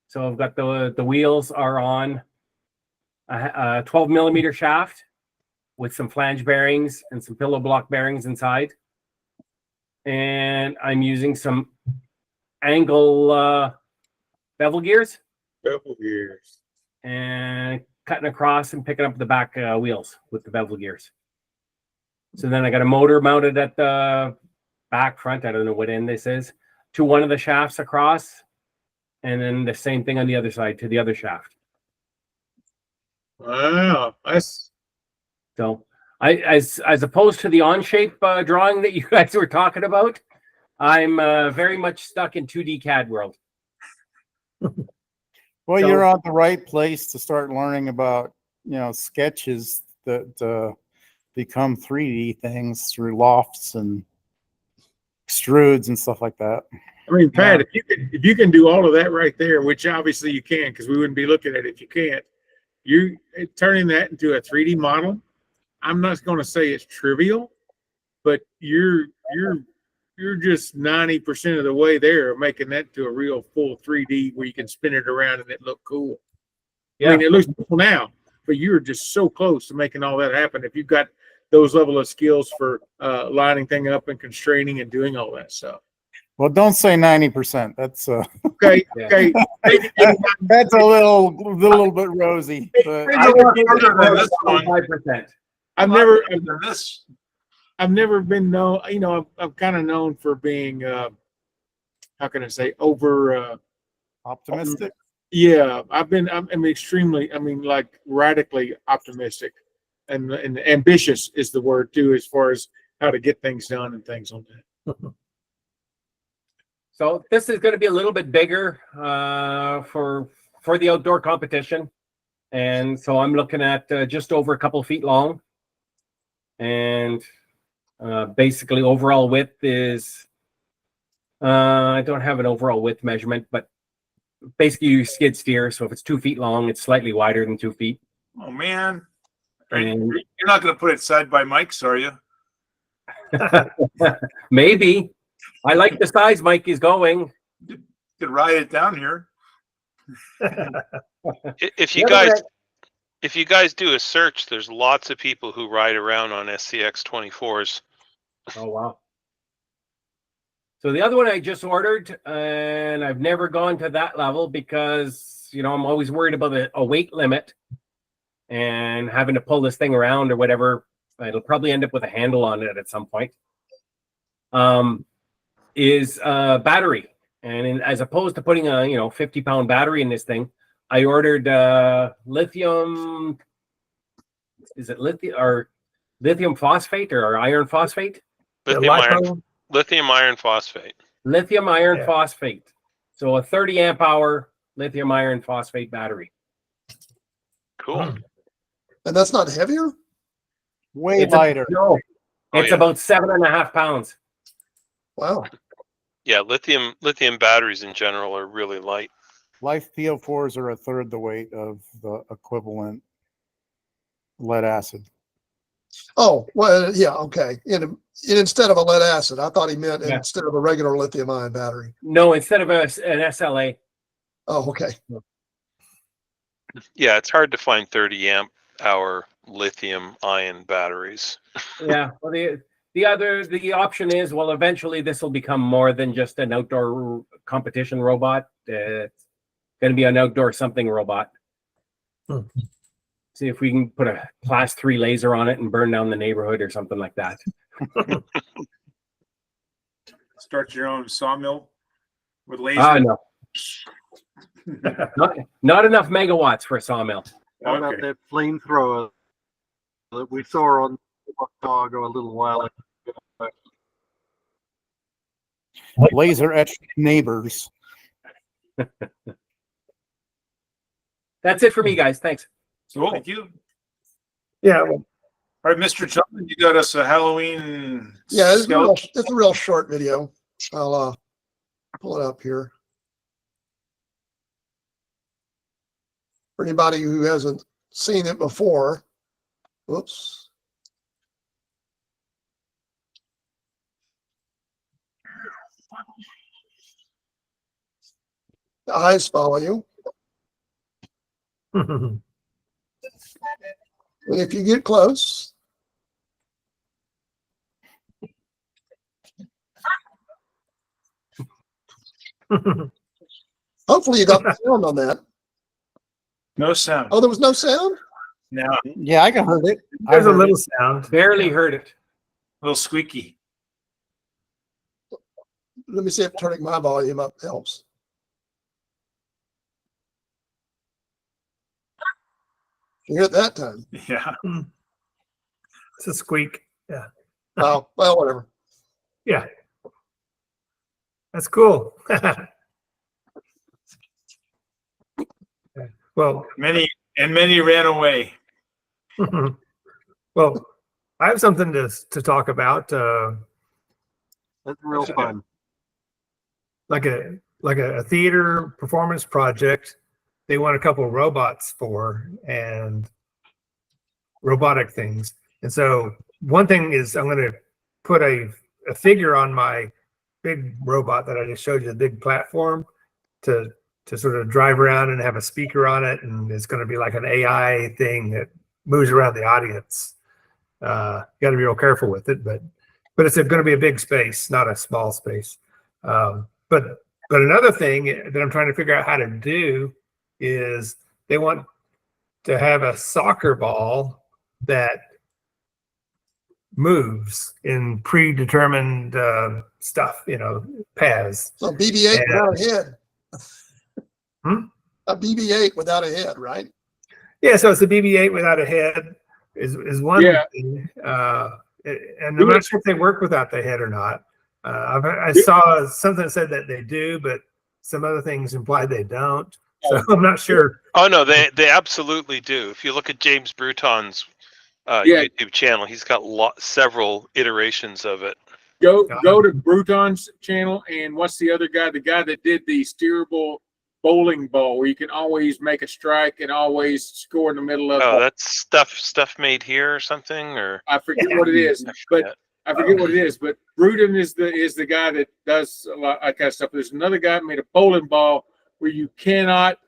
So I've got the wheels are on a 12 millimeter shaft with some flange bearings and some pillow block bearings inside. And I'm using some angle bevel gears. Bevel gears. And cutting across and picking up the back wheels with the bevel gears. So then I got a motor mounted at the back front. I don't know what end this is, to one of the shafts across. And then the same thing on the other side to the other shaft. Wow, that's So as opposed to the on-shape drawing that you guys were talking about, I'm very much stuck in 2D CAD world. Well, So- you're on the right place to start learning about, sketches that become 3D things through lofts and extrudes and stuff like that. I mean, Pat, if you can do all of that right there, which obviously you can, because we wouldn't be looking at it if you can't. You turning that into a 3D model. I'm not going to say it's trivial, but you're just 90% of the way there, making that to a real full 3D where you can spin it around and it look cool. Yeah. I mean, it looks cool now, but you're just so close to making all that happen. If you've got those level of skills for lining thing up and constraining and doing all that stuff. Well, don't say 90%. That's Okay. Yeah. Okay. that's a little bit rosy. But I would give it Harder than this one. 5%. I've never been known, I'm kind of known for being, how can I say, over, optimistic. yeah, I'm extremely, like radically optimistic and ambitious is the word too, as far as how to get things done and things on that. So this is going to be a little bit bigger for the outdoor competition. And so I'm looking at just over a couple feet long. And basically overall width is, I don't have an overall width measurement, but basically you skid steer. So if it's 2 feet long, it's slightly wider than 2 feet. Oh man. And You're not going to put it side by Mike's, are you? maybe. I like the size Mike is going. You could ride it down here. If you guys do a search, there's lots of people who ride around on SCX 24s. Oh, wow. So the other one I just ordered, and I've never gone to that level because, I'm always worried about a weight limit and having to pull this thing around or whatever. It'll probably end up with a handle on it at some point. Is battery. And as opposed to putting a 50-pound battery in this thing, I ordered lithium. Is it lithium phosphate or iron phosphate? Lithium iron phosphate. Lithium iron phosphate. So a 30 amp hour lithium iron phosphate battery. Cool. And that's not heavier? Way lighter. No, it's yeah. about 7.5 pounds. Wow. Yeah, lithium batteries in general are really light. Life PO4s are a third the weight of the equivalent lead acid. Oh, well, yeah, okay. And instead of a lead acid, I thought he meant Yeah. instead of a regular lithium ion battery. No, instead of an SLA. Oh, okay. Yeah, it's hard to find 30 amp hour lithium ion batteries. Yeah. Well, the option is, well, eventually this will become more than just an outdoor competition robot. It's going to be an outdoor something robot. See if we can put a class 3 laser on it and burn down the neighborhood or something like that. Start your own sawmill with laser. No. not enough megawatts for a sawmill. How about that flamethrower that we saw on Chicago a little while ago? Laser etched neighbors. That's it for me, guys. Thanks. Cool. Thank you. Yeah. Well, All right, Mr. Johnson, you got us a Halloween. Yeah, it's skeleton. a real short video. I'll pull it up here. For anybody who hasn't seen it before. Whoops. The eyes follow you. And if you get close, hopefully you got the sound on that. No sound. Oh, there was no sound? No, Yeah, I can heard it. There's a little sound. Barely heard it. a little squeaky. Let me see if turning my volume up helps. You hear it that time? Yeah. It's a squeak. Yeah. Oh, well, whatever. Yeah. That's cool. Well, Many ran away. well, I have something to talk about. That's real fun. Like a theater performance project. They want a couple of robots for and robotic things. And so one thing is I'm going to put a figure on my big robot that I just showed you, the big platform, to sort of drive around and have a speaker on it, and it's going to be like an AI thing that moves around the audience. You got to be real careful with it, but it's going to be a big space, not a small space. But another thing that I'm trying to figure out how to do is they want to have a soccer ball that moves in predetermined stuff, paths. So BB-8 without a head. A BB-8 without a head, right? Yeah, so it's a BB-8 without a head is one thing. And I'm not sure if they work without the head or not. I saw something that said that they do, but some other things implied they don't. So I'm not sure. Oh no, they absolutely do. If you look at James Bruton's YouTube channel, he's got several iterations of it. Go to Bruton's channel, and what's the other guy? The guy that did the steerable bowling ball, where you can always make a strike and always score in the middle of. Oh, that's stuff made here or something, or I forget what it is, but I forget what it is. But Bruton is the guy that does a lot of that kind of stuff. There's another guy that made a bowling ball where you cannot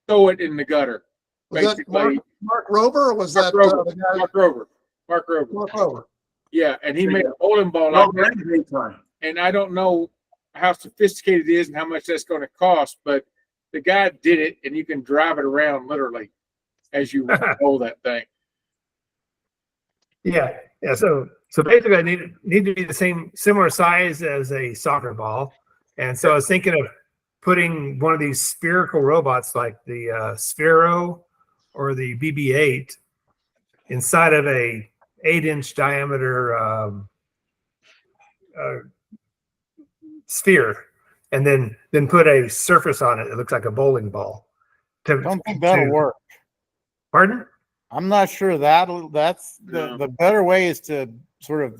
throw it in the gutter. Was that Mark Rover, or was that the guy? Mark Rover. Mark Rover. Yeah, and he made a bowling ball like that. And I don't know how sophisticated it is and how much that's going to cost, but the guy did it, and you can drive it around literally as you roll that thing. Yeah. So basically, I need to be the similar size as a soccer ball, and so I was thinking of putting one of these spherical robots like the Sphero or the BB-8 inside of a 8-inch diameter sphere, and then put a surface on it that looks like a bowling ball. I don't think that'll work. Pardon? I'm not sure that's the better way is to sort of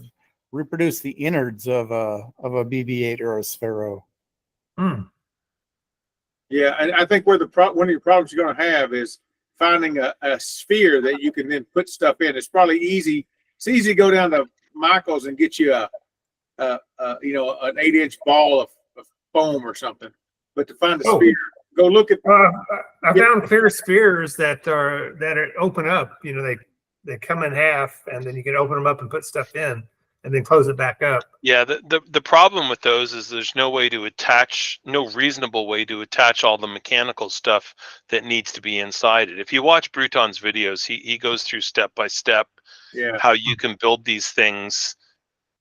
reproduce the innards of a BB-8 or a Sphero. Yeah, and I think one of your problems you're going to have is finding a sphere that you can then put stuff in. It's probably easy. It's easy to go down to Michael's and get you an 8-inch ball of foam or something. But to find a sphere, go look at. I found clear spheres that open up. They come in half, and then you can open them up and put stuff in, and then close it back up. Yeah, the problem with those is there's no reasonable way to attach all the mechanical stuff that needs to be inside it. If you watch Bruton's videos, he goes through step by step how you can build these things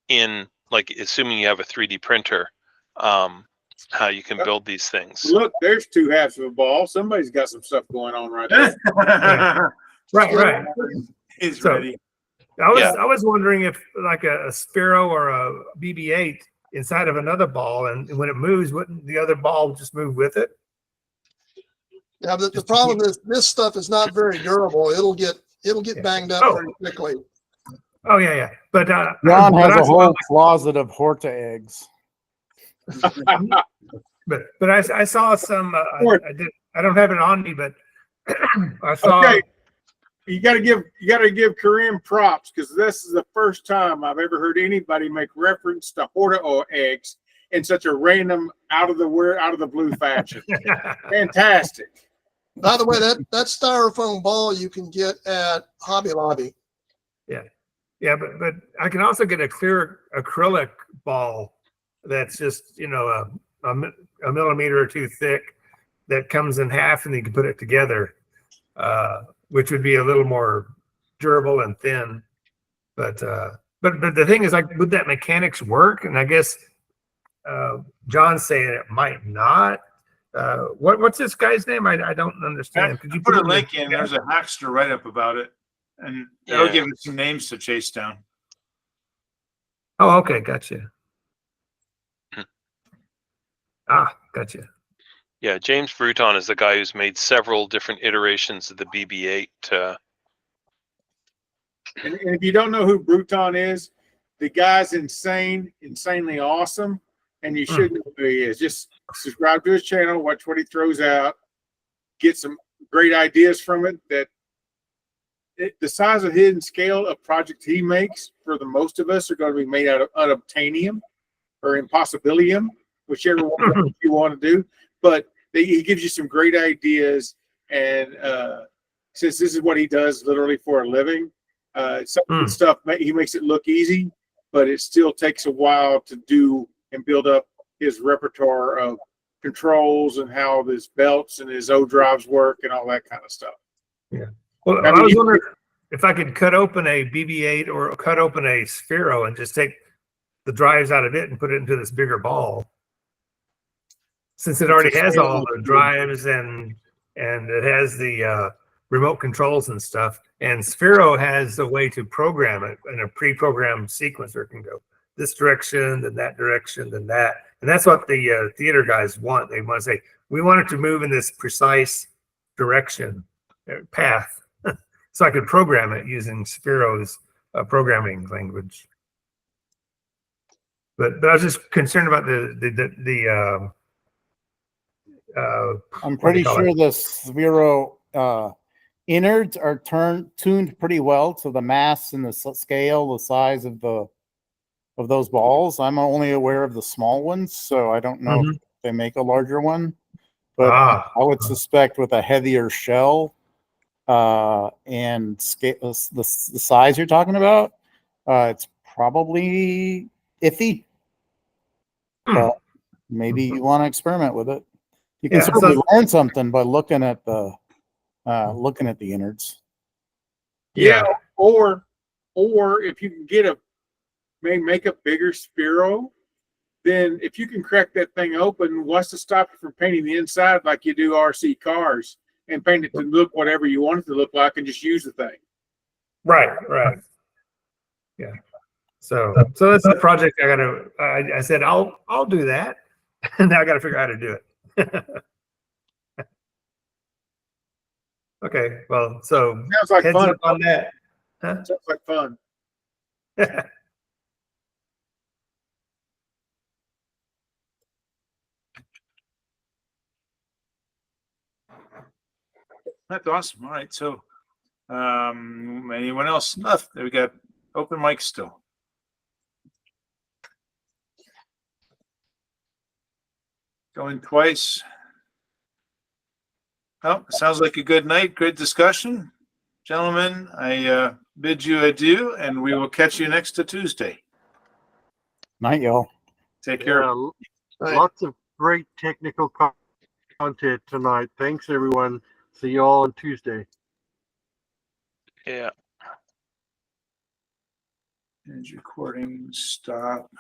in, like, assuming you have a 3D printer, how you can build these things. Look, there's two halves of a ball. Somebody's got some stuff going on right there. Right. He's ready. I was wondering if like a Sphero or a BB-8 inside of another ball, and when it moves, wouldn't the other ball just move with it? Yeah, but the problem is this stuff is not very durable. It'll get It'll get Yeah. banged up Oh. pretty quickly. Oh yeah, yeah. But John but has I a saw, whole closet of Horta eggs. but I saw some. I don't have it on me, but I saw. Okay. You got to give Kareem props, because this is the first time I've ever heard anybody make reference to Horta eggs in such a random out of the blue fashion. Fantastic. By the way, that styrofoam ball you can get at Hobby Lobby. Yeah, but I can also get a clear acrylic ball that's just, you know, a millimeter or two thick that comes in half and you can put it together, which would be a little more durable and thin. But the thing is, like, would that mechanics work? And I guess John's saying it might not. What's this guy's name? I don't understand. Could you put a it link in? There's a Hackster write up about it, and that'll give you some names to chase down. Oh, okay, gotcha. Gotcha. Yeah, James Bruton is the guy who's made several different iterations of the BB-8. And if you don't know who Bruton is, the guy's insanely awesome, and you should know who he is. Just subscribe to his channel, watch what he throws out, get some great ideas from it. The size of hidden scale of projects he makes for the most of us are going to be made out of unobtainium or impossibilium, whichever one you want to do. But he gives you some great ideas, and since this is what he does literally for a living, some of the stuff he makes it look easy, but it still takes a while to do and build up his repertoire of controls and how his belts and his O drives work and all that kind of stuff. Yeah. Well, I was wondering if I could cut open a BB-8 or cut open a Sphero and just take the drives out of it and put it into this bigger ball, since it already has all the drives and it has the remote controls and stuff. And Sphero has a way to program it in a pre-programmed sequencer. It can go this direction, then that direction, then that. And that's what the theater guys want. They want to say, we want it to move in this precise direction, path. So I could program it using Sphero's programming language. But I was just concerned about the I'm pretty sure the Sphero innards are tuned pretty well to the mass and the scale, the size of those balls. I'm only aware of the small ones, so I don't know if they make a larger one. But I would suspect with a heavier shell and scale, the size you're talking about, it's probably iffy. But maybe you want to experiment with it. You can certainly learn something by looking at the innards. Yeah, or if you can get make a bigger Sphero, then if you can crack that thing open, what's to stop you from painting the inside like you do RC cars and paint it to look whatever you want it to look like and just use the thing? Right. Yeah. So that's the project I said I'll do that. And now I got to figure out how to do it. Okay. Well, so sounds like heads fun up on that. Huh? Sounds like fun. That's awesome. All right. So, anyone else left? We got open mic still. Going twice. Oh, sounds like a good night. Good discussion. Gentlemen, I bid you adieu, and we will catch you next Tuesday. Night, y'all. Take care. Lots of great technical content tonight. Thanks, everyone. See you all on Tuesday. Yeah. And recording. Stop.